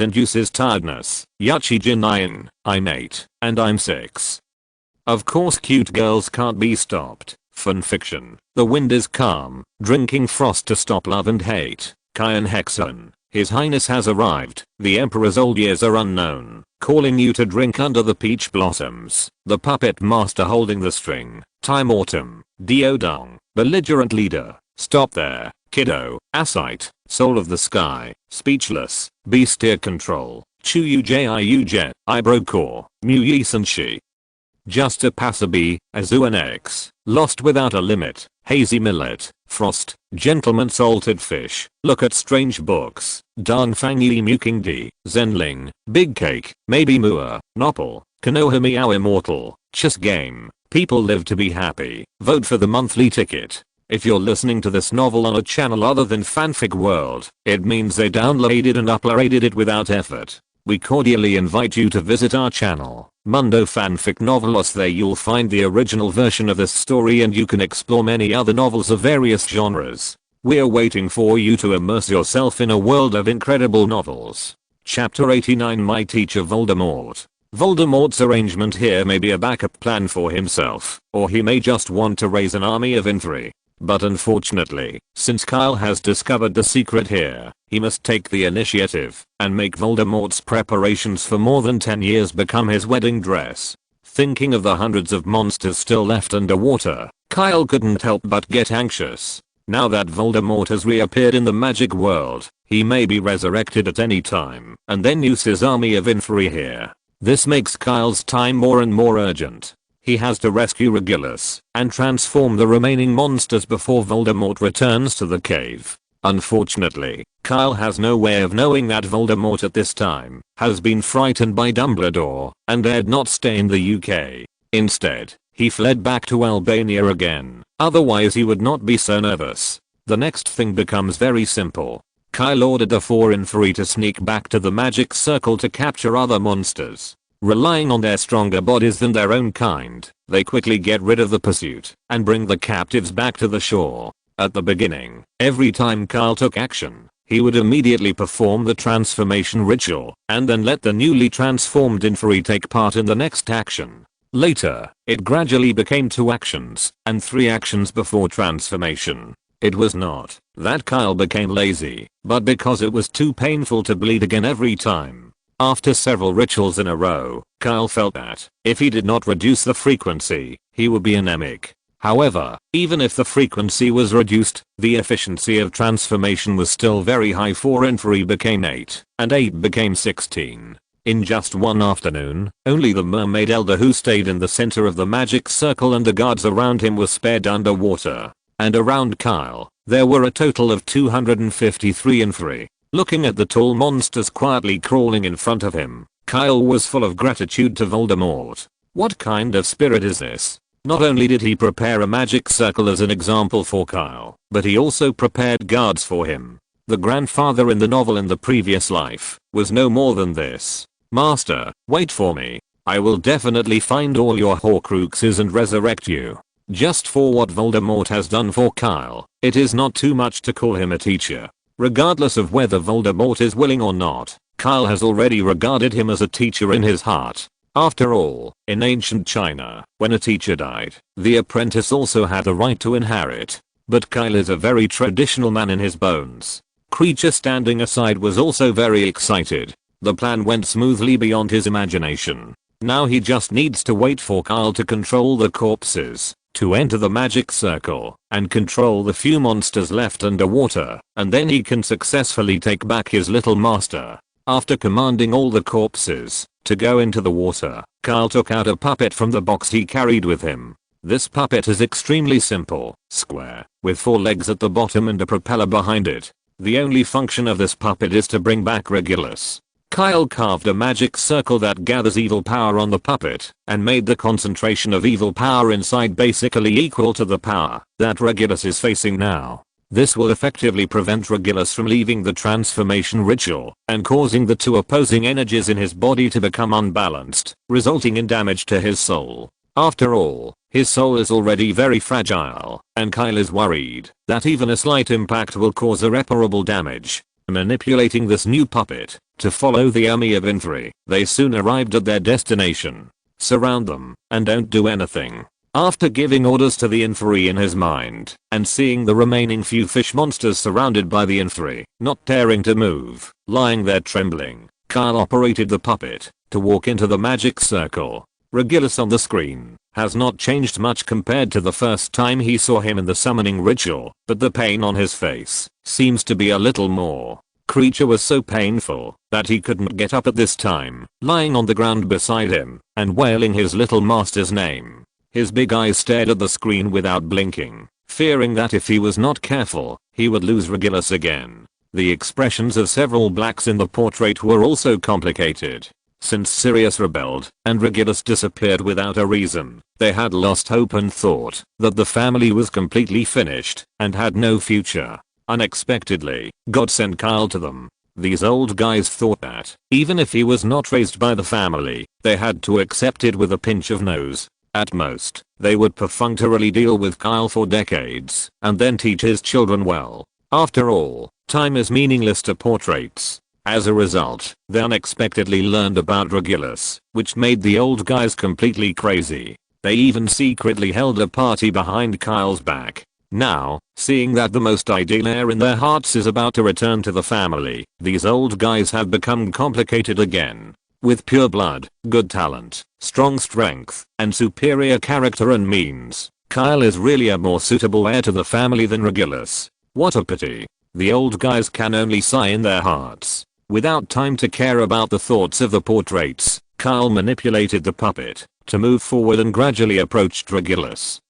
S1: Induces Tiredness, Yachi Jinayan, I'm 8, and I'm 6. Of course cute girls can't be stopped. Fanfiction, The Wind is Calm, Drinking Frost to Stop Love and Hate, Kyan Hexon, His Highness has arrived, the Emperor's old years are unknown, calling you to drink under the peach blossoms, The Puppet Master holding the string, Time Autumn, Diodong, Belligerent Leader, Stop There, Kiddo, Asite, Soul of the Sky, Speechless, Beastia Control, Chuyu Jiu Jet, Eyebrow Core, Mu Senshi. Just a Passerby, Azuan X, Lost Without a Limit, Hazy Millet, Frost, Gentleman Salted Fish, Look at Strange Books, Dang Fang Yi Muking D, Zenling, Big Cake, Maybe Mua, Nopple, Konoha Meow Immortal, Chess Game, People live to be happy. Vote for the monthly ticket. If you're listening to this novel on a channel other than Fanfic World, it means they downloaded and uploaded it without effort. We cordially invite you to visit our channel, Mundo Fanfic Novelos. There you'll find the original version of this story and you can explore many other novels of various genres. We're waiting for you to immerse yourself in a world of incredible novels. Chapter 89, My Teacher Voldemort. Voldemort's arrangement here may be a backup plan for himself, or he may just want to raise an army of infantry. But unfortunately, since Kyle has discovered the secret here, he must take the initiative and make Voldemort's preparations for more than 10 years become his wedding dress. Thinking of the hundreds of monsters still left underwater, Kyle couldn't help but get anxious. Now that Voldemort has reappeared in the magic world, he may be resurrected at any time and then use his army of infantry here. This makes Kyle's time more and more urgent. He has to rescue Regulus and transform the remaining monsters before Voldemort returns to the cave. Unfortunately, Kyle has no way of knowing that Voldemort at this time has been frightened by Dumbledore and dared not stay in the UK. Instead, he fled back to Albania again, otherwise he would not be so nervous. The next thing becomes very simple. Kyle ordered the 4 infantry to sneak back to the magic circle to capture other monsters. Relying on their stronger bodies than their own kind, they quickly get rid of the pursuit and bring the captives back to the shore. At the beginning, every time Kyle took action, he would immediately perform the transformation ritual and then let the newly transformed infantry take part in the next action. Later, it gradually became 2 actions and 3 actions before transformation. It was not that Kyle became lazy, but because it was too painful to bleed again every time. After several rituals in a row, Kyle felt that if he did not reduce the frequency, he would be anemic. However, even if the frequency was reduced, the efficiency of transformation was still very high. 4 infantry became 8, and 8 became 16. In just one afternoon, only the mermaid elder who stayed in the center of the magic circle and the guards around him were spared underwater. And around Kyle, there were a total of 253 infantry. Looking at the tall monsters quietly crawling in front of him, Kyle was full of gratitude to Voldemort. What kind of spirit is this? Not only did he prepare a magic circle as an example for Kyle, but he also prepared guards for him. The grandfather in the novel in the previous life was no more than this. Master, wait for me. I will definitely find all your Horcruxes and resurrect you. Just for what Voldemort has done for Kyle, it is not too much to call him a teacher. Regardless of whether Voldemort is willing or not, Kyle has already regarded him as a teacher in his heart. After all, in ancient China, when a teacher died, the apprentice also had the right to inherit. But Kyle is a very traditional man in his bones. Creature standing aside was also very excited. The plan went smoothly beyond his imagination. Now he just needs to wait for Kyle to control the corpses, to enter the magic circle, and control the few monsters left underwater, and then he can successfully take back his little master. After commanding all the corpses to go into the water, Kyle took out a puppet from the box he carried with him. This puppet is extremely simple, square, with 4 legs at the bottom and a propeller behind it. The only function of this puppet is to bring back Regulus. Kyle carved a magic circle that gathers evil power on the puppet and made the concentration of evil power inside basically equal to the power that Regulus is facing now. This will effectively prevent Regulus from leaving the transformation ritual and causing the 2 opposing energies in his body to become unbalanced, resulting in damage to his soul. After all, his soul is already very fragile, and Kyle is worried that even a slight impact will cause irreparable damage. Manipulating this new puppet to follow the army of infantry, they soon arrived at their destination. Surround them and don't do anything. After giving orders to the infantry in his mind and seeing the remaining few fish monsters surrounded by the infantry, not daring to move, lying there trembling, Kyle operated the puppet to walk into the magic circle. Regulus on the screen has not changed much compared to the first time he saw him in the summoning ritual, but the pain on his face seems to be a little more. Creature was so painful that he couldn't get up at this time, lying on the ground beside him and wailing his little master's name. His big eyes stared at the screen without blinking, fearing that if he was not careful, he would lose Regulus again. The expressions of several blacks in the portrait were also complicated. Since Sirius rebelled and Regulus disappeared without a reason, they had lost hope and thought that the family was completely finished and had no future. Unexpectedly, God sent Kyle to them. These old guys thought that, even if he was not raised by the family, they had to accept it with a pinch of nose. At most, they would perfunctorily deal with Kyle for decades, and then teach his children well. After all, time is meaningless to portraits. As a result, they unexpectedly learned about Regulus, which made the old guys completely crazy. They even secretly held a party behind Kyle's back. Now, seeing that the most ideal heir in their hearts is about to return to the family, these old guys have become complicated again. With pure blood, good talent, strong strength, and superior character and means, Kyle is really a more suitable heir to the family than Regulus. What a pity. The old guys can only sigh in their hearts. Without time to care about the thoughts of the portraits, Kyle manipulated the puppet to move forward and gradually approached Regulus.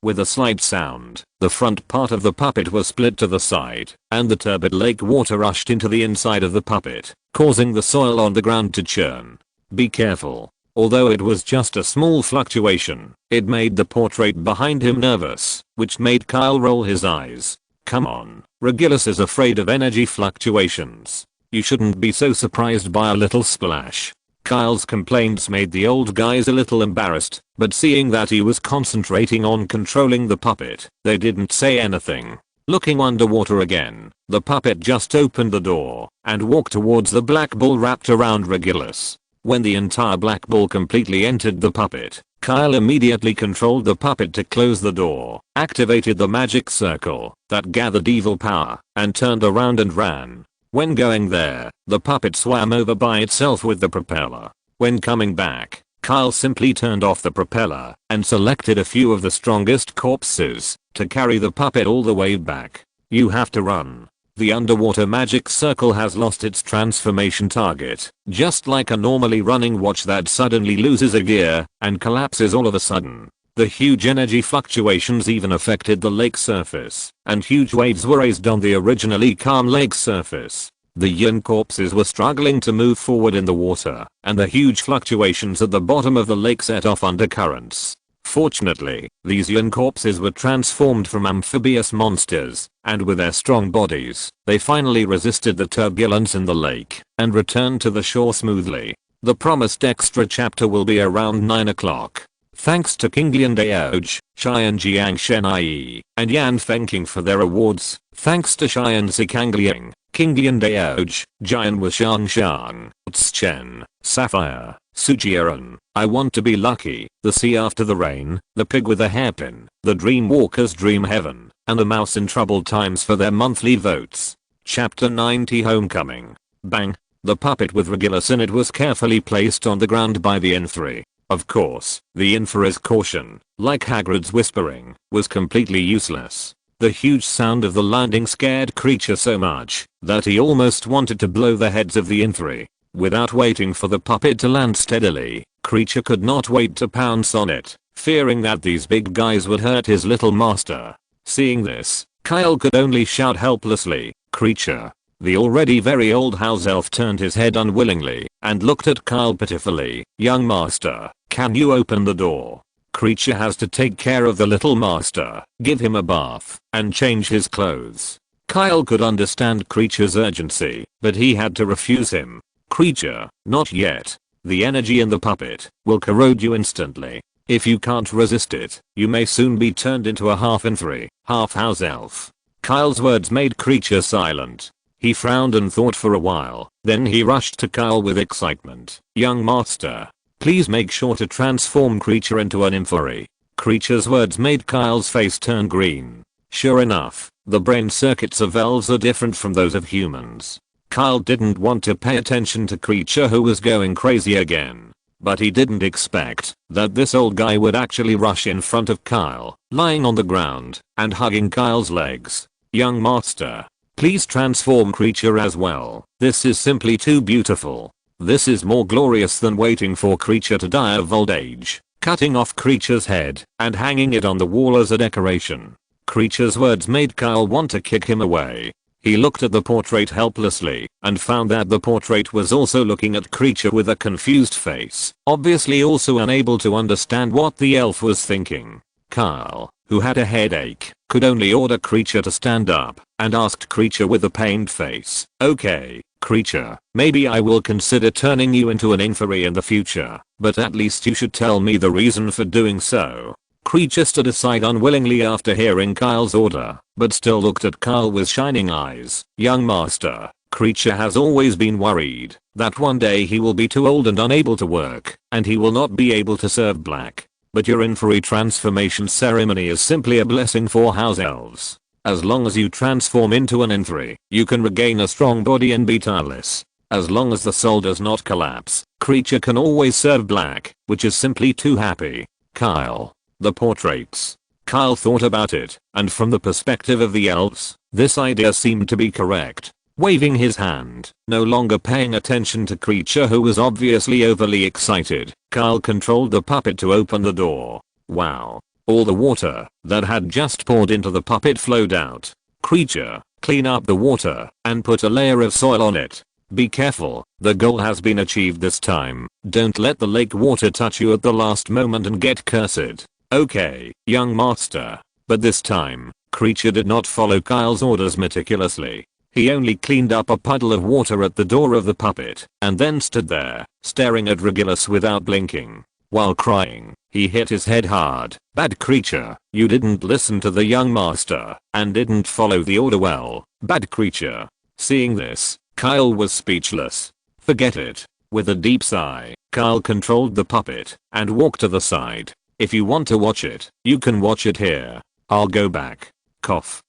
S1: With a slight sound, the front part of the puppet was split to the side, and the turbid lake water rushed into the inside of the puppet, causing the soil on the ground to churn. Be careful. Although it was just a small fluctuation, it made the portrait behind him nervous, which made Kyle roll his eyes. Come on, Regulus is afraid of energy fluctuations. You shouldn't be so surprised by a little splash. Kyle's complaints made the old guys a little embarrassed, but seeing that he was concentrating on controlling the puppet, they didn't say anything. Looking underwater again, the puppet just opened the door and walked towards the black ball wrapped around Regulus. When the entire black ball completely entered the puppet, Kyle immediately controlled the puppet to close the door, activated the magic circle that gathered evil power, and turned around and ran. When going there, the puppet swam over by itself with the propeller. When coming back, Kyle simply turned off the propeller and selected a few of the strongest corpses to carry the puppet all the way back. You have to run. The underwater magic circle has lost its transformation target, just like a normally running watch that suddenly loses a gear and collapses all of a sudden. The huge energy fluctuations even affected the lake surface, and huge waves were raised on the originally calm lake surface. The yin corpses were struggling to move forward in the water, and the huge fluctuations at the bottom of the lake set off undercurrents. Fortunately, these yin corpses were transformed from amphibious monsters, and with their strong bodies, they finally resisted the turbulence in the lake and returned to the shore smoothly. The promised extra chapter will be around 9 o'clock. Thanks to Kinglian Daoj, Xian Jiang Shenai, and Yan Fengking for their awards. Thanks to Xian Zikangliang, Kinglian Daoj, Jian Washang Shang, Tschen, Sapphire, Sujiran, I Want to Be Lucky, The Sea After the Rain, The Pig with a Hairpin, The Dreamwalker's Dream Heaven, and The Mouse in Troubled Times for their monthly votes. Chapter 90 Homecoming. Bang! The puppet with Regulus in it was carefully placed on the ground by the N3. Of course, the infra's caution, like Hagrid's whispering, was completely useless. The huge sound of the landing scared Creature so much that he almost wanted to blow the heads of the N3. Without waiting for the puppet to land steadily, Creature could not wait to pounce on it, fearing that these big guys would hurt his little master. Seeing this, Kyle could only shout helplessly, "Creature!" The already very old house elf turned his head unwillingly and looked at Kyle pitifully. "Young master, can you open the door? Creature has to take care of the little master, give him a bath, and change his clothes." Kyle could understand Creature's urgency, but he had to refuse him. "Creature, not yet. The energy in the puppet will corrode you instantly. If you can't resist it, you may soon be turned into a half N3, half house elf." Kyle's words made Creature silent. He frowned and thought for a while, then he rushed to Kyle with excitement. "Young master, please make sure to transform Creature into an Inferi." Creature's words made Kyle's face turn green. Sure enough, the brain circuits of elves are different from those of humans. Kyle didn't want to pay attention to Creature who was going crazy again. But he didn't expect that this old guy would actually rush in front of Kyle, lying on the ground, and hugging Kyle's legs. "Young master, please transform Creature as well. This is simply too beautiful. This is more glorious than waiting for Creature to die of old age." Cutting off Creature's head and hanging it on the wall as a decoration. Creature's words made Kyle want to kick him away. He looked at the portrait helplessly and found that the portrait was also looking at creature with a confused face, obviously also unable to understand what the elf was thinking. Kyle, who had a headache, could only order creature to stand up and asked creature with a pained face, "Okay, creature, maybe I will consider turning you into an inferi in the future, but at least you should tell me the reason for doing so." Creature stood aside unwillingly after hearing Kyle's order, but still looked at Kyle with shining eyes. "Young master, creature has always been worried that one day he will be too old and unable to work, and he will not be able to serve black. But your inferi transformation ceremony is simply a blessing for house elves. As long as you transform into an inferi, you can regain a strong body and be tireless. As long as the soul does not collapse, creature can always serve black, which is simply too happy." Kyle. The portraits. Kyle thought about it, and from the perspective of the elves, this idea seemed to be correct. Waving his hand, no longer paying attention to creature who was obviously overly excited, Kyle controlled the puppet to open the door. Wow. All the water that had just poured into the puppet flowed out. Creature, clean up the water and put a layer of soil on it. Be careful, the goal has been achieved this time. Don't let the lake water touch you at the last moment and get cursed. "Okay, young master." But this time, creature did not follow Kyle's orders meticulously. He only cleaned up a puddle of water at the door of the puppet, and then stood there, staring at Regulus without blinking. While crying, he hit his head hard. "Bad creature, you didn't listen to the young master, and didn't follow the order well. Bad creature." Seeing this, Kyle was speechless. "Forget it." With a deep sigh, Kyle controlled the puppet, and walked to the side. "If you want to watch it, you can watch it here. I'll go back." Cough.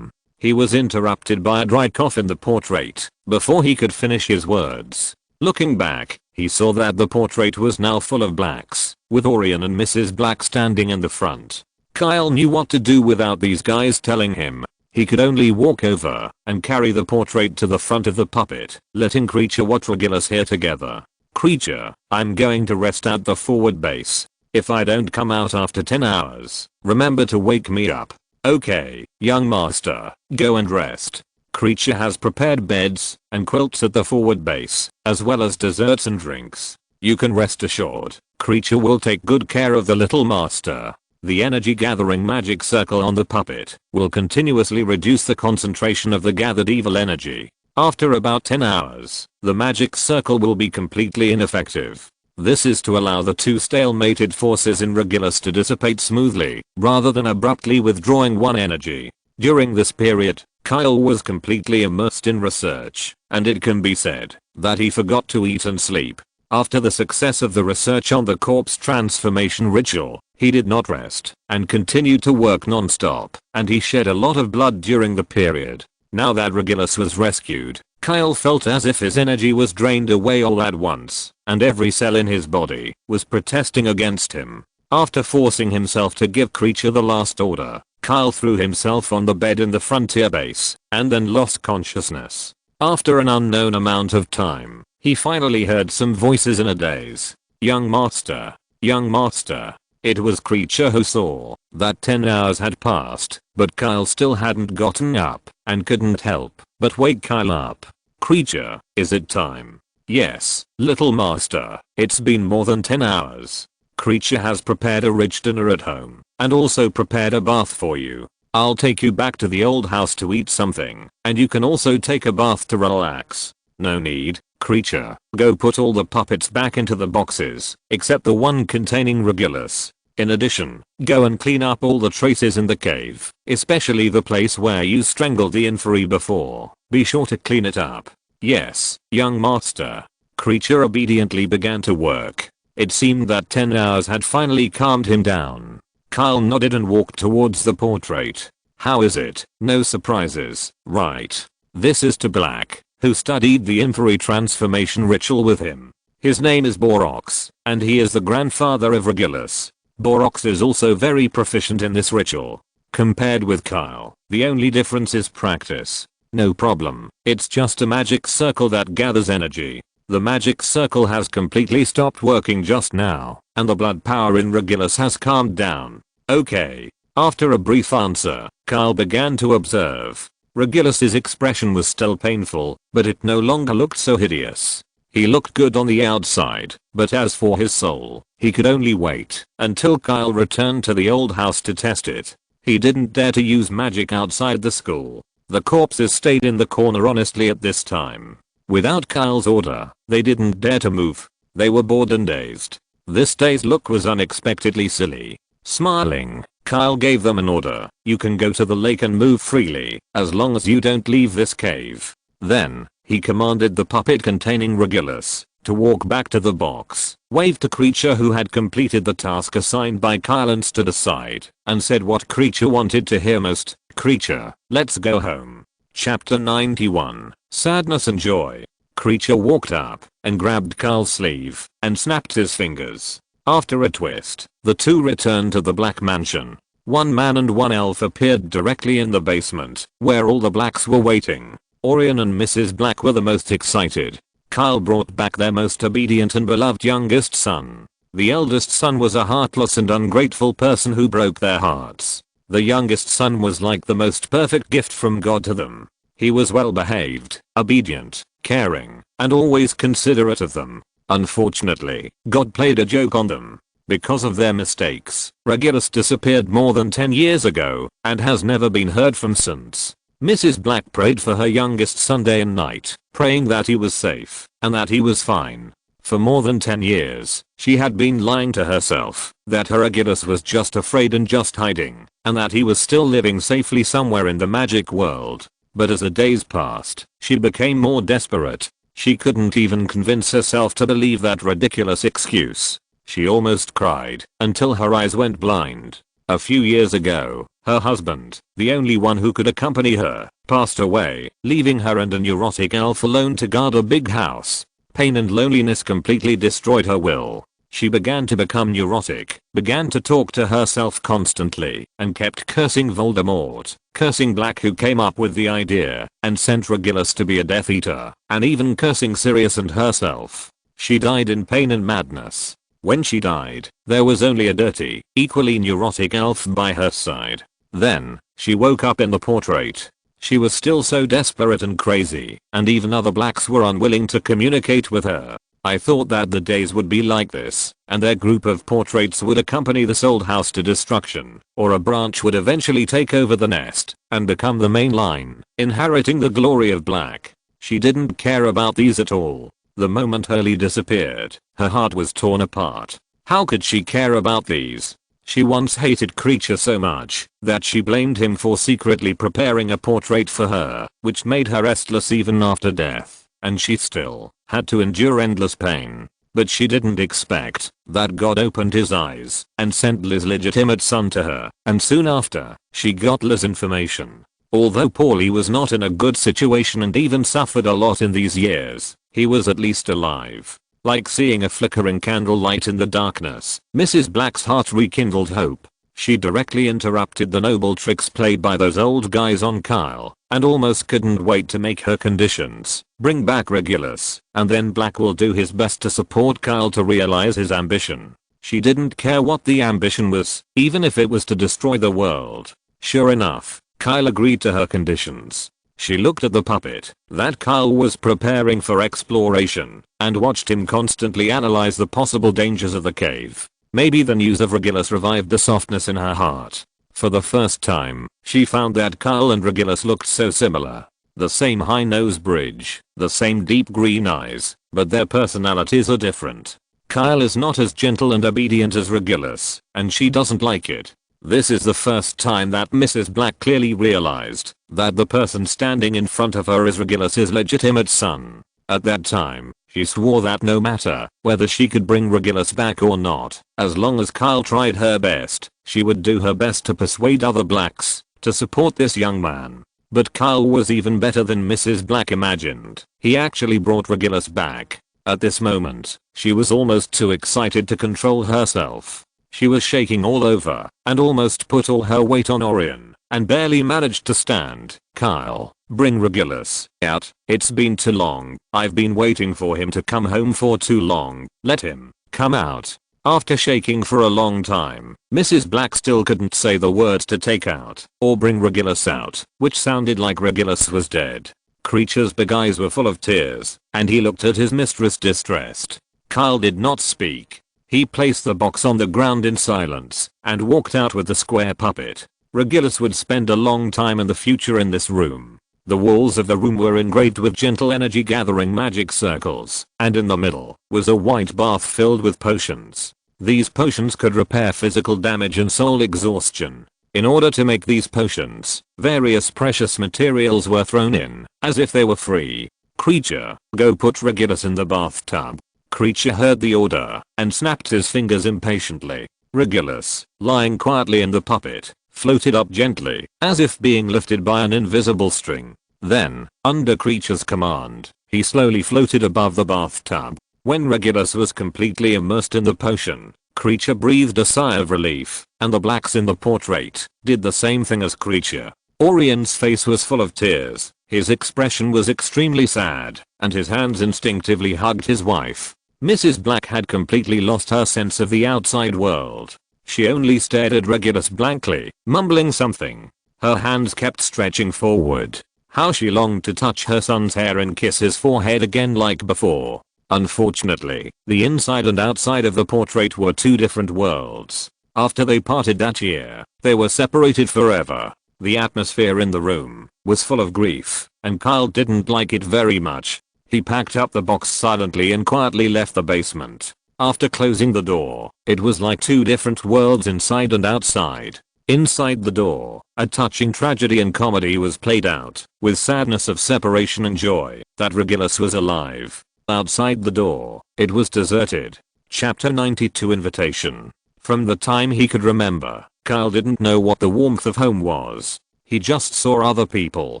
S1: He was interrupted by a dry cough in the portrait before he could finish his words. Looking back, he saw that the portrait was now full of blacks, with Orion and Mrs. Black standing in the front. Kyle knew what to do without these guys telling him. He could only walk over and carry the portrait to the front of the puppet, letting creature watch Regulus here together. "Creature, I'm going to rest at the forward base. If I don't come out after 10 hours, remember to wake me up." "Okay, young master, go and rest." Creature has prepared beds and quilts at the forward base, as well as desserts and drinks. You can rest assured, creature will take good care of the little master. The energy gathering magic circle on the puppet will continuously reduce the concentration of the gathered evil energy. After about 10 hours, the magic circle will be completely ineffective. This is to allow the two stalemated forces in Regulus to dissipate smoothly, rather than abruptly withdrawing one energy. During this period, Kyle was completely immersed in research, and it can be said that he forgot to eat and sleep. After the success of the research on the corpse transformation ritual, he did not rest, and continued to work non-stop, and he shed a lot of blood during the period. Now that Regulus was rescued, Kyle felt as if his energy was drained away all at once, and every cell in his body was protesting against him. After forcing himself to give creature the last order, Kyle threw himself on the bed in the frontier base, and then lost consciousness. After an unknown amount of time, he finally heard some voices in a daze. "Young master, young master." It was creature who saw that 10 hours had passed, but Kyle still hadn't gotten up, and couldn't help but wake Kyle up. "Creature, is it time?" "Yes, little master, it's been more than 10 hours. Creature has prepared a rich dinner at home, and also prepared a bath for you. I'll take you back to the old house to eat something, and you can also take a bath to relax." "No need, creature. Go put all the puppets back into the boxes, except the one containing Regulus. In addition, go and clean up all the traces in the cave, especially the place where you strangled the inferi before. Be sure to clean it up." "Yes, young master." Creature obediently began to work. It seemed that 10 hours had finally calmed him down. Kyle nodded and walked towards the portrait. "How is it? No surprises, right?" This is to Black, who studied the inferi transformation ritual with him. His name is Borox, and he is the grandfather of Regulus. Borox is also very proficient in this ritual. Compared with Kyle, the only difference is practice. "No problem, it's just a magic circle that gathers energy." The magic circle has completely stopped working just now, and the blood power in Regulus has calmed down. "Okay." After a brief answer, Kyle began to observe. Regulus's expression was still painful, but it no longer looked so hideous. He looked good on the outside, but as for his soul, he could only wait until Kyle returned to the old house to test it. He didn't dare to use magic outside the school. The corpses stayed in the corner honestly at this time. Without Kyle's order, they didn't dare to move. They were bored and dazed. This day's look was unexpectedly silly. Smiling, Kyle gave them an order. You can go to the lake and move freely, as long as you don't leave this cave. Then, he commanded the puppet containing Regulus to walk back to the box, waved to Creature who had completed the task assigned by Kyle and stood aside, and said what Creature wanted to hear most. Creature, let's go home. Chapter 91, Sadness and Joy. Creature walked up and grabbed Kyle's sleeve and snapped his fingers. After a twist, the two returned to the Black Mansion. One man and one elf appeared directly in the basement, where all the Blacks were waiting. Orion and Mrs. Black were the most excited. Kyle brought back their most obedient and beloved youngest son. The eldest son was a heartless and ungrateful person who broke their hearts. The youngest son was like the most perfect gift from God to them. He was well behaved, obedient, caring, and always considerate of them. Unfortunately, God played a joke on them. Because of their mistakes, Regulus disappeared more than 10 years ago and has never been heard from since. Mrs. Black prayed for her youngest son day and night, praying that he was safe and that he was fine. For more than 10 years, she had been lying to herself that her Regulus was just afraid and just hiding, and that he was still living safely somewhere in the magic world. But as the days passed, she became more desperate. She couldn't even convince herself to believe that ridiculous excuse. She almost cried until her eyes went blind. A few years ago, her husband, the only one who could accompany her, passed away, leaving her and a neurotic elf alone to guard a big house. Pain and loneliness completely destroyed her will. She began to become neurotic, began to talk to herself constantly, and kept cursing Voldemort, cursing Black who came up with the idea, and sent Regulus to be a Death Eater, and even cursing Sirius and herself. She died in pain and madness. When she died, there was only a dirty, equally neurotic elf by her side. Then, she woke up in the portrait. She was still so desperate and crazy, and even other Blacks were unwilling to communicate with her. I thought that the days would be like this, and their group of portraits would accompany this old house to destruction, or a branch would eventually take over the nest, and become the main line, inheriting the glory of Black. She didn't care about these at all. The moment Hurley disappeared, her heart was torn apart. How could she care about these? She once hated Creature so much that she blamed him for secretly preparing a portrait for her, which made her restless even after death, and she still had to endure endless pain. But she didn't expect that God opened his eyes and sent Liz's legitimate son to her, and soon after, she got Liz's information. Although Paulie was not in a good situation and even suffered a lot in these years, he was at least alive. Like seeing a flickering candlelight in the darkness, Mrs. Black's heart rekindled hope. She directly interrupted the noble tricks played by those old guys on Kyle, and almost couldn't wait to make her conditions. Bring back Regulus, and then Black will do his best to support Kyle to realize his ambition. She didn't care what the ambition was, even if it was to destroy the world. Sure enough, Kyle agreed to her conditions. She looked at the puppet that Kyle was preparing for exploration, and watched him constantly analyze the possible dangers of the cave. Maybe the news of Regulus revived the softness in her heart. For the first time, she found that Kyle and Regulus looked so similar. The same high nose bridge, the same deep green eyes, but their personalities are different. Kyle is not as gentle and obedient as Regulus, and she doesn't like it. This is the first time that Mrs. Black clearly realized that the person standing in front of her is Regulus's legitimate son. At that time, she swore that no matter whether she could bring Regulus back or not, as long as Kyle tried her best, she would do her best to persuade other Blacks to support this young man. But Kyle was even better than Mrs. Black imagined. He actually brought Regulus back. At this moment, she was almost too excited to control herself. She was shaking all over and almost put all her weight on Orion and barely managed to stand. Kyle, bring Regulus out. It's been too long. I've been waiting for him to come home for too long. Let him come out. After shaking for a long time, Mrs. Black still couldn't say the words to take out or bring Regulus out, which sounded like Regulus was dead. Creature's big eyes were full of tears, and he looked at his mistress distressed. Kyle did not speak. He placed the box on the ground in silence and walked out with the square puppet. Regulus would spend a long time in the future in this room. The walls of the room were engraved with gentle energy gathering magic circles, and in the middle was a white bath filled with potions. These potions could repair physical damage and soul exhaustion. In order to make these potions, various precious materials were thrown in, as if they were free. Creature, go put Regulus in the bathtub. Creature heard the order and snapped his fingers impatiently. Regulus, lying quietly in the puppet, floated up gently, as if being lifted by an invisible string. Then, under Creature's command, he slowly floated above the bathtub. When Regulus was completely immersed in the potion, Creature breathed a sigh of relief, and the blacks in the portrait did the same thing as Creature. Orion's face was full of tears, his expression was extremely sad, and his hands instinctively hugged his wife. Mrs. Black had completely lost her sense of the outside world. She only stared at Regulus blankly, mumbling something. Her hands kept stretching forward. How she longed to touch her son's hair and kiss his forehead again like before. Unfortunately, the inside and outside of the portrait were two different worlds. After they parted that year, they were separated forever. The atmosphere in the room was full of grief, and Kyle didn't like it very much. He packed up the box silently and quietly left the basement. After closing the door, it was like two different worlds inside and outside. Inside the door, a touching tragedy and comedy was played out, with sadness of separation and joy that Regulus was alive. Outside the door, it was deserted. Chapter 92 Invitation. From the time he could remember, Kyle didn't know what the warmth of home was. He just saw other people.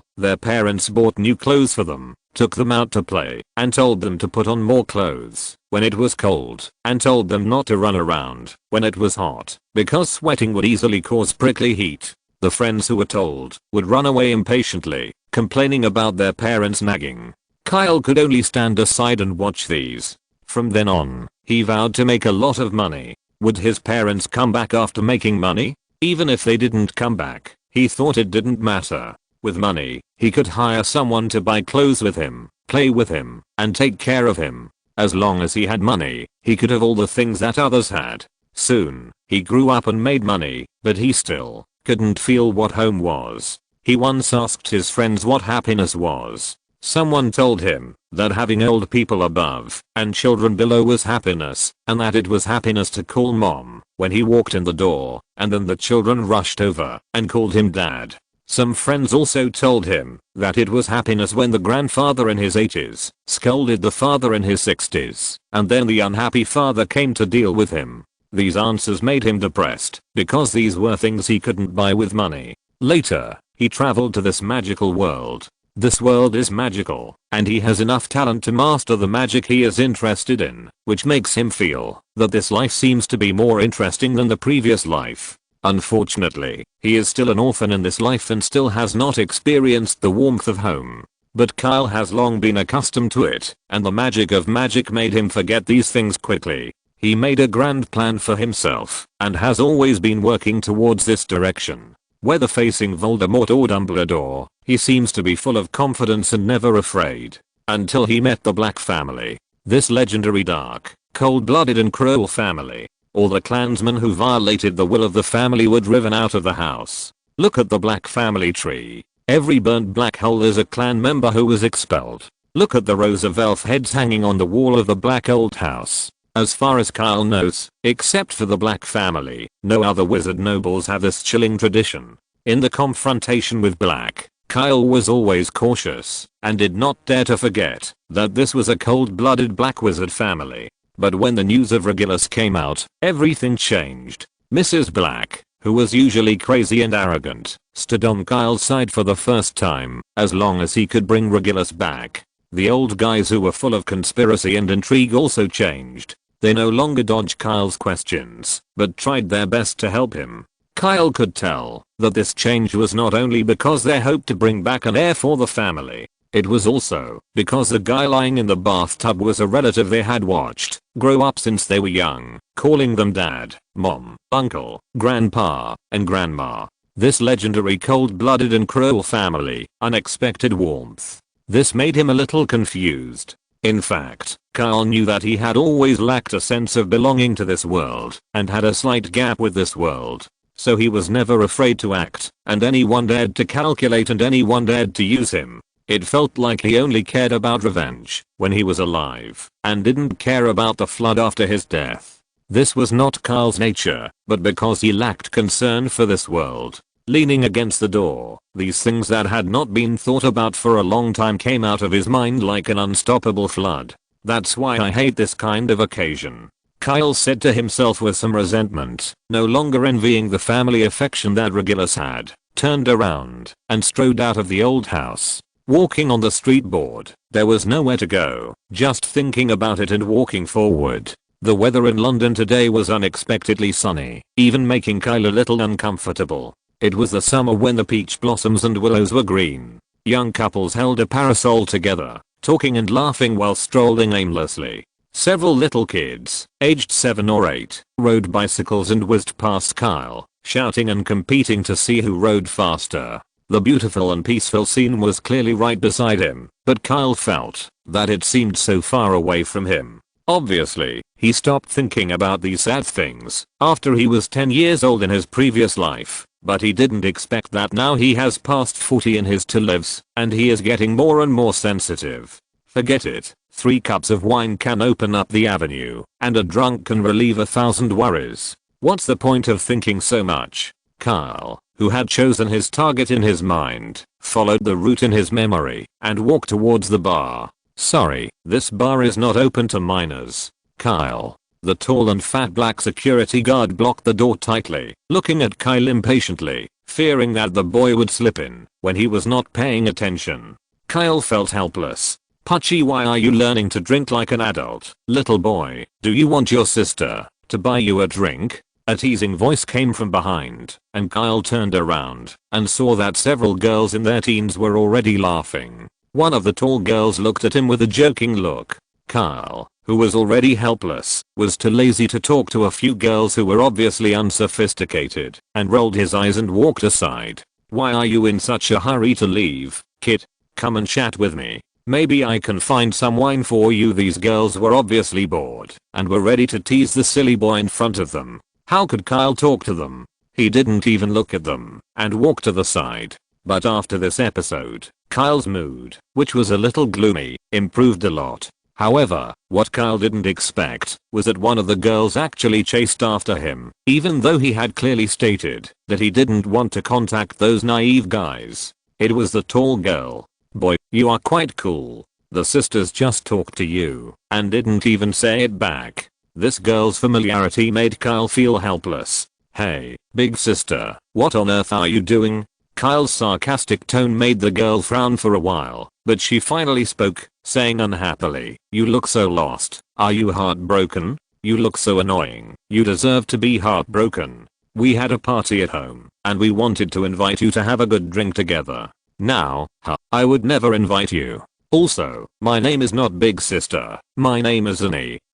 S1: Their parents bought new clothes for them, took them out to play, and told them to put on more clothes when it was cold, and told them not to run around when it was hot, because sweating would easily cause prickly heat. The friends who were told would run away impatiently, complaining about their parents nagging. Kyle could only stand aside and watch these. From then on, he vowed to make a lot of money. Would his parents come back after making money? Even if they didn't come back, he thought it didn't matter. With money, he could hire someone to buy clothes with him, play with him, and take care of him. As long as he had money, he could have all the things that others had. Soon, he grew up and made money, but he still couldn't feel what home was. He once asked his friends what happiness was. Someone told him that having old people above and children below was happiness, and that it was happiness to call mom when he walked in the door, and then the children rushed over and called him dad. Some friends also told him that it was happiness when the grandfather in his 80s scolded the father in his 60s, and then the unhappy father came to deal with him. These answers made him depressed, because these were things he couldn't buy with money. Later, he traveled to this magical world. This world is magical, and he has enough talent to master the magic he is interested in, which makes him feel that this life seems to be more interesting than the previous life. Unfortunately, he is still an orphan in this life and still has not experienced the warmth of home. But Kyle has long been accustomed to it, and the magic of magic made him forget these things quickly. He made a grand plan for himself, and has always been working towards this direction. Whether facing Voldemort or Dumbledore, he seems to be full of confidence and never afraid. Until he met the Black family. This legendary dark, cold-blooded and cruel family. All the clansmen who violated the will of the family were driven out of the house. Look at the Black family tree. Every burnt black hole is a clan member who was expelled. Look at the rows of elf heads hanging on the wall of the Black old house. As far as Kyle knows, except for the Black family, no other wizard nobles have this chilling tradition. In the confrontation with Black, Kyle was always cautious, and did not dare to forget that this was a cold-blooded Black wizard family. But when the news of Regulus came out, everything changed. Mrs. Black, who was usually crazy and arrogant, stood on Kyle's side for the first time, as long as he could bring Regulus back. The old guys who were full of conspiracy and intrigue also changed. They no longer dodged Kyle's questions, but tried their best to help him. Kyle could tell that this change was not only because they hoped to bring back an heir for the family. It was also because the guy lying in the bathtub was a relative they had watched grow up since they were young. calling them dad, mom, uncle, grandpa, and grandma. This legendary cold-blooded and cruel family, unexpected warmth. This made him a little confused. In fact, Kyle knew that he had always lacked a sense of belonging to this world, and had a slight gap with this world. So he was never afraid to act, and anyone dared to calculate and anyone dared to use him. It felt like he only cared about revenge when he was alive, and didn't care about the flood after his death. This was not Kyle's nature, but because he lacked concern for this world. Leaning against the door, these things that had not been thought about for a long time came out of his mind like an unstoppable flood. That's why I hate this kind of occasion, Kyle said to himself with some resentment, no longer envying the family affection that Regulus had, turned around, and strode out of the old house. Walking on the street board, there was nowhere to go, just thinking about it and walking forward. The weather in London today was unexpectedly sunny, even making Kyle a little uncomfortable. It was the summer when the peach blossoms and willows were green. Young couples held a parasol together, talking and laughing while strolling aimlessly. Several little kids, aged 7 or 8, rode bicycles and whizzed past Kyle, shouting and competing to see who rode faster. The beautiful and peaceful scene was clearly right beside him, but Kyle felt that it seemed so far away from him. Obviously, he stopped thinking about these sad things after he was 10 years old in his previous life. But he didn't expect that now he has passed 40 in his to lives, and he is getting more and more sensitive. Forget it, 3 cups of wine can open up the avenue, and a drunk can relieve 1,000 worries. What's the point of thinking so much? Kyle, who had chosen his target in his mind, followed the route in his memory, and walked towards the bar. Sorry, this bar is not open to minors. Kyle. The tall and fat black security guard blocked the door tightly, looking at Kyle impatiently, fearing that the boy would slip in when he was not paying attention. Kyle felt helpless. Putchy, why are you learning to drink like an adult, little boy? Do you want your sister to buy you a drink? A teasing voice came from behind, and Kyle turned around and saw that several girls in their teens were already laughing. One of the tall girls looked at him with a joking look. Kyle, who was already helpless, was too lazy to talk to a few girls who were obviously unsophisticated, and rolled his eyes and walked aside. Why are you in such a hurry to leave, kid? Come and chat with me. Maybe I can find some wine for you. These girls were obviously bored, and were ready to tease the silly boy in front of them. How could Kyle talk to them? He didn't even look at them, and walked to the side. But after this episode, Kyle's mood, which was a little gloomy, improved a lot. However, what Kyle didn't expect was that one of the girls actually chased after him, even though he had clearly stated that he didn't want to contact those naive guys. It was the tall girl. Boy, you are quite cool. The sisters just talked to you and didn't even say it back. This girl's familiarity made Kyle feel helpless. Hey, big sister, what on earth are you doing? Kyle's sarcastic tone made the girl frown for a while, but she finally spoke, saying unhappily, you look so lost. Are you heartbroken? You look so annoying. You deserve to be heartbroken. We had a party at home, and we wanted to invite you to have a good drink together. Now, I would never invite you. Also, my name is not Big Sister. My name is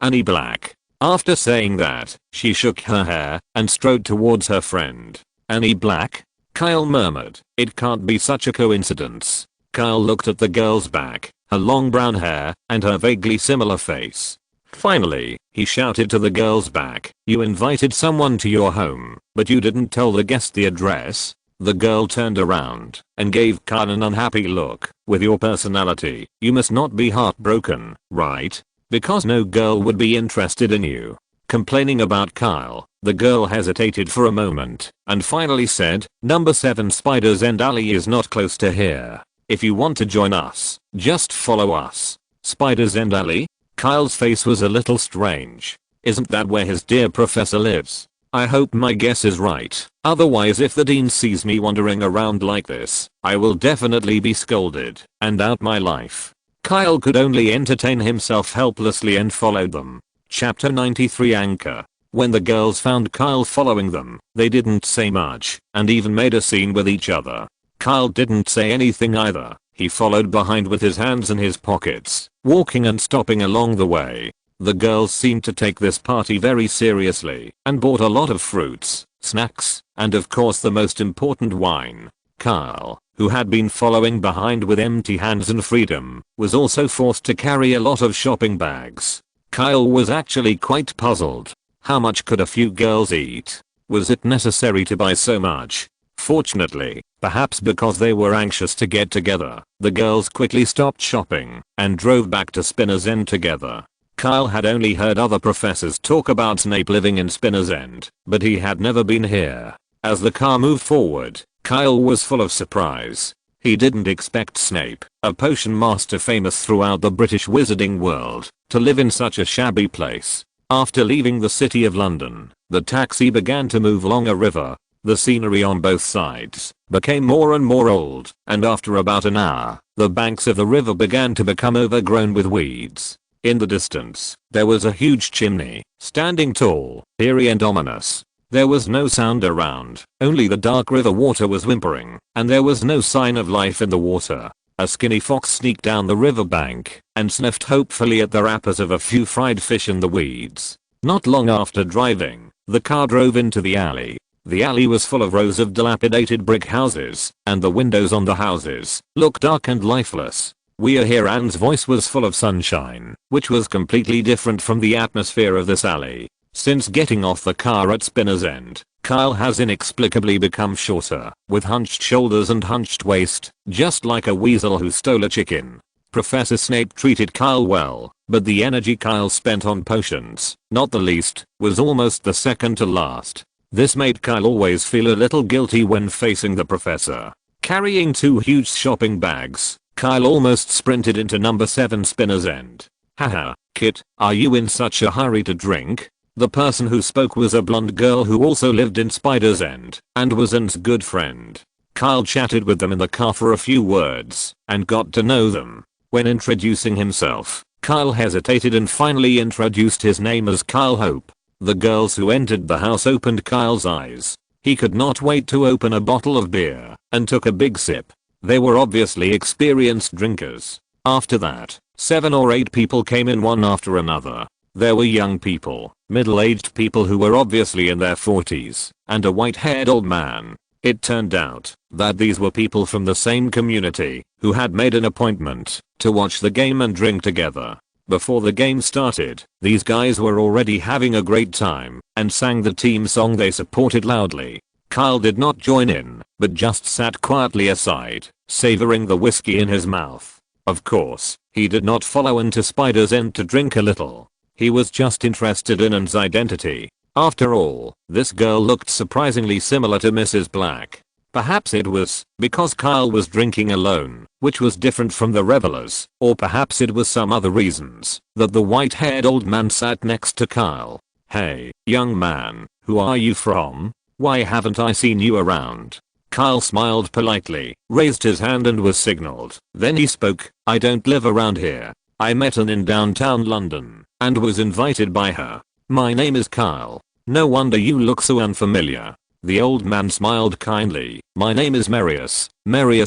S1: Annie Black. After saying that, she shook her hair and strode towards her friend. Annie Black? Kyle murmured, it can't be such a coincidence. Kyle looked at the girl's back, her long brown hair, and her vaguely similar face. Finally, he shouted to the girl's back, you invited someone to your home, but you didn't tell the guest the address? The girl turned around and gave Kyle an unhappy look. With your personality, you must not be heartbroken, right? Because no girl would be interested in you. Complaining about Kyle, the girl hesitated for a moment and finally said, Number 7 Spider's End Alley is not close to here. If you want to join us, just follow us. Spider's End Alley? Kyle's face was a little strange. Isn't that where his dear professor lives? I hope my guess is right. Otherwise, if the dean sees me wandering around like this, I will definitely be scolded and out my life. Kyle could only entertain himself helplessly and followed them. Chapter 93 Anchor. When the girls found Kyle following them, they didn't say much and even made a scene with each other. Kyle didn't say anything either. He followed behind with his hands in his pockets, walking and stopping along the way. The girls seemed to take this party very seriously and bought a lot of fruits, snacks, and of course the most important wine. Kyle, who had been following behind with empty hands and freedom, was also forced to carry a lot of shopping bags. Kyle was actually quite puzzled. How much could a few girls eat? Was it necessary to buy so much? Fortunately, perhaps because they were anxious to get together, the girls quickly stopped shopping and drove back to Spinner's End together. Kyle had only heard other professors talk about Snape living in Spinner's End, but he had never been here. As the car moved forward, Kyle was full of surprise. He didn't expect Snape, a potion master famous throughout the British wizarding world, to live in such a shabby place. After leaving the city of London, the taxi began to move along a river. The scenery on both sides became more and more old, and after about an hour, the banks of the river began to become overgrown with weeds. In the distance, there was a huge chimney, standing tall, eerie and ominous. There was no sound around, only the dark river water was whimpering, and there was no sign of life in the water. A skinny fox sneaked down the riverbank and sniffed hopefully at the wrappers of a few fried fish in the weeds. Not long after driving, the car drove into the alley. The alley was full of rows of dilapidated brick houses, and the windows on the houses looked dark and lifeless. "We're here." Anne's voice was full of sunshine, which was completely different from the atmosphere of this alley. Since getting off the car at Spinner's End, Kyle has inexplicably become shorter, with hunched shoulders and hunched waist, just like a weasel who stole a chicken. Professor Snape treated Kyle well, but the energy Kyle spent on potions, not the least, was almost the second to last. This made Kyle always feel a little guilty when facing the professor. Carrying 2 huge shopping bags, Kyle almost sprinted into number 7 Spinner's End. "Haha, Kit, are you in such a hurry to drink?" The person who spoke was a blonde girl who also lived in Spider's End and was Anne's good friend. Kyle chatted with them in the car for a few words and got to know them. When introducing himself, Kyle hesitated and finally introduced his name as Kyle Hope. The girls who entered the house opened Kyle's eyes. He could not wait to open a bottle of beer and took a big sip. They were obviously experienced drinkers. After that, 7 or 8 people came in one after another. There were young people, middle-aged people who were obviously in their 40s, and a white-haired old man. It turned out that these were people from the same community who had made an appointment to watch the game and drink together. Before the game started, these guys were already having a great time and sang the team song they supported loudly. Kyle did not join in, but just sat quietly aside, savoring the whiskey in his mouth. Of course, he did not follow into Spider's End to drink a little. He was just interested in Anne's identity. After all, this girl looked surprisingly similar to Mrs. Black. Perhaps it was because Kyle was drinking alone, which was different from the revelers, or perhaps it was some other reasons that the white-haired old man sat next to Kyle. "Hey, young man, who are you from? Why haven't I seen you around?" Kyle smiled politely, raised his hand and was signaled. Then he spoke. "I don't live around here. I met Anne in downtown London and was invited by her. My name is Kyle. No wonder you look so unfamiliar." The old man smiled kindly. "My name is Marius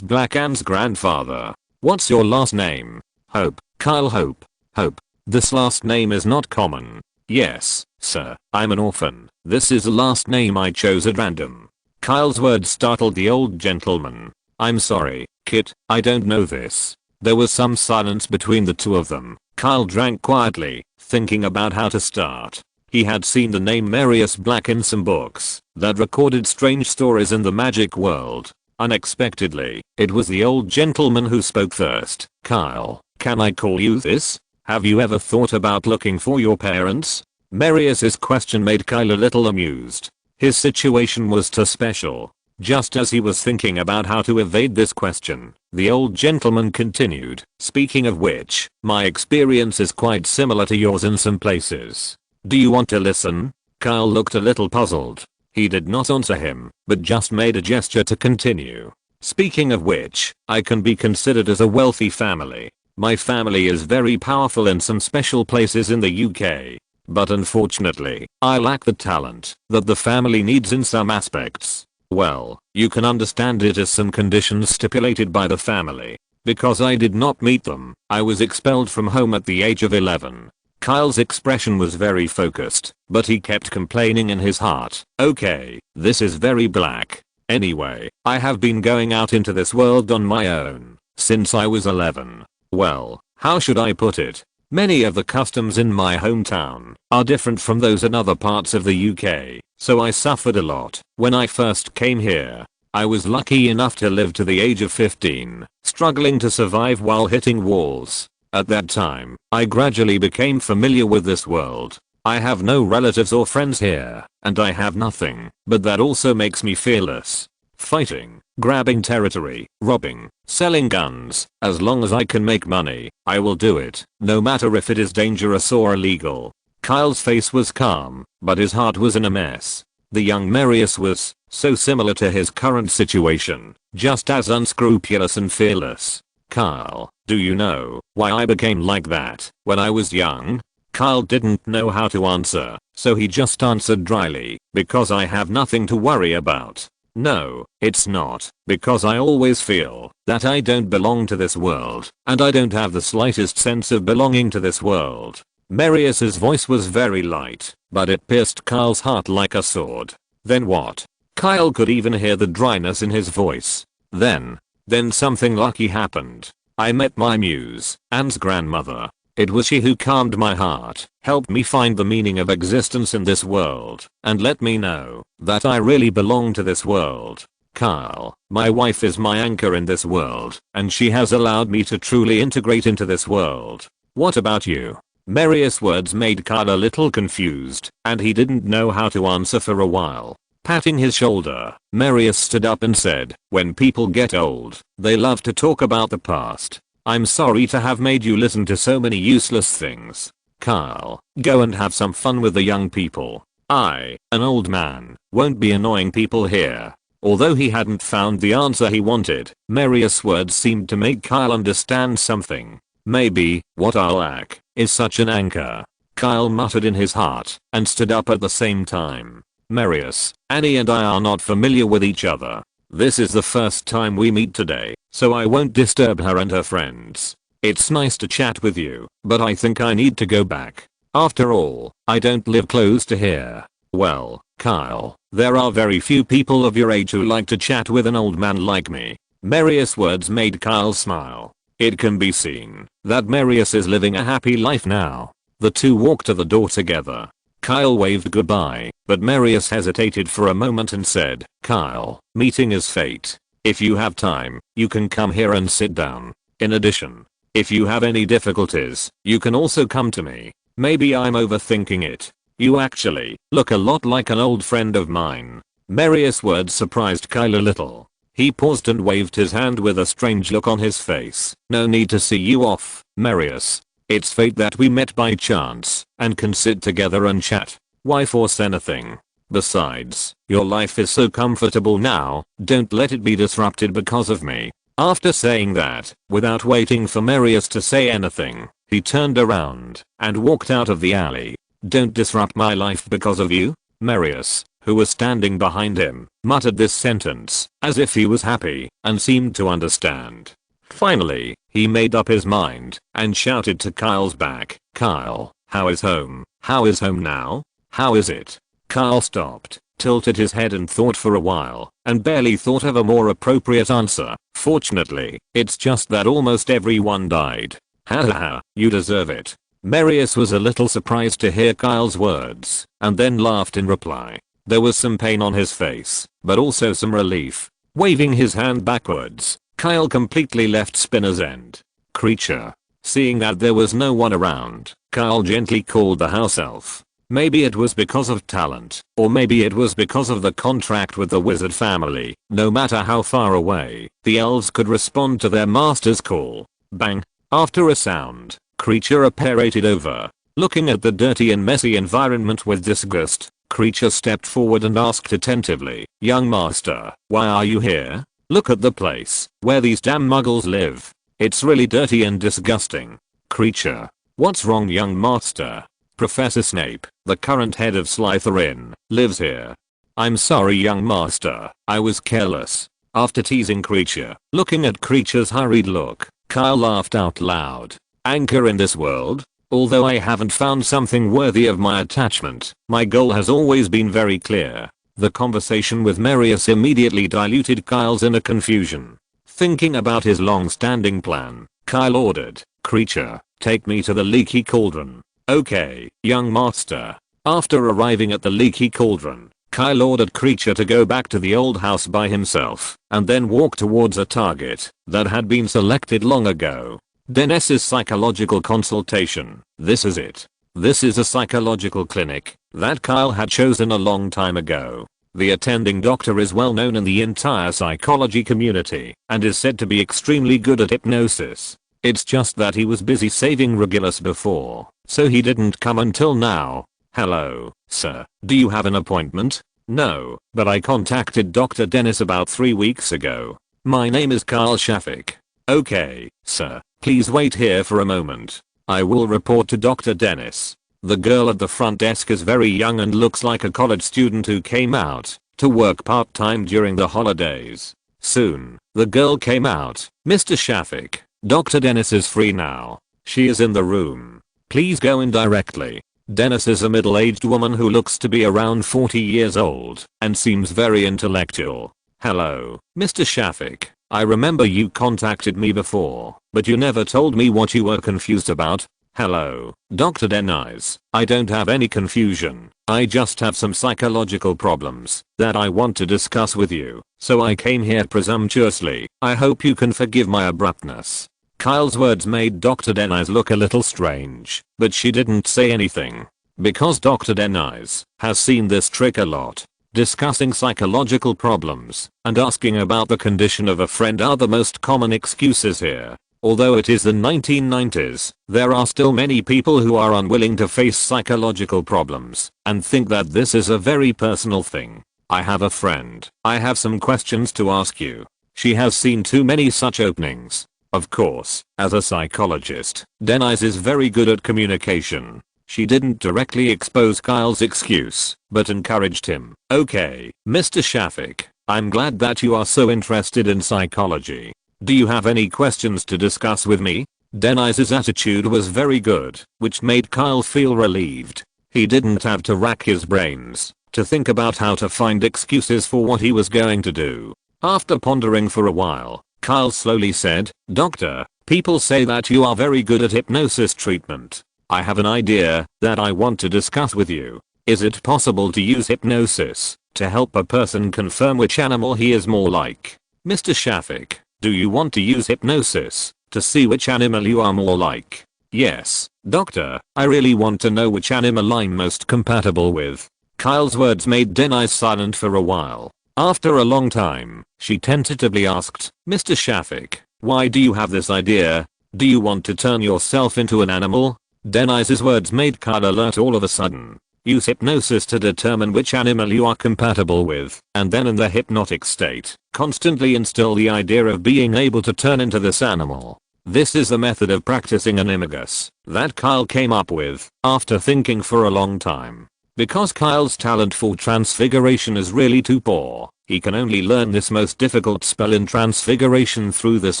S1: Black, Anne's grandfather. What's your last name?" "Hope, Kyle Hope." "Hope. This last name is not common." "Yes, sir, I'm an orphan. This is the last name I chose at random." Kyle's words startled the old gentleman. "I'm sorry, Kit, I don't know this." There was some silence between the two of them. Kyle drank quietly, thinking about how to start. He had seen the name Marius Black in some books that recorded strange stories in the magic world. Unexpectedly, it was the old gentleman who spoke first. "Kyle, can I call you this? Have you ever thought about looking for your parents?" Marius's question made Kyle a little amused. His situation was too special. Just as he was thinking about how to evade this question, the old gentleman continued, "Speaking of which, my experience is quite similar to yours in some places. Do you want to listen?" Kyle looked a little puzzled. He did not answer him, but just made a gesture to continue. "Speaking of which, I can be considered as a wealthy family. My family is very powerful in some special places in the UK. But unfortunately, I lack the talent that the family needs in some aspects. Well, you can understand it as some conditions stipulated by the family. Because I did not meet them, I was expelled from home at the age of 11. Kyle's expression was very focused, but he kept complaining in his heart. Okay, this is very black. Anyway, I have been going out into this world on my own since I was 11. Well, how should I put it? Many of the customs in my hometown are different from those in other parts of the UK, so I suffered a lot when I first came here. I was lucky enough to live to the age of 15, struggling to survive while hitting walls. At that time, I gradually became familiar with this world. I have no relatives or friends here, and I have nothing, but that also makes me fearless. Fighting, grabbing territory, robbing, selling guns, as long as I can make money, I will do it, no matter if it is dangerous or illegal. Kyle's face was calm, but his heart was in a mess. The young Marius was so similar to his current situation, just as unscrupulous and fearless. Kyle, do you know why I became like that when I was young? Kyle didn't know how to answer, so he just answered dryly, because I have nothing to worry about. No, it's not, because I always feel that I don't belong to this world, and I don't have the slightest sense of belonging to this world. Marius's voice was very light, but it pierced Kyle's heart like a sword. Then what? Kyle could even hear the dryness in his voice. Then something lucky happened. I met my muse, Anne's grandmother. It was she who calmed my heart, helped me find the meaning of existence in this world, and let me know that I really belong to this world. Kyle, my wife is my anchor in this world, and she has allowed me to truly integrate into this world. What about you? Marius' words made Kyle a little confused, and he didn't know how to answer for a while. Patting his shoulder, Marius stood up and said, when people get old, they love to talk about the past. I'm sorry to have made you listen to so many useless things. Kyle, go and have some fun with the young people. I, an old man, won't be annoying people here. Although he hadn't found the answer he wanted, Marius' words seemed to make Kyle understand something. Maybe what I lack is such an anchor. Kyle muttered in his heart and stood up at the same time. Marius, Annie and I are not familiar with each other. This is the first time we meet today, so I won't disturb her and her friends. It's nice to chat with you, but I think I need to go back. After all, I don't live close to here. Well, Kyle, there are very few people of your age who like to chat with an old man like me. Marius' words made Kyle smile. It can be seen that Marius is living a happy life now. The two walked to the door together. Kyle waved goodbye, but Marius hesitated for a moment and said, Kyle, meeting is fate. If you have time, you can come here and sit down. In addition, if you have any difficulties, you can also come to me. Maybe I'm overthinking it. You actually look a lot like an old friend of mine. Marius' words surprised Kyle a little. He paused and waved his hand with a strange look on his face. No need to see you off, Marius. It's fate that we met by chance and can sit together and chat. Why force anything? Besides, your life is so comfortable now, don't let it be disrupted because of me. After saying that, without waiting for Marius to say anything, he turned around and walked out of the alley. Don't disrupt my life because of you? Marius, who was standing behind him, muttered this sentence as if he was happy and seemed to understand. Finally, he made up his mind and shouted to Kyle's back, Kyle, how is home? How is home now? How is it? Kyle stopped, tilted his head and thought for a while, and barely thought of a more appropriate answer. Fortunately, it's just that almost everyone died. Ha ha ha, you deserve it. Marius was a little surprised to hear Kyle's words, and then laughed in reply. There was some pain on his face, but also some relief. Waving his hand backwards, Kyle completely left Spinner's End. Creature. Seeing that there was no one around, Kyle gently called the house elf. Maybe it was because of talent, or maybe it was because of the contract with the wizard family. No matter how far away, the elves could respond to their master's call. Bang. After a sound, Creature apparated over. Looking at the dirty and messy environment with disgust, Creature stepped forward and asked attentively, Young master, why are you here? Look at the place where these damn muggles live. It's really dirty and disgusting. Creature. What's wrong, young master? Professor Snape, the current head of Slytherin, lives here. I'm sorry, young master, I was careless. After teasing Creature, looking at Creature's hurried look, Kyle laughed out loud. Anchor in this world? Although I haven't found something worthy of my attachment, my goal has always been very clear. The conversation with Marius immediately diluted Kyle's inner confusion. Thinking about his long-standing plan, Kyle ordered, "Creature, take me to the leaky cauldron." "Okay, young master." After arriving at the leaky cauldron, Kyle ordered Creature to go back to the old house by himself and then walk towards a target that had been selected long ago. Dennis's psychological consultation. This is it. This is a psychological clinic that Kyle had chosen a long time ago. The attending doctor is well known in the entire psychology community and is said to be extremely good at hypnosis. It's just that he was busy saving Regulus before, so he didn't come until now. "Hello, sir. Do you have an appointment?" "No, but I contacted Dr. Dennis about 3 weeks ago. My name is Carl Shafiq." "Okay, sir. Please wait here for a moment. I will report to Dr. Dennis." The girl at the front desk is very young and looks like a college student who came out to work part-time during the holidays. Soon, the girl came out. "Mr. Shafiq, Dr. Dennis is free now. She is in the room. Please go in directly." Dennis is a middle-aged woman who looks to be around 40 years old and seems very intellectual. "Hello, Mr. Shafiq. I remember you contacted me before, but you never told me what you were confused about." "Hello, Dr. Dennis. I don't have any confusion. I just have some psychological problems that I want to discuss with you, so I came here presumptuously. I hope you can forgive my abruptness." Kyle's words made Dr. Dennis look a little strange, but she didn't say anything. Because Dr. Dennis has seen this trick a lot. Discussing psychological problems and asking about the condition of a friend are the most common excuses here. Although it is the 1990s, there are still many people who are unwilling to face psychological problems and think that this is a very personal thing. "I have a friend. I have some questions to ask you. She has seen too many such openings." Of course, as a psychologist, Denise is very good at communication. She didn't directly expose Kyle's excuse, but encouraged him. "Okay, Mr. Shafiq, I'm glad that you are so interested in psychology. Do you have any questions to discuss with me?" Denise's attitude was very good, which made Kyle feel relieved. He didn't have to rack his brains to think about how to find excuses for what he was going to do. After pondering for a while, Kyle slowly said, "Doctor, people say that you are very good at hypnosis treatment. I have an idea that I want to discuss with you. Is it possible to use hypnosis to help a person confirm which animal he is more like?" "Mr. Shafiq, do you want to use hypnosis to see which animal you are more like?" "Yes, doctor, I really want to know which animal I'm most compatible with." Kyle's words made Denise silent for a while. After a long time, she tentatively asked, "Mr. Shafiq, why do you have this idea? Do you want to turn yourself into an animal?" Denise's words made Kyle alert all of a sudden. Use hypnosis to determine which animal you are compatible with, and then in the hypnotic state, constantly instill the idea of being able to turn into this animal. This is the method of practicing animagus that Kyle came up with after thinking for a long time. Because Kyle's talent for transfiguration is really too poor, he can only learn this most difficult spell in transfiguration through this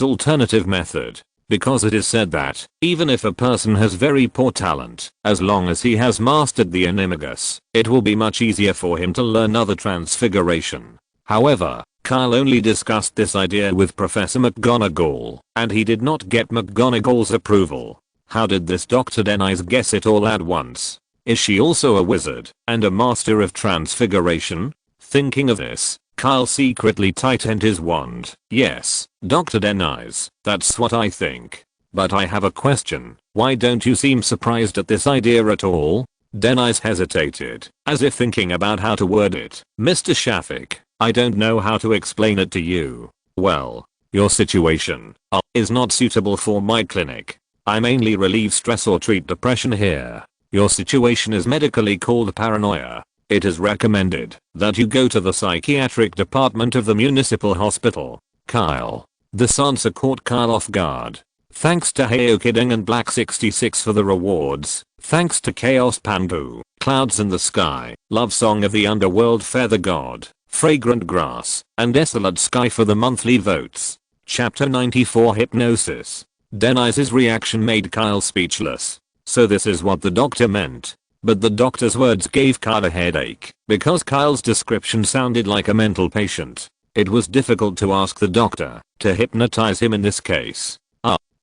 S1: alternative method. Because it is said that, even if a person has very poor talent, as long as he has mastered the animagus, it will be much easier for him to learn other transfiguration. However, Kyle only discussed this idea with Professor McGonagall, and he did not get McGonagall's approval. How did this Dr. Denise guess it all at once? Is she also a wizard and a master of transfiguration? Thinking of this, Kyle secretly tightened his wand. "Yes, Dr. Denise, that's what I think. But I have a question. Why don't you seem surprised at this idea at all?" Denise hesitated, as if thinking about how to word it. "Mr. Shafiq, I don't know how to explain it to you. Well, your situation is not suitable for my clinic. I mainly relieve stress or treat depression here. Your situation is medically called paranoia. It is recommended that you go to the psychiatric department of the municipal hospital." Kyle. This answer caught Kyle off guard. Thanks to Heyo Kidding and Black 66 for the rewards. Thanks to Chaos Pandu, Clouds in the Sky, Love Song of the Underworld Feather God, Fragrant Grass, and Desolate Sky for the monthly votes. Chapter 94 Hypnosis. Denise's reaction made Kyle speechless. So this is what the doctor meant. But the doctor's words gave Kyle a headache because Kyle's description sounded like a mental patient. It was difficult to ask the doctor to hypnotize him in this case.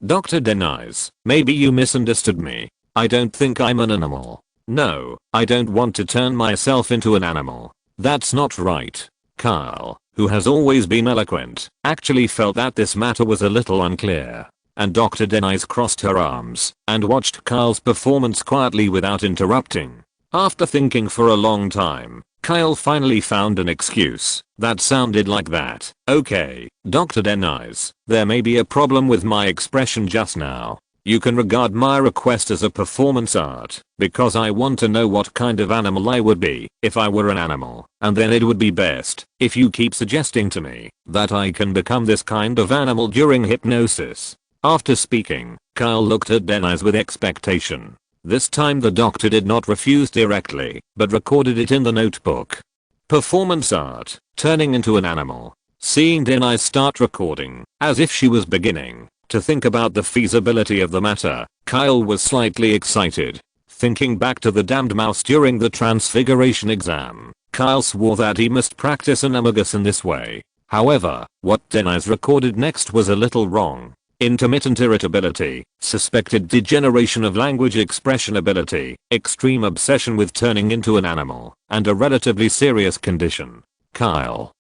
S1: Doctor denies. Maybe you misunderstood me. I don't think I'm an animal. No, I don't want to turn myself into an animal. That's not right. Kyle, who has always been eloquent, actually felt that this matter was a little unclear. And Dr. Denies crossed her arms and watched Kyle's performance quietly without interrupting. After thinking for a long time, Kyle finally found an excuse that sounded like that. Okay, Dr. Denies, there may be a problem with my expression just now. You can regard my request as a performance art because I want to know what kind of animal I would be if I were an animal, and then it would be best if you keep suggesting to me that I can become this kind of animal during hypnosis. After speaking, Kyle looked at Denies with expectation. This time the doctor did not refuse directly, but recorded it in the notebook. Performance art, turning into an animal. Seeing Denies start recording, as if she was beginning to think about the feasibility of the matter, Kyle was slightly excited. Thinking back to the damned mouse during the transfiguration exam, Kyle swore that he must practice animagus in this way. However, what Denies recorded next was a little wrong. Intermittent irritability, suspected degeneration of language expression ability, extreme obsession with turning into an animal, and a relatively serious condition. Kyle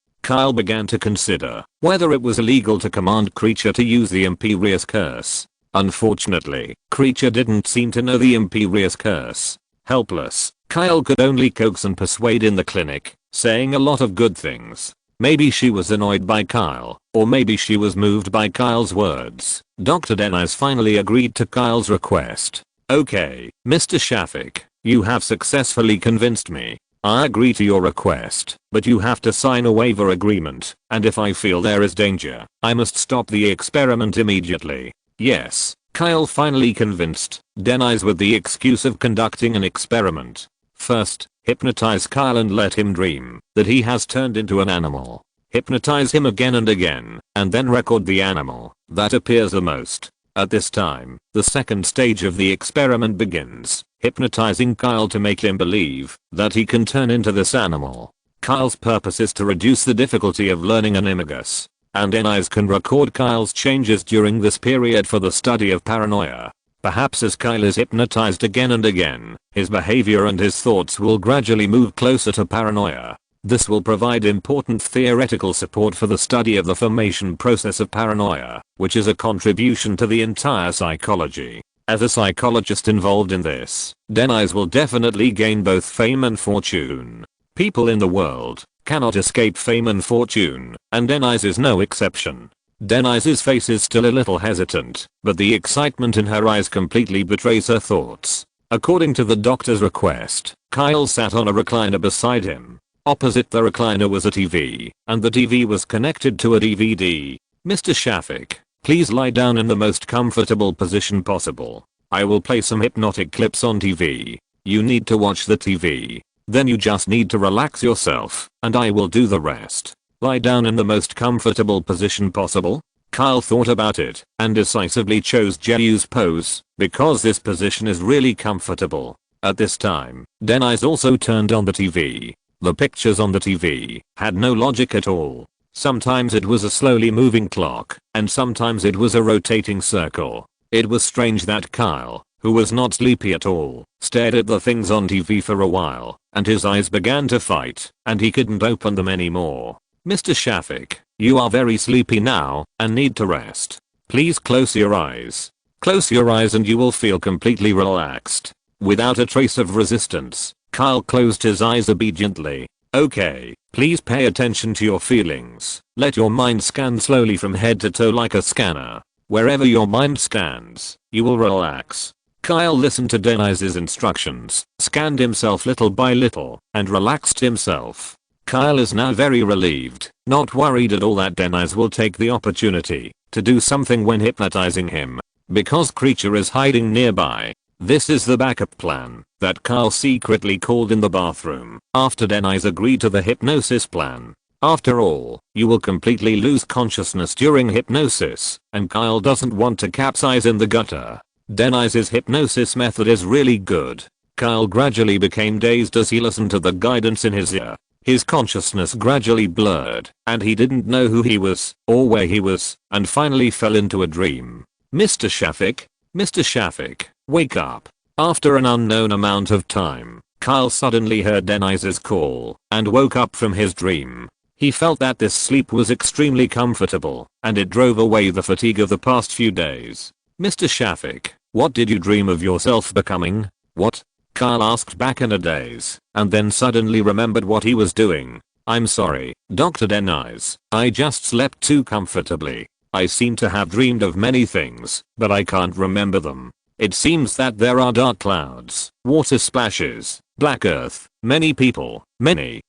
S1: began to consider whether it was illegal to command Creature to use the Imperious Curse. Unfortunately, Creature didn't seem to know the Imperious Curse. Helpless, Kyle could only coax and persuade in the clinic, saying a lot of good things. Maybe she was annoyed by Kyle, or maybe she was moved by Kyle's words. Dr. Denies finally agreed to Kyle's request. Okay, Mr. Shafiq, you have successfully convinced me. I agree to your request, but you have to sign a waiver agreement, and if I feel there is danger, I must stop the experiment immediately. Yes, Kyle finally convinced Denies with the excuse of conducting an experiment. First, hypnotize Kyle and let him dream that he has turned into an animal. Hypnotize him again and again, and then record the animal that appears the most. At this time, the second stage of the experiment begins, hypnotizing Kyle to make him believe that he can turn into this animal. Kyle's purpose is to reduce the difficulty of learning animagus, and Denies can record Kyle's changes during this period for the study of paranoia. Perhaps as Kyle is hypnotized again and again, his behavior and his thoughts will gradually move closer to paranoia. This will provide important theoretical support for the study of the formation process of paranoia, which is a contribution to the entire psychology. As a psychologist involved in this, Denies will definitely gain both fame and fortune. People in the world cannot escape fame and fortune, and Denies is no exception. Denies' face is still a little hesitant, but the excitement in her eyes completely betrays her thoughts. According to the doctor's request, Kyle sat on a recliner beside him. Opposite the recliner was a TV, and the TV was connected to a DVD. Mr. Shafiq, please lie down in the most comfortable position possible. I will play some hypnotic clips on TV. You need to watch the TV. Then you just need to relax yourself, and I will do the rest. Lie down in the most comfortable position possible? Kyle thought about it and decisively chose Jeyu's pose because this position is really comfortable. At this time, Denies also turned on the TV. The pictures on the TV had no logic at all. Sometimes it was a slowly moving clock, and sometimes it was a rotating circle. It was strange that Kyle, who was not sleepy at all, stared at the things on TV for a while, and his eyes began to fight, and he couldn't open them anymore. Mr. Shafiq, you are very sleepy now and need to rest. Please close your eyes. Close your eyes and you will feel completely relaxed. Without a trace of resistance, Kyle closed his eyes obediently. Okay, please pay attention to your feelings. Let your mind scan slowly from head to toe like a scanner. Wherever your mind scans, you will relax. Kyle listened to Denies' instructions, scanned himself little by little, and relaxed himself. Kyle is now very relieved, not worried at all that Denies will take the opportunity to do something when hypnotizing him, because Creature is hiding nearby. This is the backup plan that Kyle secretly called in the bathroom after Denies agreed to the hypnosis plan. After all, you will completely lose consciousness during hypnosis, and Kyle doesn't want to capsize in the gutter. Deniz's hypnosis method is really good. Kyle gradually became dazed as he listened to the guidance in his ear. His consciousness gradually blurred, and he didn't know who he was, or where he was, and finally fell into a dream. Mr. Shafiq? Mr. Shafiq, wake up. After an unknown amount of time, Kyle suddenly heard Deniz's call, and woke up from his dream. He felt that this sleep was extremely comfortable, and it drove away the fatigue of the past few days. Mr. Shafiq, what did you dream of yourself becoming? What? Kyle asked back in a daze, and then suddenly remembered what he was doing. I'm sorry, Dr. Deniz, I just slept too comfortably. I seem to have dreamed of many things, but I can't remember them. It seems that there are dark clouds, water splashes, black earth, many people, many,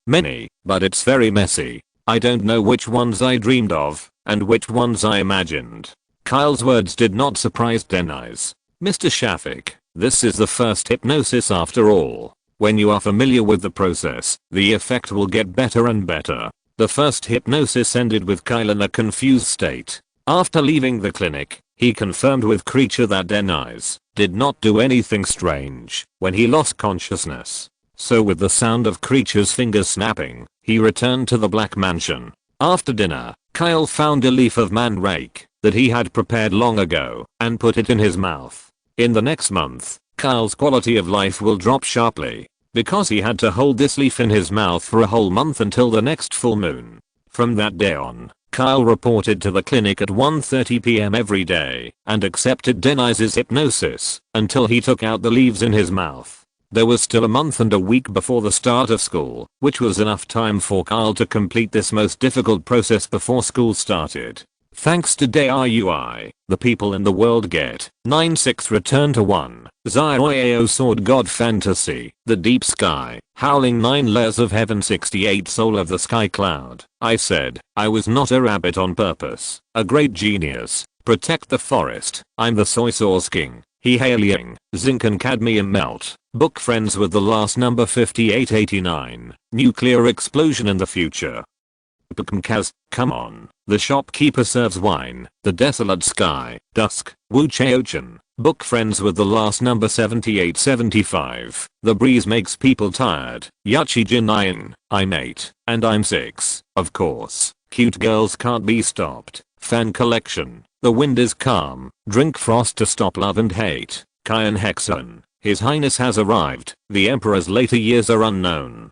S1: but it's very messy. I don't know which ones I dreamed of, and which ones I imagined. Kyle's words did not surprise Deniz. Mr. Shafiq, this is the first hypnosis after all. When you are familiar with the process, the effect will get better and better. The first hypnosis ended with Kyle in a confused state. After leaving the clinic, he confirmed with Creature that Deniz did not do anything strange when he lost consciousness. So with the sound of Creature's fingers snapping, he returned to the Black Mansion. After dinner, Kyle found a leaf of mandrake that he had prepared long ago and put it in his mouth. In the next month, Kyle's quality of life will drop sharply because he had to hold this leaf in his mouth for a whole month until the next full moon. From that day on, Kyle reported to the clinic at 1:30 p.m. every day and accepted Deniz's hypnosis until he took out the leaves in his mouth. There was still a month and a week before the start of school, which was enough time for Kyle to complete this most difficult process before school started. Thanks to DRUI, the people in the world get 9/6 return to 1. Zioao Sword God Fantasy, The Deep Sky, Howling 9 Layers of Heaven 68 Soul of the Sky Cloud. I said, I was not a rabbit on purpose. A great genius. Protect the forest. I'm the soy sauce king. He hailing. Zinc and cadmium melt. Book Friends with the last number 5889. Nuclear explosion in the future. Kaz, come on. The shopkeeper serves wine. The desolate sky. Dusk. Wu Cheochan. Book Friends with the last number 7875. The breeze makes people tired. Yachi Jinayan. I'm 8. And I'm 6. Of course. Cute girls can't be stopped. Fan collection. The wind is calm. Drink frost to stop love and hate. Kyan Hexon. His Highness has arrived. The Emperor's later years are unknown.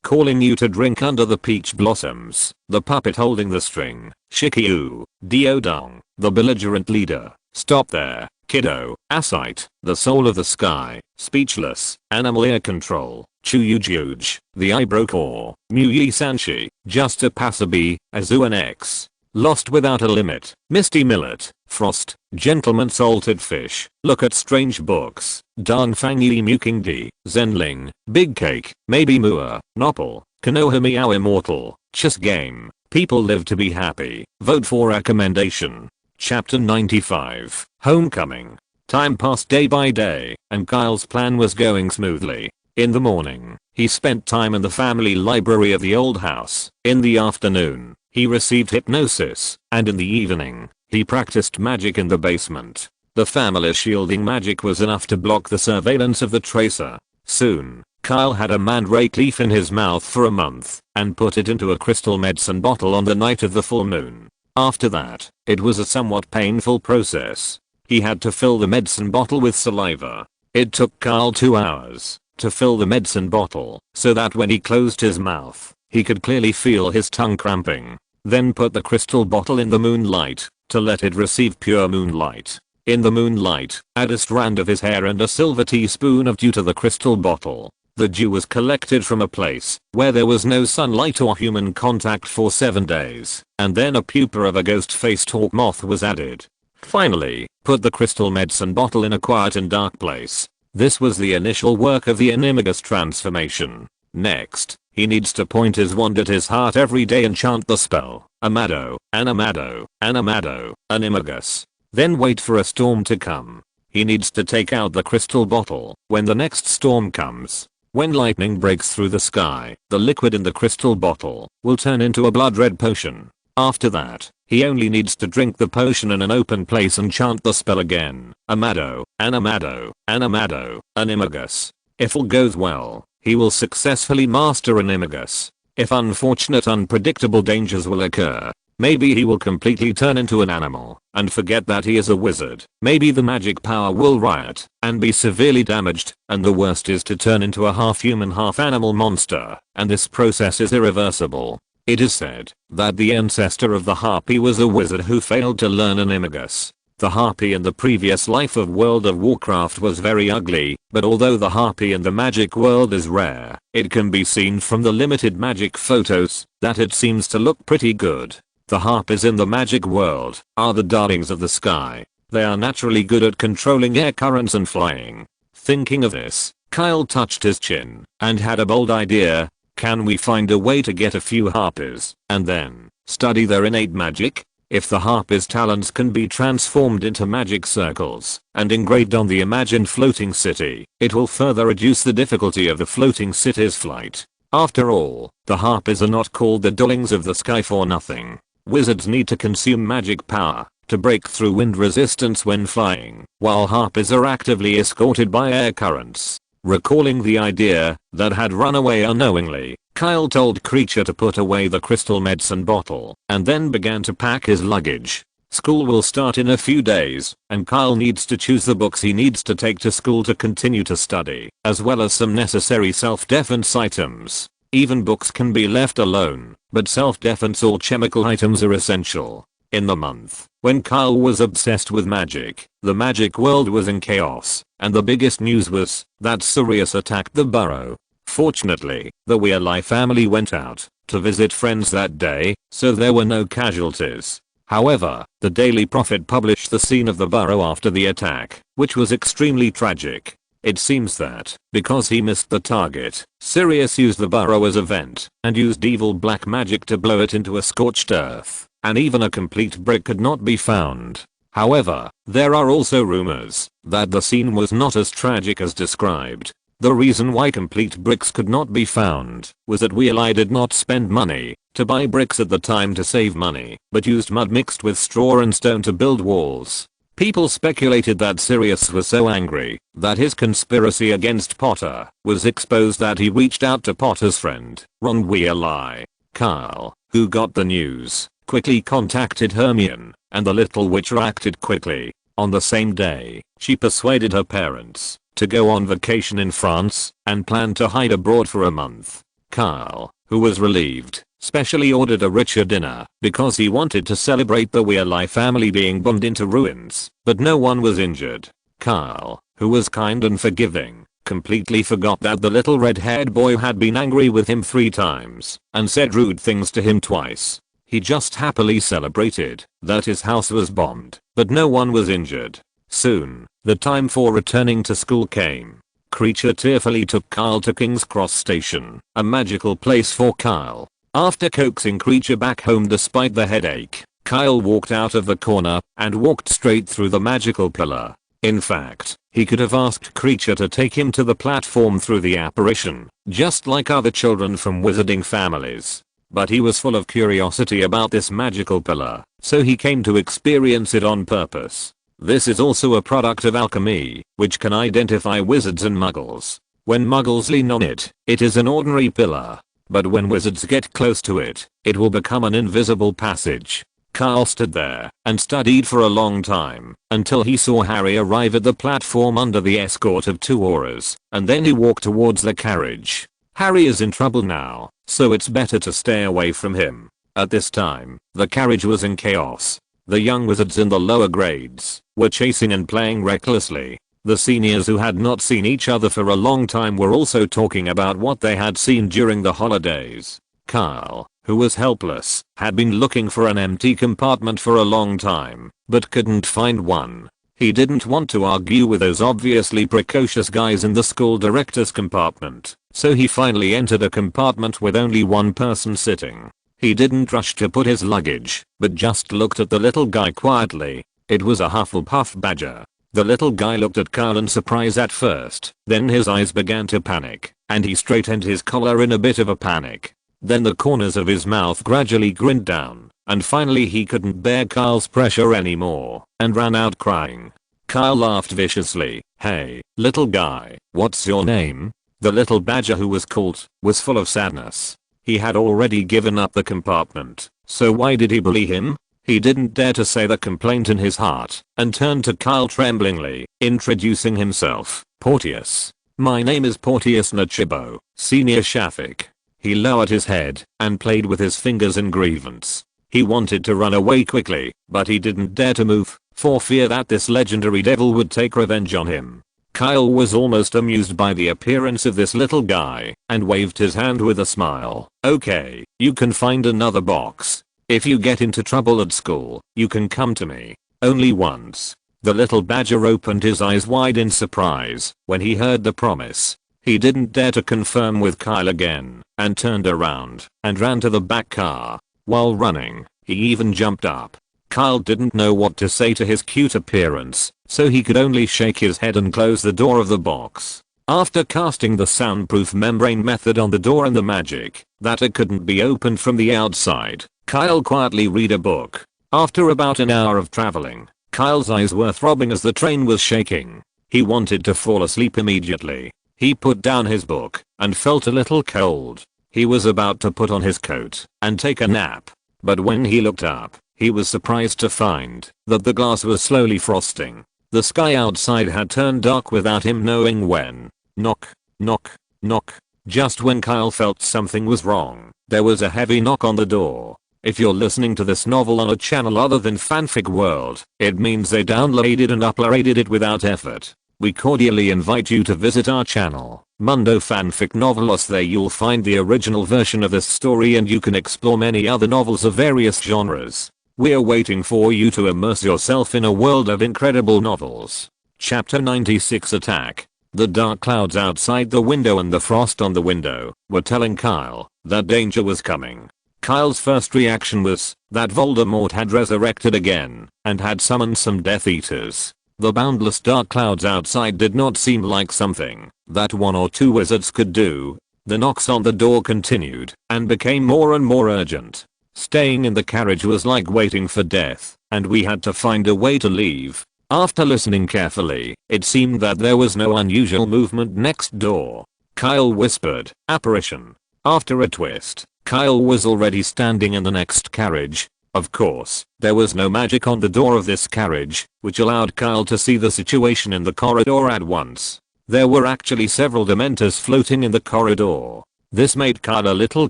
S1: Calling you to drink under the peach blossoms. The puppet holding the string. Shikyu. Diodong. The belligerent leader. Stop there, kiddo. Asite. The soul of the sky. Speechless. Animal ear control. Chuyujuj. The eyebrow core. Muyi Sanshi. Just a passerby. Azuan X. Lost without a limit. Misty Millet. Frost. Gentleman salted fish. Look at strange books. Dang Fangi Muking D. Zenling. Big cake. Maybe Mua. Nopple. Konoha Meow Immortal. Chess game. People live to be happy. Vote for recommendation. Chapter 95. Homecoming. Time passed day by day, and Kyle's plan was going smoothly. In the morning, he spent time in the family library of the old house. In the afternoon, he received hypnosis, and in the evening, he practiced magic in the basement. The family shielding magic was enough to block the surveillance of the tracer. Soon, Kyle had a mandrake leaf in his mouth for a month, and put it into a crystal medicine bottle on the night of the full moon. After that, it was a somewhat painful process. He had to fill the medicine bottle with saliva. It took Kyle 2 hours to fill the medicine bottle, so that when he closed his mouth, he could clearly feel his tongue cramping. Then put the crystal bottle in the moonlight, to let it receive pure moonlight. In the moonlight, add a strand of his hair and a silver teaspoon of dew to the crystal bottle. The dew was collected from a place where there was no sunlight or human contact for 7 days, and then a pupa of a ghost-faced hawk moth was added. Finally, put the crystal medicine bottle in a quiet and dark place. This was the initial work of the animagus transformation. Next, he needs to point his wand at his heart every day and chant the spell, Amado, Animado, Animado, Animagus. Then wait for a storm to come. He needs to take out the crystal bottle when the next storm comes. When lightning breaks through the sky, the liquid in the crystal bottle will turn into a blood red potion. After that, he only needs to drink the potion in an open place and chant the spell again. Amado, Animado, Animado, Animagus. If all goes well, he will successfully master Animagus. If unfortunate unpredictable dangers will occur, maybe he will completely turn into an animal and forget that he is a wizard. Maybe the magic power will riot and be severely damaged, and the worst is to turn into a half human half animal monster, and this process is irreversible. It is said that the ancestor of the harpy was a wizard who failed to learn Animagus. The harpy in the previous life of World of Warcraft was very ugly, but although the harpy in the magic world is rare, it can be seen from the limited magic photos that it seems to look pretty good. The harpies in the magic world are the darlings of the sky. They are naturally good at controlling air currents and flying. Thinking of this, Kyle touched his chin and had a bold idea. Can we find a way to get a few harpies and then study their innate magic? If the harpies' talents can be transformed into magic circles and engraved on the imagined floating city, it will further reduce the difficulty of the floating city's flight. After all, the harpies are not called the darlings of the sky for nothing. Wizards need to consume magic power to break through wind resistance when flying, while harpies are actively escorted by air currents. Recalling the idea that had run away unknowingly, Kyle told Creature to put away the crystal medicine bottle and then began to pack his luggage. School will start in a few days, and Kyle needs to choose the books he needs to take to school to continue to study, as well as some necessary self-defense items. Even books can be left alone, but self-defense or chemical items are essential. In the month when Kyle was obsessed with magic, the magic world was in chaos, and the biggest news was that Sirius attacked the burrow. Fortunately, the Weirlie family went out to visit friends that day, so there were no casualties. However, the Daily Prophet published the scene of the burrow after the attack, which was extremely tragic. It seems that, because he missed the target, Sirius used the burrow as a vent and used evil black magic to blow it into a scorched earth, and even a complete brick could not be found. However, there are also rumors that the scene was not as tragic as described. The reason why complete bricks could not be found was that Weirlie did not spend money to buy bricks at the time to save money, but used mud mixed with straw and stone to build walls. People speculated that Sirius was so angry that his conspiracy against Potter was exposed that he reached out to Potter's friend, Ron Weirlie. Kyle, who got the news, quickly contacted Hermione, and the little witch acted quickly. On the same day, she persuaded her parents to go on vacation in France and planned to hide abroad for a month. Kyle, who was relieved, specially ordered a richer dinner because he wanted to celebrate the Weirlie family being bombed into ruins, but no one was injured. Kyle, who was kind and forgiving, completely forgot that the little red-haired boy had been angry with him 3 times and said rude things to him twice. He just happily celebrated that his house was bombed, but no one was injured. Soon, the time for returning to school came. Creature tearfully took Kyle to King's Cross Station, a magical place for Kyle. After coaxing Creature back home despite the headache, Kyle walked out of the corner and walked straight through the magical pillar. In fact, he could have asked Creature to take him to the platform through the apparition, just like other children from wizarding families. But he was full of curiosity about this magical pillar, so he came to experience it on purpose. This is also a product of alchemy, which can identify wizards and muggles. When muggles lean on it, it is an ordinary pillar. But when wizards get close to it, it will become an invisible passage. Kyle stood there and studied for a long time until he saw Harry arrive at the platform under the escort of 2 auras, and then he walked towards the carriage. Harry is in trouble now, so it's better to stay away from him. At this time, the carriage was in chaos. The young wizards in the lower grades were chasing and playing recklessly. The seniors who had not seen each other for a long time were also talking about what they had seen during the holidays. Kyle, who was helpless, had been looking for an empty compartment for a long time, but couldn't find one. He didn't want to argue with those obviously precocious guys in the school director's compartment, so he finally entered a compartment with only one person sitting. He didn't rush to put his luggage, but just looked at the little guy quietly. It was a Hufflepuff badger. The little guy looked at Kyle in surprise at first, then his eyes began to panic, and he straightened his collar in a bit of a panic. Then the corners of his mouth gradually grinned down, and finally he couldn't bear Kyle's pressure anymore, and ran out crying. Kyle laughed viciously. "Hey, little guy, what's your name?" The little badger, who was called, was full of sadness. He had already given up the compartment, so why did he bully him? He didn't dare to say the complaint in his heart, and turned to Kyle tremblingly, introducing himself. "Porteous. My name is Porteous Nachibo, Senior Shafiq." He lowered his head and played with his fingers in grievance. He wanted to run away quickly, but he didn't dare to move, for fear that this legendary devil would take revenge on him. Kyle was almost amused by the appearance of this little guy, and waved his hand with a smile. "Okay, you can find another box. If you get into trouble at school, you can come to me. Only once." The little badger opened his eyes wide in surprise when he heard the promise. He didn't dare to confirm with Kyle again, and turned around and ran to the back car. While running, he even jumped up. Kyle didn't know what to say to his cute appearance, so he could only shake his head and close the door of the box. After casting the soundproof membrane method on the door and the magic that it couldn't be opened from the outside, Kyle quietly read a book. After about an hour of traveling, Kyle's eyes were throbbing as the train was shaking. He wanted to fall asleep immediately. He put down his book and felt a little cold. He was about to put on his coat and take a nap. But when he looked up, he was surprised to find that the glass was slowly frosting. The sky outside had turned dark without him knowing when. Knock, knock, knock. Just when Kyle felt something was wrong, there was a heavy knock on the door. If you're listening to this novel on a channel other than Fanfic World, it means they downloaded and uploaded it without effort. We cordially invite you to visit our channel, Mundo Fanfic Novelos. There you'll find the original version of this story, and you can explore many other novels of various genres. We're waiting for you to immerse yourself in a world of incredible novels. Chapter 96 Attack. The dark clouds outside the window and the frost on the window were telling Kyle that danger was coming. Kyle's first reaction was that Voldemort had resurrected again and had summoned some Death Eaters. The boundless dark clouds outside did not seem like something that one or two wizards could do. The knocks on the door continued and became more and more urgent. Staying in the carriage was like waiting for death, and we had to find a way to leave. After listening carefully, it seemed that there was no unusual movement next door. Kyle whispered, "Apparition." After a twist, Kyle was already standing in the next carriage. Of course, there was no magic on the door of this carriage, which allowed Kyle to see the situation in the corridor at once. There were actually several dementors floating in the corridor. This made Kyle a little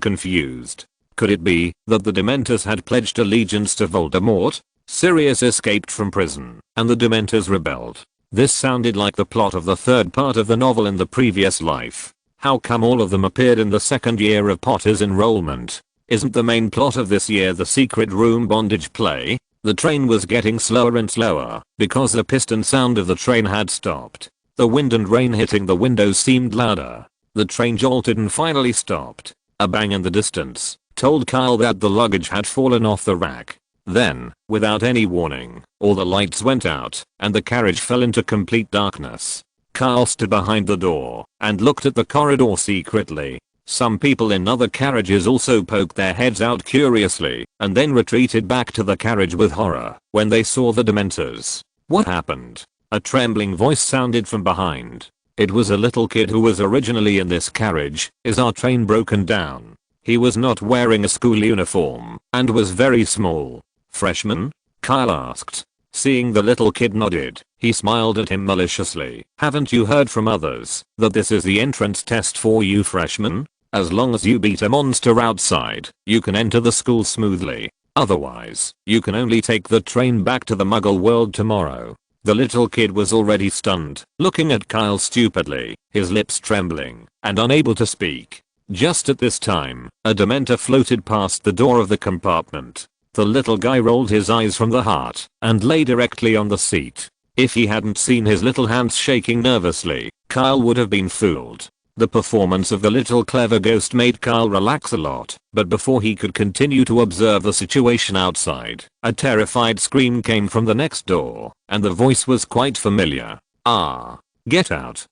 S1: confused. Could it be that the dementors had pledged allegiance to Voldemort? Sirius escaped from prison, and the dementors rebelled. This sounded like the plot of the third part of the novel In the Previous Life. How come all of them appeared in the second year of Potter's enrollment? Isn't the main plot of this year the secret room bondage play? The train was getting slower and slower because the piston sound of the train had stopped. The wind and rain hitting the windows seemed louder. The train jolted and finally stopped. A bang in the distance told Kyle that the luggage had fallen off the rack. Then, without any warning, all the lights went out and the carriage fell into complete darkness. Kyle stood behind the door and looked at the corridor secretly. Some people in other carriages also poked their heads out curiously and then retreated back to the carriage with horror when they saw the dementors. "What happened?" a trembling voice sounded from behind. It was a little kid who was originally in this carriage. "Is our train broken down?" He was not wearing a school uniform and was very small. "Freshman?" Kyle asked. Seeing the little kid nodded, he smiled at him maliciously. "Haven't you heard from others that this is the entrance test for you freshmen? As long as you beat a monster outside, you can enter the school smoothly. Otherwise, you can only take the train back to the Muggle world tomorrow." The little kid was already stunned, looking at Kyle stupidly, his lips trembling, and unable to speak. Just at this time, a Dementor floated past the door of the compartment. The little guy rolled his eyes from the heart and lay directly on the seat. If he hadn't seen his little hands shaking nervously, Kyle would have been fooled. The performance of the little clever ghost made Kyle relax a lot, but before he could continue to observe the situation outside, a terrified scream came from the next door, and the voice was quite familiar. "Ah! Get out,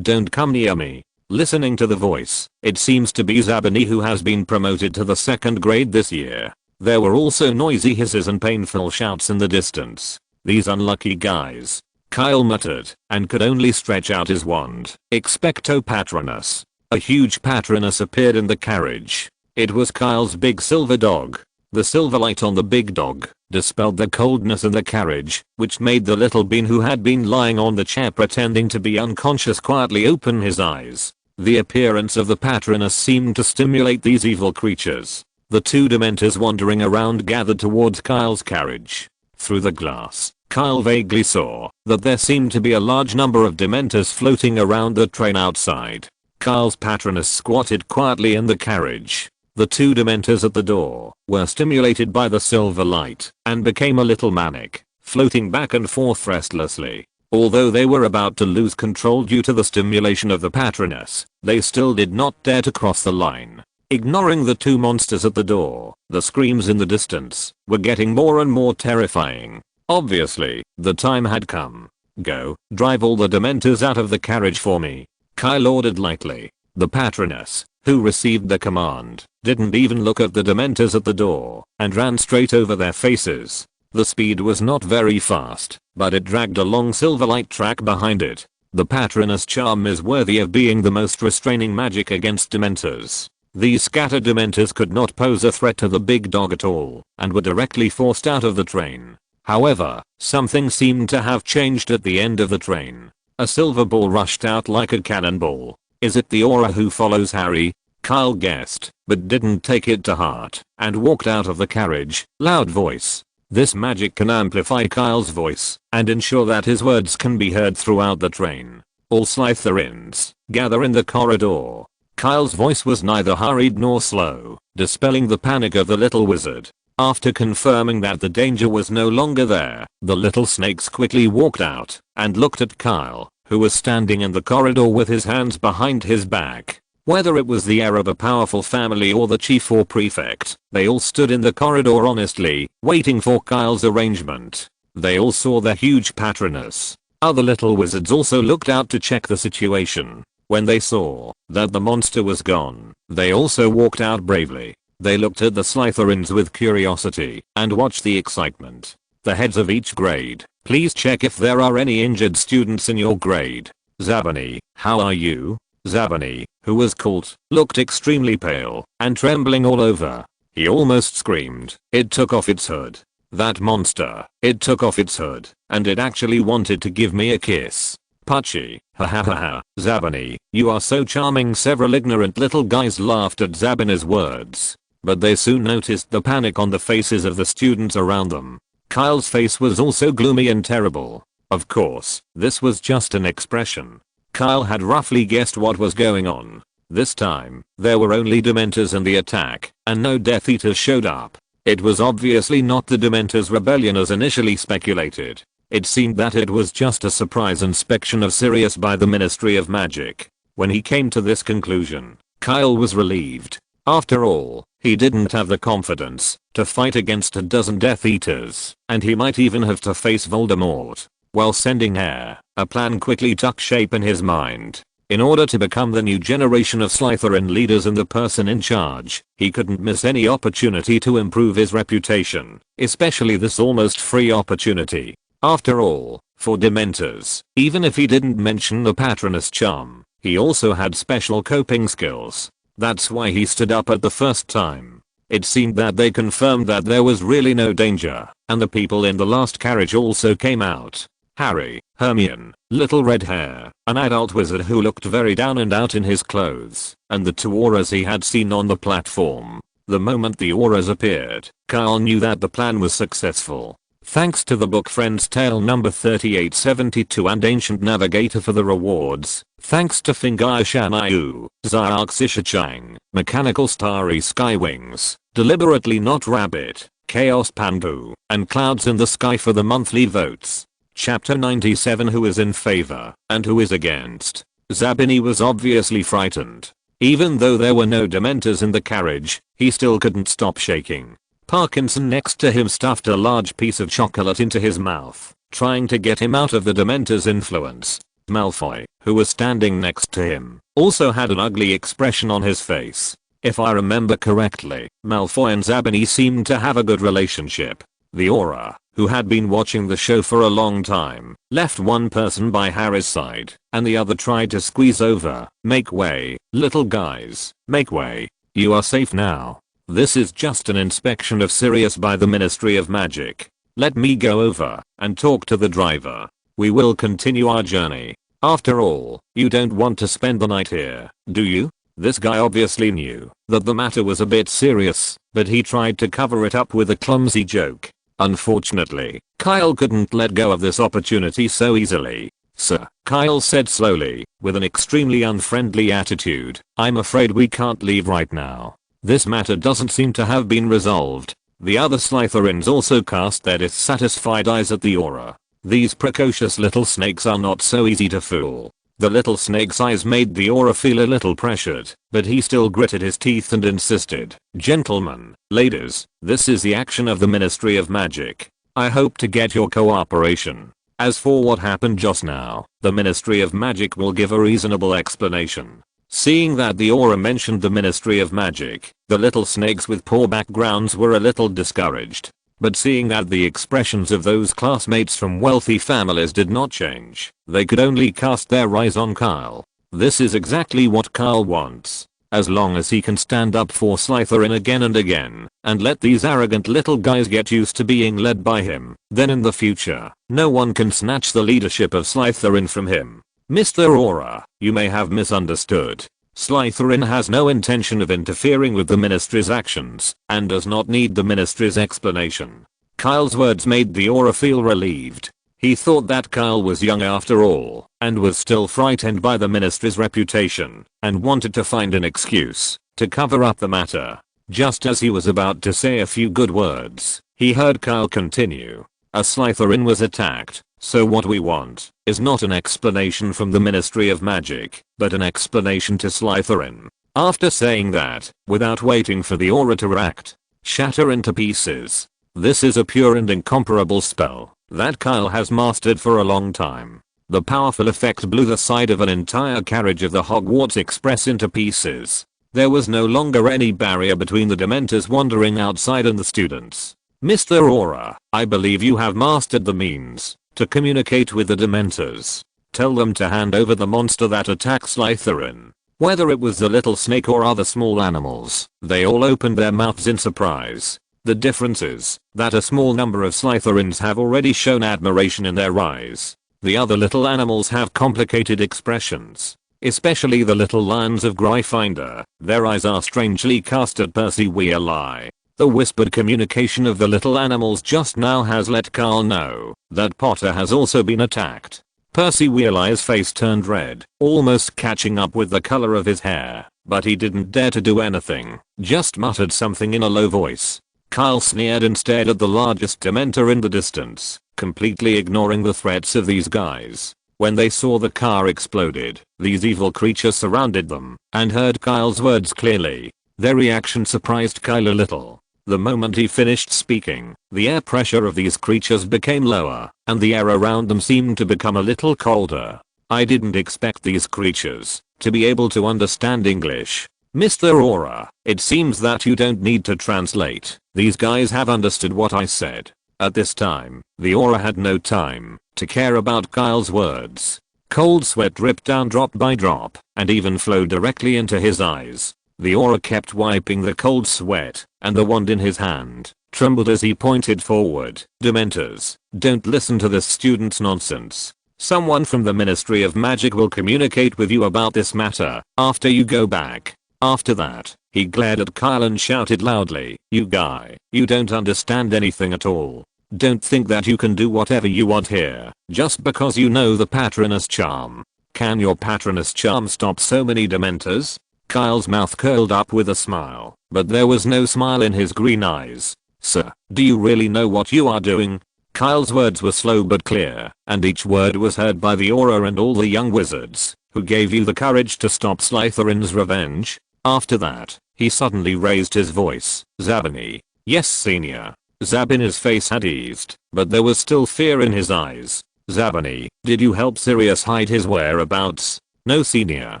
S1: don't come near me." Listening to the voice, it seems to be Zabini, who has been promoted to the 2nd grade this year. There were also noisy hisses and painful shouts in the distance. These unlucky guys. Kyle muttered, and could only stretch out his wand. Expecto Patronus. A huge Patronus appeared in the carriage. It was Kyle's big silver dog. The silver light on the big dog dispelled the coldness in the carriage, which made the little bean who had been lying on the chair pretending to be unconscious quietly open his eyes. The appearance of the Patronus seemed to stimulate these evil creatures. The 2 dementors wandering around gathered towards Kyle's carriage. Through the glass, Kyle vaguely saw that there seemed to be a large number of dementors floating around the train outside. Kyle's Patronus squatted quietly in the carriage. The 2 dementors at the door were stimulated by the silver light and became a little manic, floating back and forth restlessly. Although they were about to lose control due to the stimulation of the Patronus, they still did not dare to cross the line. Ignoring the 2 monsters at the door, the screams in the distance were getting more and more terrifying. Obviously, the time had come. Go, drive all the dementors out of the carriage for me, Kyle ordered lightly. The Patronus, who received the command, didn't even look at the dementors at the door and ran straight over their faces. The speed was not very fast, but it dragged a long silver light track behind it. The Patronus charm is worthy of being the most restraining magic against dementors. These scattered dementors could not pose a threat to the big dog at all and were directly forced out of the train. However, something seemed to have changed at the end of the train. A silver ball rushed out like a cannonball. Is it the aura who follows Harry? Kyle guessed, but didn't take it to heart and walked out of the carriage. Loud voice. This magic can amplify Kyle's voice and ensure that his words can be heard throughout the train. All Slytherins, gather in the corridor. Kyle's voice was neither hurried nor slow, dispelling the panic of the little wizard. After confirming that the danger was no longer there, the little snakes quickly walked out and looked at Kyle, who was standing in the corridor with his hands behind his back. Whether it was the heir of a powerful family or the chief or prefect, they all stood in the corridor honestly, waiting for Kyle's arrangement. They all saw the huge Patronus. Other little wizards also looked out to check the situation. When they saw that the monster was gone, they also walked out bravely. They looked at the Slytherins with curiosity and watched the excitement. The heads of each grade, please check if there are any injured students in your grade. Zabini, how are you? Zabini, who was Colt, looked extremely pale and trembling all over. He almost screamed. It took off its hood. That monster, it took off its hood, and it actually wanted to give me a kiss. Puchy, ha ha ha ha, Zabini, you are so charming. Several ignorant little guys laughed at Zabini's words, but they soon noticed the panic on the faces of the students around them. Kyle's face was also gloomy and terrible. Of course, this was just an expression. Kyle had roughly guessed what was going on. This time, there were only dementors in the attack, and no Death Eaters showed up. It was obviously not the dementors' rebellion as initially speculated. It seemed that it was just a surprise inspection of Sirius by the Ministry of Magic. When he came to this conclusion, Kyle was relieved. After all, he didn't have the confidence to fight against a dozen Death Eaters, and he might even have to face Voldemort. While sending air, a plan quickly took shape in his mind. In order to become the new generation of Slytherin leaders and the person in charge, he couldn't miss any opportunity to improve his reputation, especially this almost free opportunity. After all, for Dementors, even if he didn't mention the Patronus charm, he also had special coping skills. That's why he stood up at the first time. It seemed that they confirmed that there was really no danger, and the people in the last carriage also came out. Harry, Hermione, little red hair, an adult wizard who looked very down and out in his clothes, and the two auras he had seen on the platform. The moment the auras appeared, Kyle knew that the plan was successful. Thanks to the book Friend's Tale number 3872 and Ancient Navigator for the rewards. Thanks to Fingai Shanayu, Zyark Sishachang, Mechanical Starry Skywings, Deliberately Not Rabbit, Chaos Pandu, and Clouds in the Sky for the monthly votes. Chapter 97. Who is in favor and who is against? Zabini was obviously frightened. Even though there were no Dementors in the carriage, he still couldn't stop shaking. Parkinson next to him stuffed a large piece of chocolate into his mouth, trying to get him out of the Dementor's influence. Malfoy, who was standing next to him, also had an ugly expression on his face. If I remember correctly, Malfoy and Zabini seemed to have a good relationship. The Aura, who had been watching the show for a long time, left one person by Harry's side, and the other tried to squeeze over. Make way, little guys, make way. You are safe now. This is just an inspection of Sirius by the Ministry of Magic. Let me go over and talk to the driver. We will continue our journey. After all, you don't want to spend the night here, do you? This guy obviously knew that the matter was a bit serious, but he tried to cover it up with a clumsy joke. Unfortunately, Kyle couldn't let go of this opportunity so easily. Sir, Kyle said slowly, with an extremely unfriendly attitude, I'm afraid we can't leave right now. This matter doesn't seem to have been resolved. The other Slytherins also cast their dissatisfied eyes at the Aura. These precocious little snakes are not so easy to fool. The little snake's eyes made the Aura feel a little pressured, but he still gritted his teeth and insisted, Gentlemen, ladies, this is the action of the Ministry of Magic. I hope to get your cooperation. As for what happened just now, the Ministry of Magic will give a reasonable explanation. Seeing that the Aura mentioned the Ministry of Magic, the little snakes with poor backgrounds were a little discouraged. But seeing that the expressions of those classmates from wealthy families did not change, they could only cast their eyes on Kyle. This is exactly what Kyle wants. As long as he can stand up for Slytherin again and again, and let these arrogant little guys get used to being led by him, then in the future, no one can snatch the leadership of Slytherin from him. Mr. Aura, you may have misunderstood. Slytherin has no intention of interfering with the Ministry's actions, and does not need the Ministry's explanation. Kyle's words made the Aura feel relieved. He thought that Kyle was young after all, and was still frightened by the Ministry's reputation, and wanted to find an excuse to cover up the matter. Just as he was about to say a few good words, he heard Kyle continue. A Slytherin was attacked, so what we want is not an explanation from the Ministry of Magic, but an explanation to Slytherin. After saying that, without waiting for the Aura to react, shatter into pieces. This is a pure and incomparable spell that Kyle has mastered for a long time. The powerful effect blew the side of an entire carriage of the Hogwarts Express into pieces. There was no longer any barrier between the Dementors wandering outside and the students. Mr. Aura, I believe you have mastered the means to communicate with the Dementors. Tell them to hand over the monster that attacked Slytherin. Whether it was the little snake or other small animals, they all opened their mouths in surprise. The difference is that a small number of Slytherins have already shown admiration in their eyes. The other little animals have complicated expressions. Especially the little lions of Gryffindor, their eyes are strangely cast at Percy Weasley. The whispered communication of the little animals just now has let Kyle know that Potter has also been attacked. Percy Weasley's face turned red, almost catching up with the color of his hair, but he didn't dare to do anything, just muttered something in a low voice. Kyle sneered and stared at the largest Dementor in the distance, completely ignoring the threats of these guys. When they saw the car exploded, these evil creatures surrounded them and heard Kyle's words clearly. Their reaction surprised Kyle a little. The moment he finished speaking, the air pressure of these creatures became lower, and the air around them seemed to become a little colder. I didn't expect these creatures to be able to understand English. Mr. Aura, it seems that you don't need to translate. These guys have understood what I said. At this time, the Aura had no time to care about Kyle's words. Cold sweat dripped down drop by drop, and even flowed directly into his eyes. The Aura kept wiping the cold sweat, and the wand in his hand trembled as he pointed forward. Dementors, don't listen to this student's nonsense. Someone from the Ministry of Magic will communicate with you about this matter after you go back. After that, he glared at Kyle and shouted loudly, you guy, you don't understand anything at all. Don't think that you can do whatever you want here, just because you know the Patronus charm. Can your Patronus charm stop so many Dementors? Kyle's mouth curled up with a smile, but there was no smile in his green eyes. Sir, do you really know what you are doing? Kyle's words were slow but clear, and each word was heard by the Aura and all the young wizards, who gave you the courage to stop Slytherin's revenge. After that, he suddenly raised his voice. Zabini. Yes, senior. Zabini's face had eased, but there was still fear in his eyes. Zabani, did you help Sirius hide his whereabouts? No senior.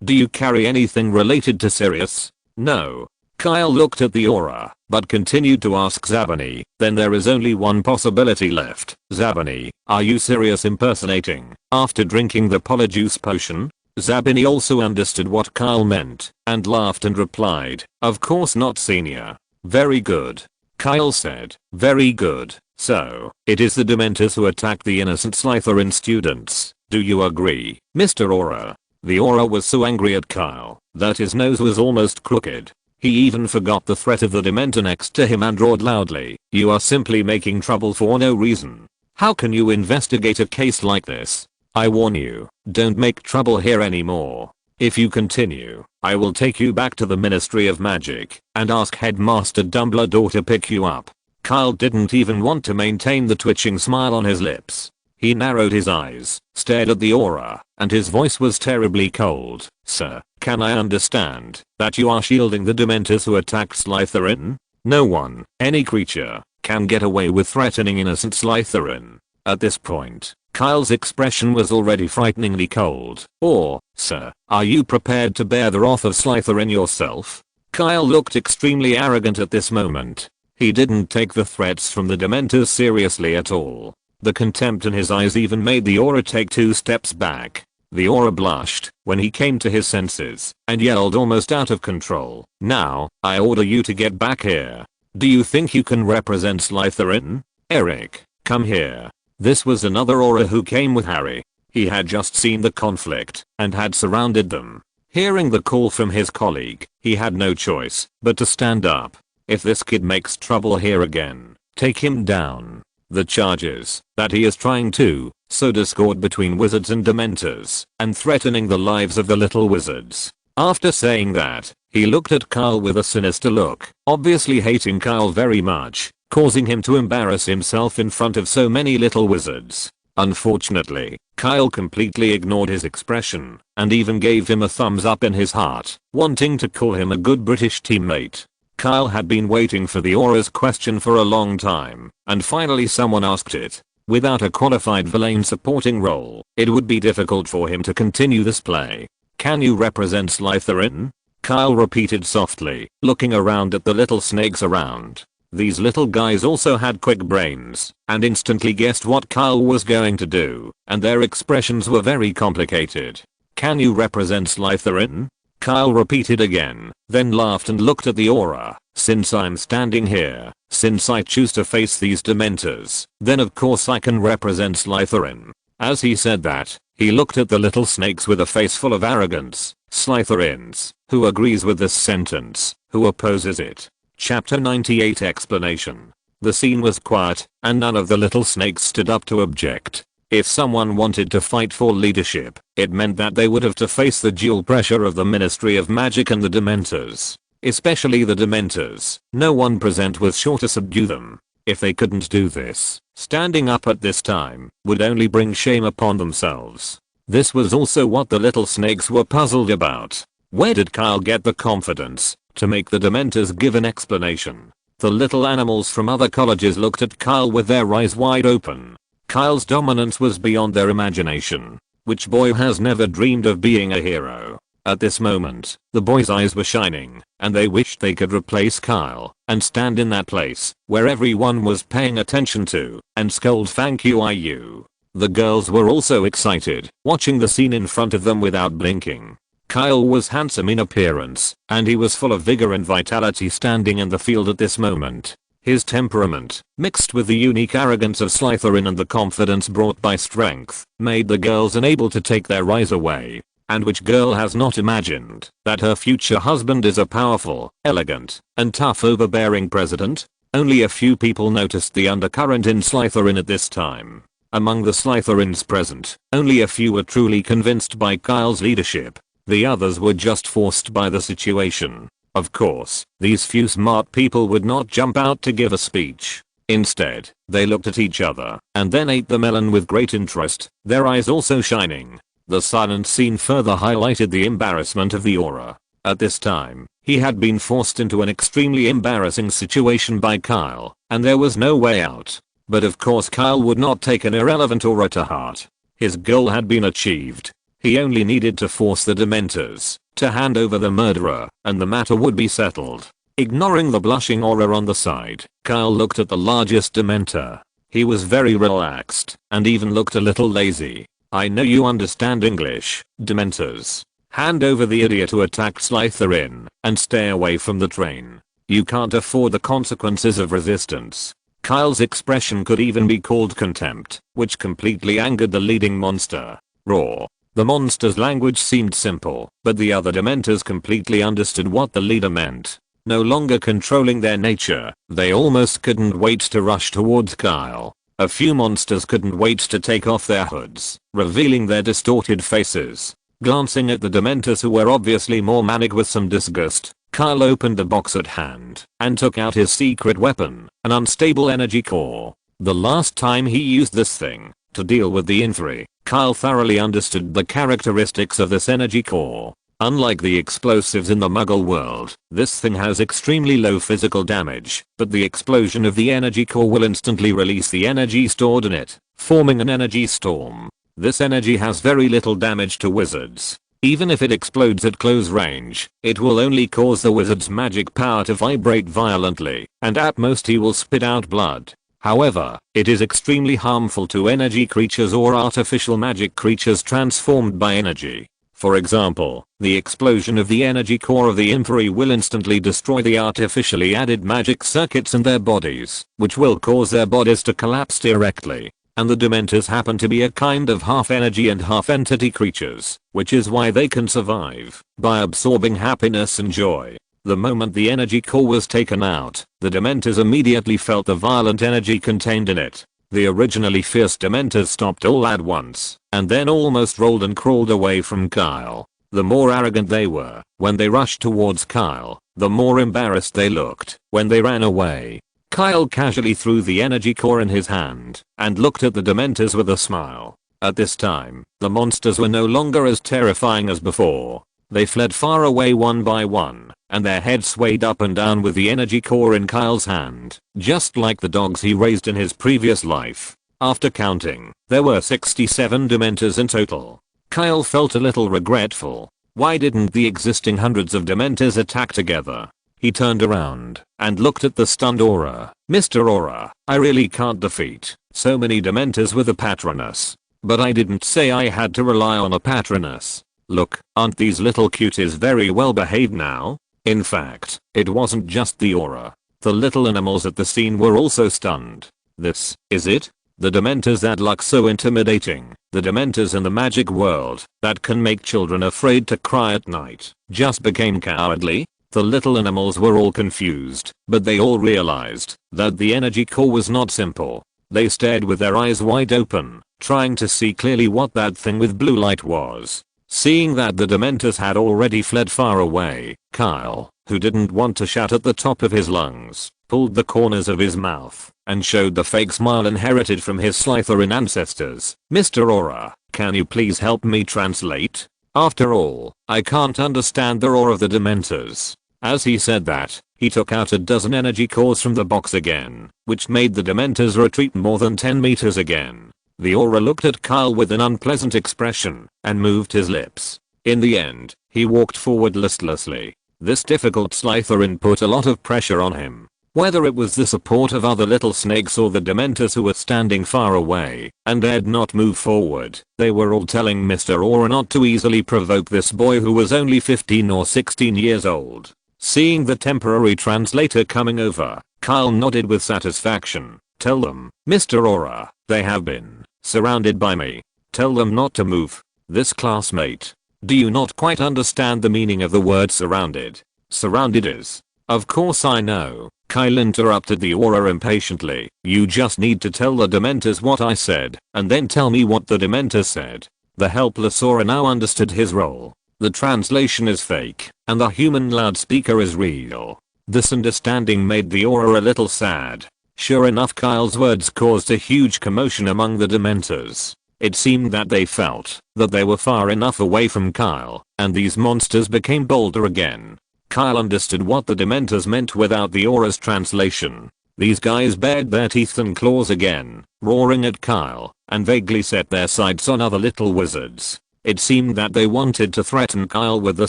S1: Do you carry anything related to Sirius? No. Kyle looked at the aura, but continued to ask Zabani, then there is only one possibility left. Zabani, are you Sirius impersonating after drinking the polyjuice potion? Zabani also understood what Kyle meant, and laughed and replied, of course not senior. Very good. Kyle said, very good. So, it is the Dementors who attacked the innocent Slytherin students. Do you agree, Mr. Aura? The aura was so angry at Kyle that his nose was almost crooked. He even forgot the threat of the Dementor next to him and roared loudly, you are simply making trouble for no reason. How can you investigate a case like this? I warn you, don't make trouble here anymore. If you continue, I will take you back to the Ministry of Magic and ask Headmaster Dumbledore to pick you up. Kyle didn't even want to maintain the twitching smile on his lips. He narrowed his eyes, stared at the aura, and his voice was terribly cold. Sir, can I understand that you are shielding the Dementors who attacked Slytherin? No one, any creature, can get away with threatening innocent Slytherin. At this point, Kyle's expression was already frighteningly cold. Or, sir, are you prepared to bear the wrath of Slytherin yourself? Kyle looked extremely arrogant at this moment. He didn't take the threats from the Dementors seriously at all. The contempt in his eyes even made the aura take 2 steps back. The aura blushed when he came to his senses and yelled almost out of control. Now, I order you to get back here. Do you think you can represent Slytherin? Eric, come here. This was another aura who came with Harry. He had just seen the conflict and had surrounded them. Hearing the call from his colleague, he had no choice but to stand up. If this kid makes trouble here again, take him down. The charges that he is trying to sow discord between wizards and Dementors and threatening the lives of the little wizards. After saying that, he looked at Kyle with a sinister look, obviously hating Kyle very much, causing him to embarrass himself in front of so many little wizards. Unfortunately, Kyle completely ignored his expression and even gave him a thumbs up in his heart, wanting to call him a good British teammate. Kyle had been waiting for the aura's question for a long time, and finally someone asked it. Without a qualified villain supporting role, it would be difficult for him to continue this play. Can you represent Slytherin? Kyle repeated softly, looking around at the little snakes around. These little guys also had quick brains, and instantly guessed what Kyle was going to do, and their expressions were very complicated. Can you represent Slytherin? Kyle repeated again, then laughed and looked at the aura. Since I'm standing here, since I choose to face these Dementors, then of course I can represent Slytherin. As he said that, he looked at the little snakes with a face full of arrogance. Slytherins, who agrees with this sentence, who opposes it? Chapter 98 Explanation. The scene was quiet, and none of the little snakes stood up to object. If someone wanted to fight for leadership, it meant that they would have to face the dual pressure of the Ministry of Magic and the Dementors. Especially the Dementors. No one present was sure to subdue them. If they couldn't do this, standing up at this time would only bring shame upon themselves. This was also what the little snakes were puzzled about. Where did Kyle get the confidence to make the Dementors give an explanation? The little animals from other colleges looked at Kyle with their eyes wide open. Kyle's dominance was beyond their imagination. Which boy has never dreamed of being a hero? At this moment, the boys' eyes were shining, and they wished they could replace Kyle and stand in that place where everyone was paying attention to and scold thank you IU. The girls were also excited, watching the scene in front of them without blinking. Kyle was handsome in appearance, and he was full of vigor and vitality standing in the field at this moment. His temperament, mixed with the unique arrogance of Slytherin and the confidence brought by strength, made the girls unable to take their eyes away. And which girl has not imagined that her future husband is a powerful, elegant, and tough overbearing president? Only a few people noticed the undercurrent in Slytherin at this time. Among the Slytherins present, only a few were truly convinced by Kyle's leadership. The others were just forced by the situation. Of course, these few smart people would not jump out to give a speech. Instead, they looked at each other and then ate the melon with great interest, their eyes also shining. The silent scene further highlighted the embarrassment of the aura. At this time, he had been forced into an extremely embarrassing situation by Kyle, and there was no way out. But of course Kyle would not take an irrelevant aura to heart. His goal had been achieved. He only needed to force the Dementors to hand over the murderer, and the matter would be settled. Ignoring the blushing aura on the side, Kyle looked at the largest Dementor. He was very relaxed, and even looked a little lazy. I know you understand English, Dementors. Hand over the idiot who attacked Slytherin, and stay away from the train. You can't afford the consequences of resistance. Kyle's expression could even be called contempt, which completely angered the leading monster. Roar. The monster's language seemed simple, but the other Dementors completely understood what the leader meant. No longer controlling their nature, they almost couldn't wait to rush towards Kyle. A few monsters couldn't wait to take off their hoods, revealing their distorted faces. Glancing at the Dementors who were obviously more manic with some disgust, Kyle opened the box at hand and took out his secret weapon, an unstable energy core. The last time he used this thing to deal with the inferi, Kyle thoroughly understood the characteristics of this energy core. Unlike the explosives in the Muggle world, this thing has extremely low physical damage, but the explosion of the energy core will instantly release the energy stored in it, forming an energy storm. This energy has very little damage to wizards. Even if it explodes at close range, it will only cause the wizard's magic power to vibrate violently, and at most he will spit out blood. However, it is extremely harmful to energy creatures or artificial magic creatures transformed by energy. For example, the explosion of the energy core of the inferi will instantly destroy the artificially added magic circuits in their bodies, which will cause their bodies to collapse directly. And the Dementors happen to be a kind of half energy and half entity creatures, which is why they can survive by absorbing happiness and joy. The moment the energy core was taken out, the Dementors immediately felt the violent energy contained in it. The originally fierce Dementors stopped all at once, and then almost rolled and crawled away from Kyle. The more arrogant they were when they rushed towards Kyle, the more embarrassed they looked when they ran away. Kyle casually threw the energy core in his hand and looked at the Dementors with a smile. At this time, the monsters were no longer as terrifying as before. They fled far away one by one, and their heads swayed up and down with the energy core in Kyle's hand, just like the dogs he raised in his previous life. After counting, there were 67 Dementors in total. Kyle felt a little regretful. Why didn't the existing hundreds of Dementors attack together? He turned around and looked at the stunned Aura. Mr. Aura, I really can't defeat so many Dementors with a Patronus. But I didn't say I had to rely on a Patronus. Look, aren't these little cuties very well behaved now? In fact, it wasn't just the Aura. The little animals at the scene were also stunned. This is it? The Dementors that look so intimidating. The Dementors in the magic world that can make children afraid to cry at night just became cowardly? The little animals were all confused, but they all realized that the energy core was not simple. They stared with their eyes wide open, trying to see clearly what that thing with blue light was. Seeing that the Dementors had already fled far away, Kyle, who didn't want to shout at the top of his lungs, pulled the corners of his mouth and showed the fake smile inherited from his Slytherin ancestors. Mr. Aura, can you please help me translate? After all, I can't understand the roar of the Dementors. As he said that, he took out a dozen energy cores from the box again, which made the Dementors retreat more than 10 meters again. The Aura looked at Kyle with an unpleasant expression and moved his lips. In the end, he walked forward listlessly. This difficult Slytherin put a lot of pressure on him. Whether it was the support of other little snakes or the Dementors who were standing far away and dared not move forward, they were all telling Mr. Aura not to easily provoke this boy who was only 15 or 16 years old. Seeing the temporary translator coming over, Kyle nodded with satisfaction. Tell them, Mr. Aura, they have been surrounded by me. Tell them not to move. This classmate. Do you not quite understand the meaning of the word surrounded? Surrounded is. Of course I know. Kyle interrupted the Aura impatiently. You just need to tell the Dementors what I said, and then tell me what the Dementors said. The helpless Aura now understood his role. The translation is fake, and the human loudspeaker is real. This understanding made the Aura a little sad. Sure enough, Kyle's words caused a huge commotion among the Dementors. It seemed that they felt that they were far enough away from Kyle, and these monsters became bolder again. Kyle understood what the Dementors meant without the Aura's translation. These guys bared their teeth and claws again, roaring at Kyle, and vaguely set their sights on other little wizards. It seemed that they wanted to threaten Kyle with the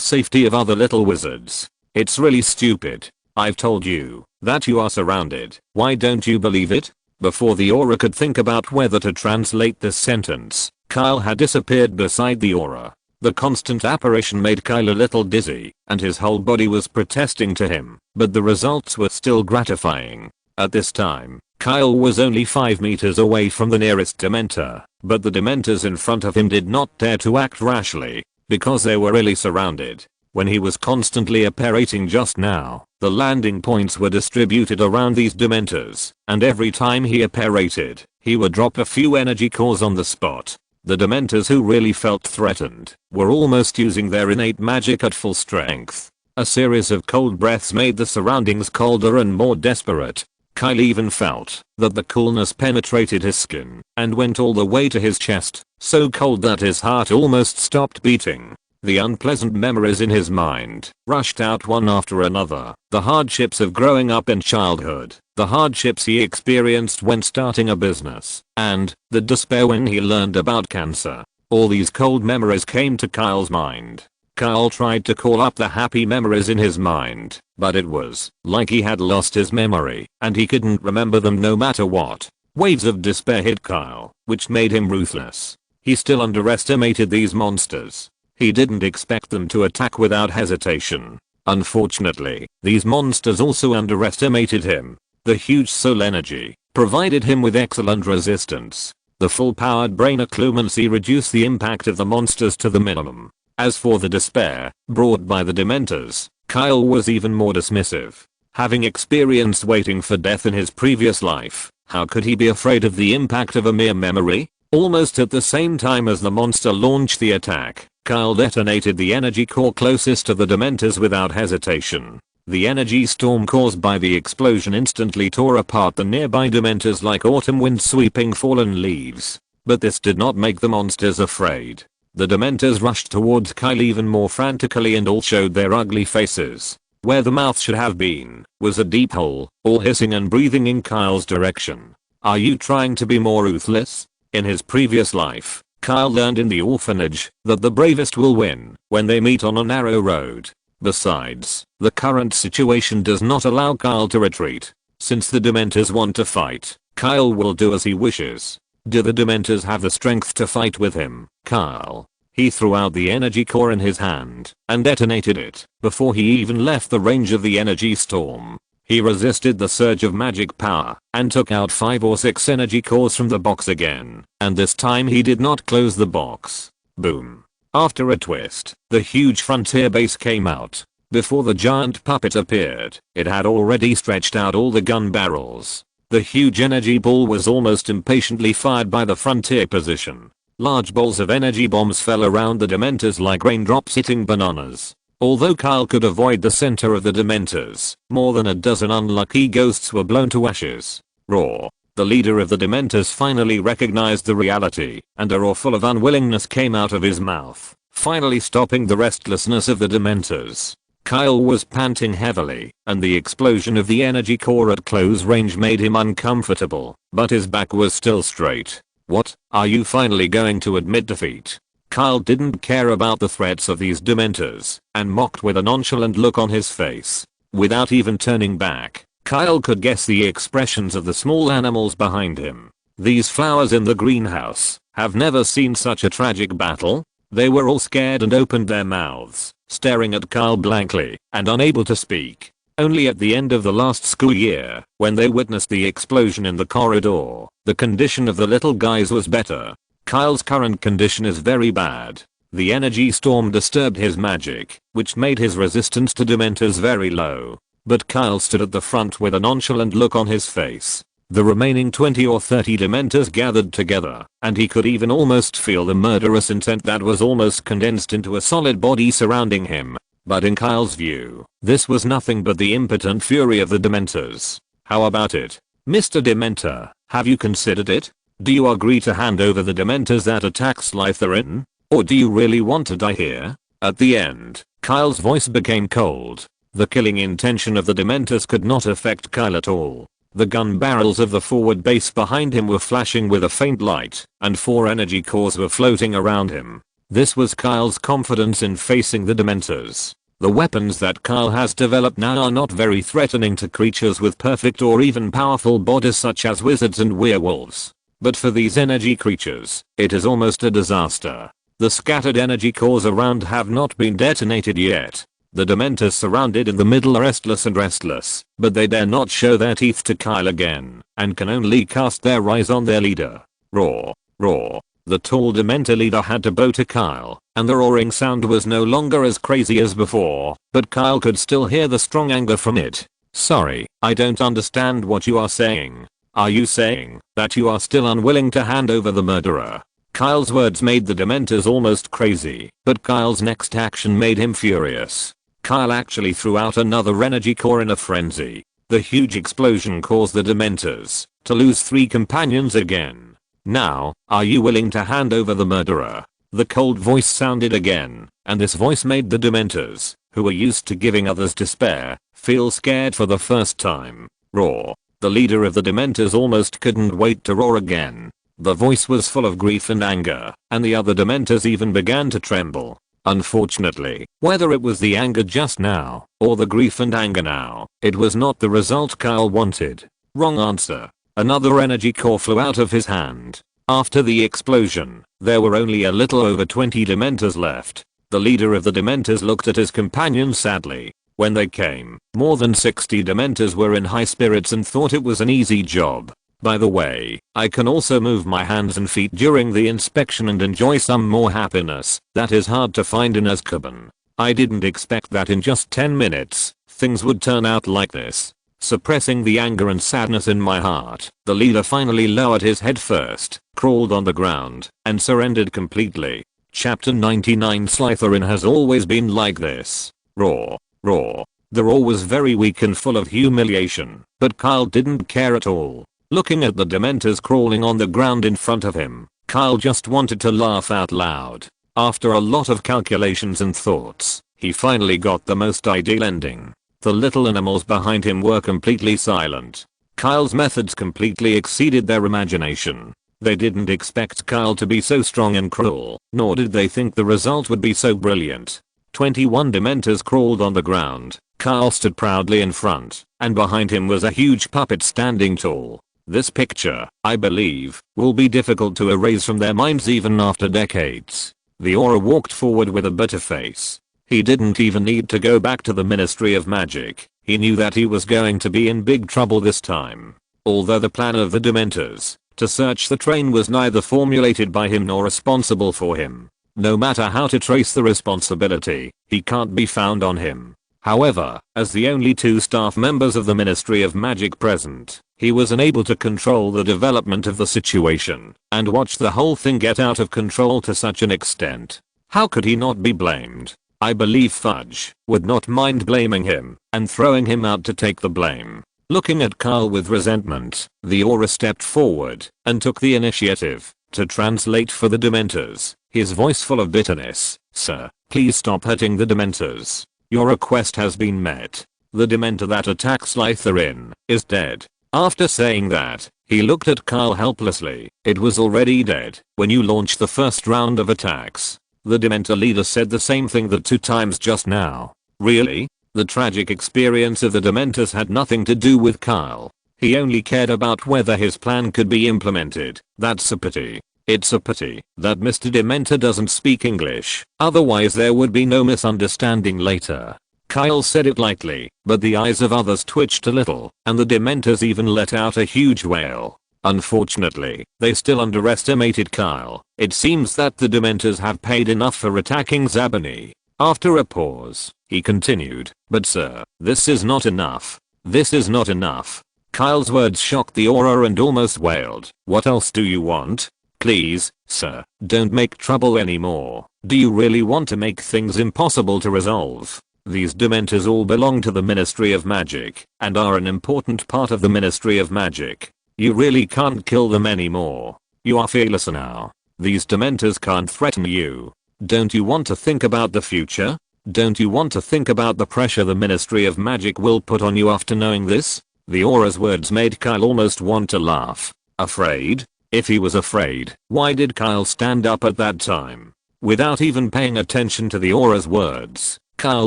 S1: safety of other little wizards. It's really stupid. I've told you that you are surrounded. Why don't you believe it? Before the aura could think about whether to translate this sentence, Kyle had disappeared beside the aura. The constant apparition made Kyle a little dizzy, and his whole body was protesting to him, but the results were still gratifying. At this time, Kyle was only 5 meters away from the nearest Dementor, but the Dementors in front of him did not dare to act rashly, because they were really surrounded. When he was constantly apparating just now, the landing points were distributed around these Dementors, and every time he apparated, he would drop a few energy cores on the spot. The Dementors who really felt threatened were almost using their innate magic at full strength. A series of cold breaths made the surroundings colder and more desperate. Kyle even felt that the coolness penetrated his skin and went all the way to his chest, so cold that his heart almost stopped beating. The unpleasant memories in his mind rushed out one after another. The hardships of growing up in childhood, the hardships he experienced when starting a business, and the despair when he learned about cancer. All these cold memories came to Kyle's mind. Kyle tried to call up the happy memories in his mind, but it was like he had lost his memory, and he couldn't remember them no matter what. Waves of despair hit Kyle, which made him ruthless. He still underestimated these monsters. He didn't expect them to attack without hesitation. Unfortunately, these monsters also underestimated him. The huge soul energy provided him with excellent resistance. The full-powered brain occlumency reduced the impact of the monsters to the minimum. As for the despair brought by the Dementors, Kyle was even more dismissive. Having experienced waiting for death in his previous life, how could he be afraid of the impact of a mere memory? Almost at the same time as the monster launched the attack, Kyle detonated the energy core closest to the Dementors without hesitation. The energy storm caused by the explosion instantly tore apart the nearby Dementors like autumn wind sweeping fallen leaves. But this did not make the monsters afraid. The Dementors rushed towards Kyle even more frantically and all showed their ugly faces. Where the mouth should have been was a deep hole, all hissing and breathing in Kyle's direction. Are you trying to be more ruthless? In his previous life, Kyle learned in the orphanage that the bravest will win when they meet on a narrow road. Besides, the current situation does not allow Kyle to retreat. Since the Dementors want to fight, Kyle will do as he wishes. Do the Dementors have the strength to fight with him? Kyle. He threw out the energy core in his hand and detonated it before he even left the range of the energy storm. He resisted the surge of magic power and took out 5 or 6 energy cores from the box again, and this time he did not close the box. Boom. After a twist, the huge frontier base came out. Before the giant puppet appeared, it had already stretched out all the gun barrels. The huge energy ball was almost impatiently fired by the frontier position. Large balls of energy bombs fell around the Dementors like raindrops hitting bananas. Although Kyle could avoid the center of the Dementors, more than a dozen unlucky ghosts were blown to ashes. Roar. The leader of the Dementors finally recognized the reality, and a roar full of unwillingness came out of his mouth, finally stopping the restlessness of the Dementors. Kyle was panting heavily, and the explosion of the energy core at close range made him uncomfortable, but his back was still straight. What? Are you finally going to admit defeat? Kyle didn't care about the threats of these Dementors, and mocked with a nonchalant look on his face. Without even turning back, Kyle could guess the expressions of the small animals behind him. These flowers in the greenhouse have never seen such a tragic battle. They were all scared and opened their mouths, staring at Kyle blankly and unable to speak. Only at the end of the last school year, when they witnessed the explosion in the corridor, the condition of the little guys was better. Kyle's current condition is very bad. The energy storm disturbed his magic, which made his resistance to Dementors very low. But Kyle stood at the front with a nonchalant look on his face. The remaining 20 or 30 Dementors gathered together, and he could even almost feel the murderous intent that was almost condensed into a solid body surrounding him. But in Kyle's view, this was nothing but the impotent fury of the Dementors. How about it? Mr. Dementor, have you considered it? Do you agree to hand over the Dementors that attack Slytherin? Or do you really want to die here? At the end, Kyle's voice became cold. The killing intention of the Dementors could not affect Kyle at all. The gun barrels of the forward base behind him were flashing with a faint light, and 4 energy cores were floating around him. This was Kyle's confidence in facing the Dementors. The weapons that Kyle has developed now are not very threatening to creatures with perfect or even powerful bodies such as wizards and werewolves. But for these energy creatures, it is almost a disaster. The scattered energy cores around have not been detonated yet. The Dementors surrounded in the middle are restless, but they dare not show their teeth to Kyle again, and can only cast their eyes on their leader. Roar, roar. The tall Dementor leader had to bow to Kyle, and the roaring sound was no longer as crazy as before, but Kyle could still hear the strong anger from it. Sorry, I don't understand what you are saying. Are you saying that you are still unwilling to hand over the murderer? Kyle's words made the Dementors almost crazy, but Kyle's next action made him furious. Kyle actually threw out another energy core in a frenzy. The huge explosion caused the Dementors to lose 3 companions again. Now, are you willing to hand over the murderer? The cold voice sounded again, and this voice made the Dementors, who were used to giving others despair, feel scared for the first time. Roar. The leader of the Dementors almost couldn't wait to roar again. The voice was full of grief and anger, and the other Dementors even began to tremble. Unfortunately, whether it was the anger just now, or the grief and anger now, it was not the result Kyle wanted. Wrong answer. Another energy core flew out of his hand. After the explosion, there were only a little over 20 Dementors left. The leader of the Dementors looked at his companions sadly. When they came, more than 60 Dementors were in high spirits and thought it was an easy job. By the way, I can also move my hands and feet during the inspection and enjoy some more happiness that is hard to find in Azkaban. I didn't expect that in just 10 minutes, things would turn out like this. Suppressing the anger and sadness in my heart, the leader finally lowered his head first, crawled on the ground, and surrendered completely. Chapter 99 Slytherin has always been like this. Roar, roar. The roar was very weak and full of humiliation, but Kyle didn't care at all. Looking at the Dementors crawling on the ground in front of him, Kyle just wanted to laugh out loud. After a lot of calculations and thoughts, he finally got the most ideal ending. The little animals behind him were completely silent. Kyle's methods completely exceeded their imagination. They didn't expect Kyle to be so strong and cruel, nor did they think the result would be so brilliant. 21 Dementors crawled on the ground. Kyle stood proudly in front, and behind him was a huge puppet standing tall. This picture, I believe, will be difficult to erase from their minds even after decades. The aura walked forward with a bitter face. He didn't even need to go back to the Ministry of Magic. He knew that he was going to be in big trouble this time. Although the plan of the Dementors to search the train was neither formulated by him nor responsible for him. No matter how to trace the responsibility, he can't be found on him. However, as the only 2 staff members of the Ministry of Magic present, he was unable to control the development of the situation and watch the whole thing get out of control to such an extent. How could he not be blamed? I believe Fudge would not mind blaming him and throwing him out to take the blame. Looking at Kyle with resentment, the aura stepped forward and took the initiative to translate for the Dementors, his voice full of bitterness. Sir, please stop hurting the Dementors. Your request has been met. The Dementor that attacked Slytherin is dead. After saying that, he looked at Kyle helplessly. It was already dead when you launched the first round of attacks. The Dementor leader said the same thing the 2 times just now. Really? The tragic experience of the Dementors had nothing to do with Kyle. He only cared about whether his plan could be implemented. That's a pity. It's a pity that Mr. Dementor doesn't speak English, otherwise there would be no misunderstanding later. Kyle said it lightly, but the eyes of others twitched a little, and the Dementors even let out a huge wail. Unfortunately, they still underestimated Kyle. It seems that the Dementors have paid enough for attacking Zabani. After a pause, he continued, but sir, this is not enough. This is not enough. Kyle's words shocked the aura and almost wailed. What else do you want? Please, sir, don't make trouble anymore. Do you really want to make things impossible to resolve? These Dementors all belong to the Ministry of Magic and are an important part of the Ministry of Magic. You really can't kill them anymore. You are fearless now. These Dementors can't threaten you. Don't you want to think about the future? Don't you want to think about the pressure the Ministry of Magic will put on you after knowing this? The aura's words made Kyle almost want to laugh. Afraid? If he was afraid, why did Kyle stand up at that time? Without even paying attention to the aura's words, Kyle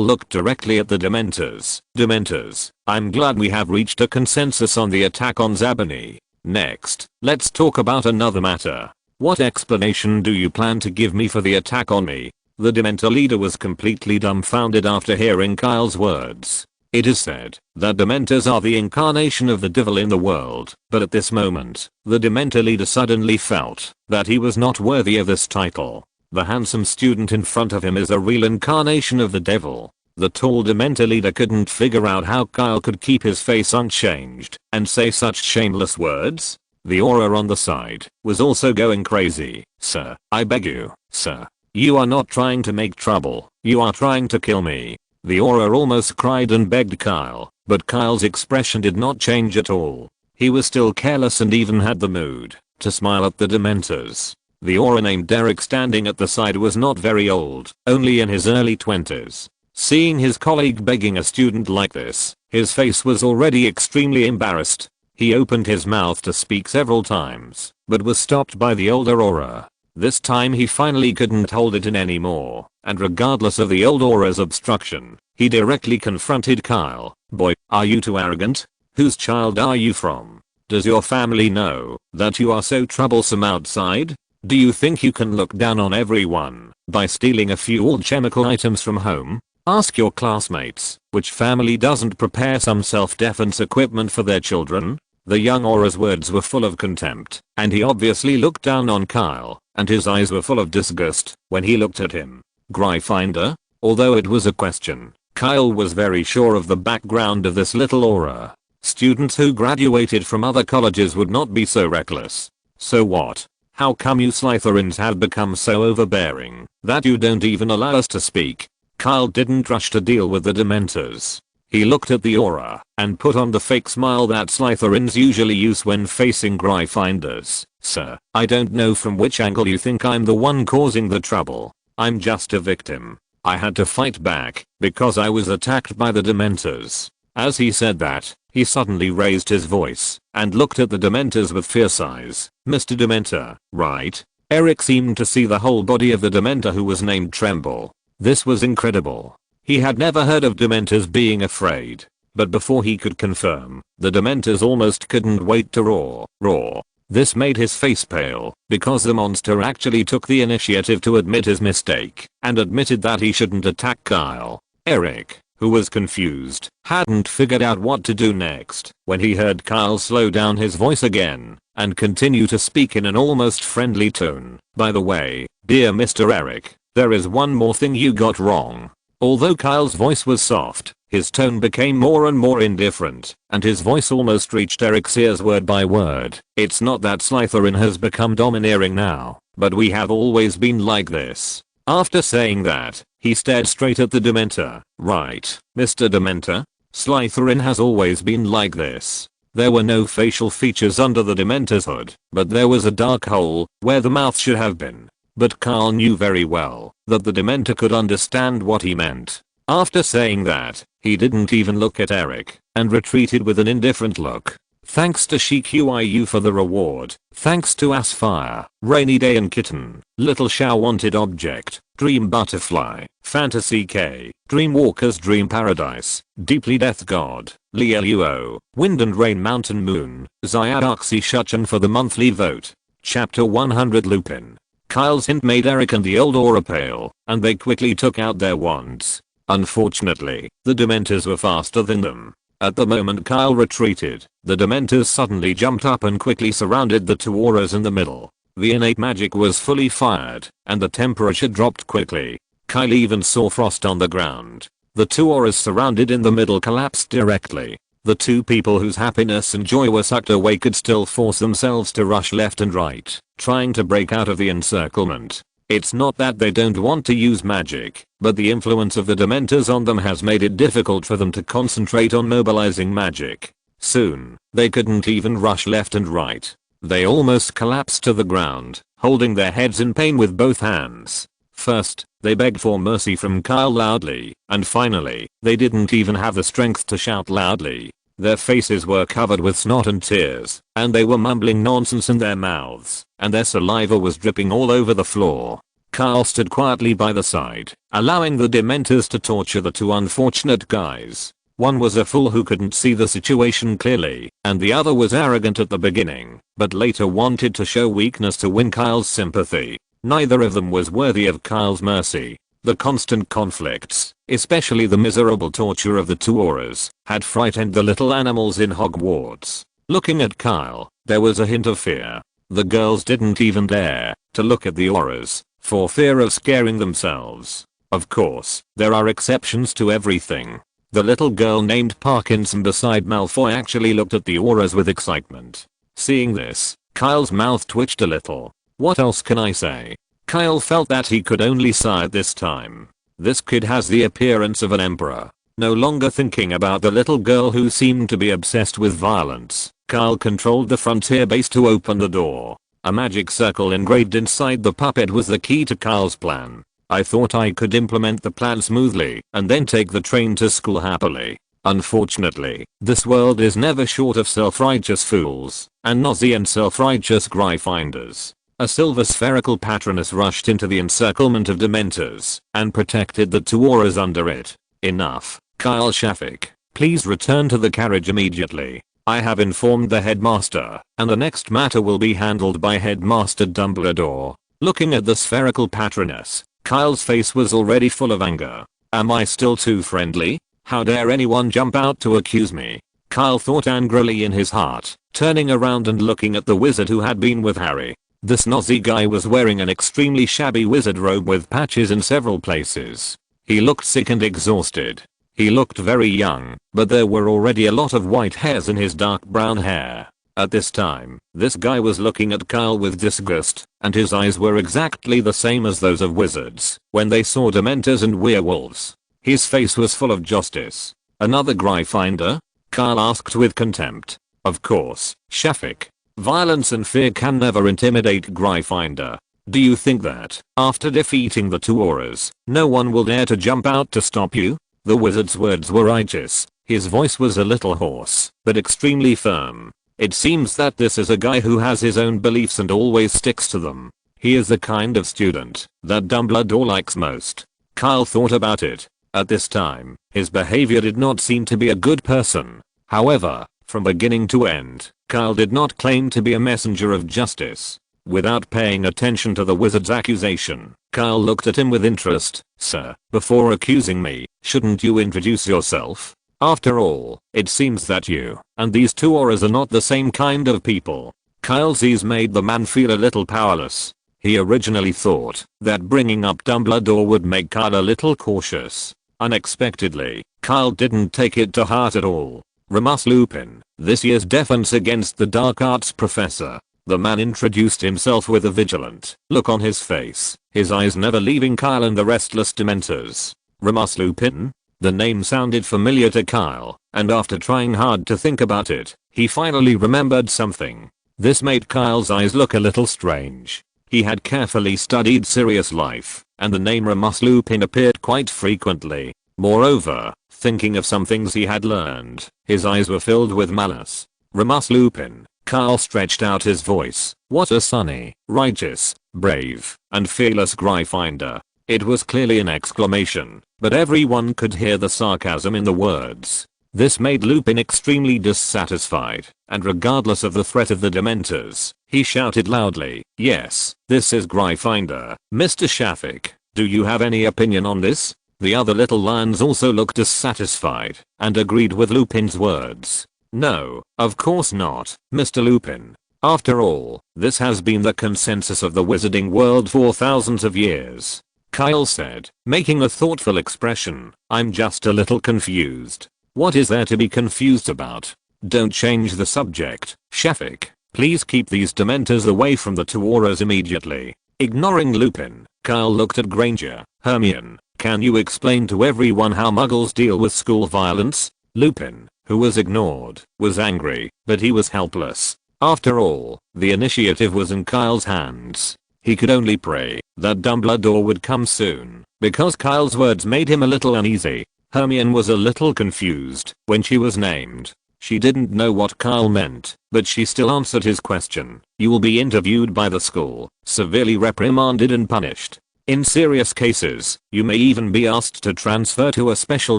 S1: looked directly at the Dementors. Dementors, I'm glad we have reached a consensus on the attack on Zabani. Next, let's talk about another matter. What explanation do you plan to give me for the attack on me? The Dementor leader was completely dumbfounded after hearing Kyle's words. It is said that Dementors are the incarnation of the devil in the world, but at this moment, the Dementor leader suddenly felt that he was not worthy of this title. The handsome student in front of him is a real incarnation of the devil. The tall Dementor leader couldn't figure out how Kyle could keep his face unchanged and say such shameless words. The aura on the side was also going crazy. Sir, I beg you, sir. You are not trying to make trouble, you are trying to kill me. The aura almost cried and begged Kyle, but Kyle's expression did not change at all. He was still careless and even had the mood to smile at the Dementors. The aura named Derek standing at the side was not very old, only in his early 20s. Seeing his colleague begging a student like this, his face was already extremely embarrassed. He opened his mouth to speak several times, but was stopped by the older aura. This time he finally couldn't hold it in anymore, and regardless of the old aura's obstruction, he directly confronted Kyle. Boy, are you too arrogant? Whose child are you from? Does your family know that you are so troublesome outside? Do you think you can look down on everyone by stealing a few alchemical items from home? Ask your classmates, which family doesn't prepare some self-defense equipment for their children? The young aura's words were full of contempt, and he obviously looked down on Kyle, and his eyes were full of disgust when he looked at him. Gryffindor? Although it was a question, Kyle was very sure of the background of this little aura. Students who graduated from other colleges would not be so reckless. So what? How come you Slytherins have become so overbearing that you don't even allow us to speak? Kyle didn't rush to deal with the Dementors. He looked at the aura and put on the fake smile that Slytherins usually use when facing Gryffindors. Sir, I don't know from which angle you think I'm the one causing the trouble. I'm just a victim. I had to fight back because I was attacked by the Dementors. As he said that, he suddenly raised his voice and looked at the Dementors with fierce eyes. Mr. Dementor, right? Eric seemed to see the whole body of the Dementor who was named tremble. This was incredible. He had never heard of Dementors being afraid, but before he could confirm, the Dementors almost couldn't wait to roar. This made his face pale, because the monster actually took the initiative to admit his mistake, and admitted that he shouldn't attack Kyle. Eric, who was confused, hadn't figured out what to do next, when he heard Kyle slow down his voice again, and continue to speak in an almost friendly tone. By the way, dear Mr. Eric, there is one more thing you got wrong. Although Kyle's voice was soft, his tone became more and more indifferent, and his voice almost reached Eric's ears word by word. It's not that Slytherin has become domineering now, but we have always been like this. After saying that, he stared straight at the Dementor. Right, Mr. Dementor? Slytherin has always been like this. There were no facial features under the Dementor's hood, but there was a dark hole where the mouth should have been. But Kyle knew very well that the Dementor could understand what he meant. After saying that, he didn't even look at Eric and retreated with an indifferent look. Thanks to Shafiq for the reward. Thanks to Aspire, Rainy Day and Kitten, Little Show Wanted Object, Dream Butterfly, Fantasy K, Dreamwalker's Dream Paradise, Deeply Death God, Liluo, Wind and Rain Mountain Moon, Zyad Arxi Shuchan for the monthly vote. Chapter 100 Lupin. Kyle's hint made Eric and the old aura pale, and they quickly took out their wands. Unfortunately, the Dementors were faster than them. At the moment Kyle retreated, the Dementors suddenly jumped up and quickly surrounded the two auras in the middle. The innate magic was fully fired, and the temperature dropped quickly. Kyle even saw frost on the ground. The two auras surrounded in the middle collapsed directly. The two people whose happiness and joy were sucked away could still force themselves to rush left and right, trying to break out of the encirclement. It's not that they don't want to use magic, but the influence of the Dementors on them has made it difficult for them to concentrate on mobilizing magic. Soon, they couldn't even rush left and right. They almost collapsed to the ground, holding their heads in pain with both hands. First, they begged for mercy from Kyle loudly, and finally, they didn't even have the strength to shout loudly. Their faces were covered with snot and tears, and they were mumbling nonsense in their mouths, and their saliva was dripping all over the floor. Kyle stood quietly by the side, allowing the Dementors to torture the two unfortunate guys. One was a fool who couldn't see the situation clearly, and the other was arrogant at the beginning, but later wanted to show weakness to win Kyle's sympathy. Neither of them was worthy of Kyle's mercy. The constant conflicts, especially the miserable torture of the two auras, had frightened the little animals in Hogwarts. Looking at Kyle, there was a hint of fear. The girls didn't even dare to look at the auras, for fear of scaring themselves. Of course, there are exceptions to everything. The little girl named Parkinson beside Malfoy actually looked at the auras with excitement. Seeing this, Kyle's mouth twitched a little. What else can I say? Kyle felt that he could only sigh at this time. This kid has the appearance of an emperor. No longer thinking about the little girl who seemed to be obsessed with violence, Kyle controlled the frontier base to open the door. A magic circle engraved inside the puppet was the key to Kyle's plan. I thought I could implement the plan smoothly and then take the train to school happily. Unfortunately, this world is never short of self-righteous fools and nosy and self-righteous Gryffindors. A silver spherical patronus rushed into the encirclement of Dementors and protected the two auras under it. Enough. Kyle Shafiq, please return to the carriage immediately. I have informed the headmaster, and the next matter will be handled by Headmaster Dumbledore. Looking at the spherical patronus, Kyle's face was already full of anger. Am I still too friendly? How dare anyone jump out to accuse me? Kyle thought angrily in his heart, turning around and looking at the wizard who had been with Harry. This nosy guy was wearing an extremely shabby wizard robe with patches in several places. He looked sick and exhausted. He looked very young, but there were already a lot of white hairs in his dark brown hair. At this time, this guy was looking at Kyle with disgust, and his eyes were exactly the same as those of wizards when they saw Dementors and werewolves. His face was full of justice. Another Gryffindor? Kyle asked with contempt. Of course, Shafiq. Violence and fear can never intimidate Gryffindor. Do you think that, after defeating the two auras, no one will dare to jump out to stop you? The wizard's words were righteous. His voice was a little hoarse, but extremely firm. It seems that this is a guy who has his own beliefs and always sticks to them. He is the kind of student that Dumbledore likes most. Kyle thought about it. At this time, his behavior did not seem to be a good person. However, from beginning to end, Kyle did not claim to be a messenger of justice. Without paying attention to the wizard's accusation, Kyle looked at him with interest. Sir, before accusing me, shouldn't you introduce yourself? After all, it seems that you and these two auras are not the same kind of people. Kyle's ease made the man feel a little powerless. He originally thought that bringing up Dumbledore would make Kyle a little cautious. Unexpectedly, Kyle didn't take it to heart at all. Remus Lupin, this year's defense against the dark arts professor. The man introduced himself with a vigilant look on his face, his eyes never leaving Kyle and the restless Dementors. Remus Lupin? The name sounded familiar to Kyle, and after trying hard to think about it, he finally remembered something. This made Kyle's eyes look a little strange. He had carefully studied Sirius life, and the name Remus Lupin appeared quite frequently. Moreover, thinking of some things he had learned, his eyes were filled with malice. Remus Lupin. Kyle stretched out his voice. What a sunny, righteous, brave, and fearless Gryffindor. It was clearly an exclamation, but everyone could hear the sarcasm in the words. This made Lupin extremely dissatisfied, and regardless of the threat of the Dementors, he shouted loudly, yes, this is Gryffindor. Mr. Shafiq, do you have any opinion on this? The other little lions also looked dissatisfied, and agreed with Lupin's words. No, of course not, Mr. Lupin. After all, this has been the consensus of the wizarding world for thousands of years. Kyle said, making a thoughtful expression. I'm just a little confused. What is there to be confused about? Don't change the subject, Shafiq. Please keep these Dementors away from the two auras immediately. Ignoring Lupin, Kyle looked at Granger. Hermione, can you explain to everyone how muggles deal with school violence? Lupin, who was ignored, was angry, but he was helpless. After all, the initiative was in Kyle's hands. He could only pray that Dumbledore would come soon, because Kyle's words made him a little uneasy. Hermione was a little confused when she was named. She didn't know what Kyle meant, but she still answered his question. You will be interviewed by the school, severely reprimanded and punished. In serious cases, you may even be asked to transfer to a special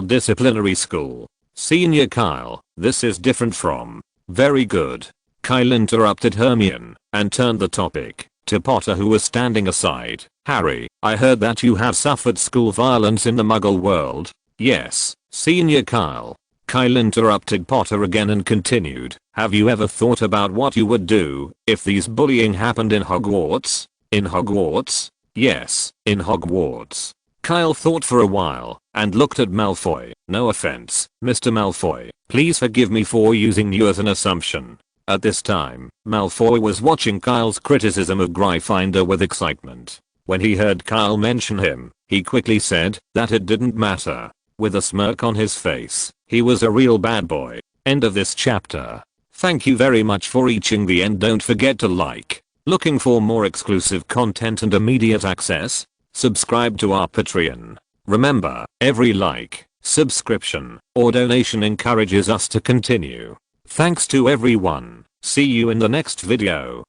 S1: disciplinary school. Senior Kyle, this is different from. Very good. Kyle interrupted Hermione and turned the topic to Potter, who was standing aside. Harry, I heard that you have suffered school violence in the Muggle world. Yes, Senior Kyle. Kyle interrupted Potter again and continued. Have you ever thought about what you would do if these bullying happened in Hogwarts? In Hogwarts? Yes, in Hogwarts. Kyle thought for a while and looked at Malfoy. No offense, Mr. Malfoy. Please forgive me for using you as an assumption. At this time, Malfoy was watching Kyle's criticism of Gryffindor with excitement. When he heard Kyle mention him, he quickly said that it didn't matter. With a smirk on his face, he was a real bad boy. End of this chapter. Thank you very much for reaching the end. Don't forget to like. Looking for more exclusive content and immediate access? Subscribe to our Patreon. Remember, every like, subscription, or donation encourages us to continue. Thanks to everyone. See you in the next video.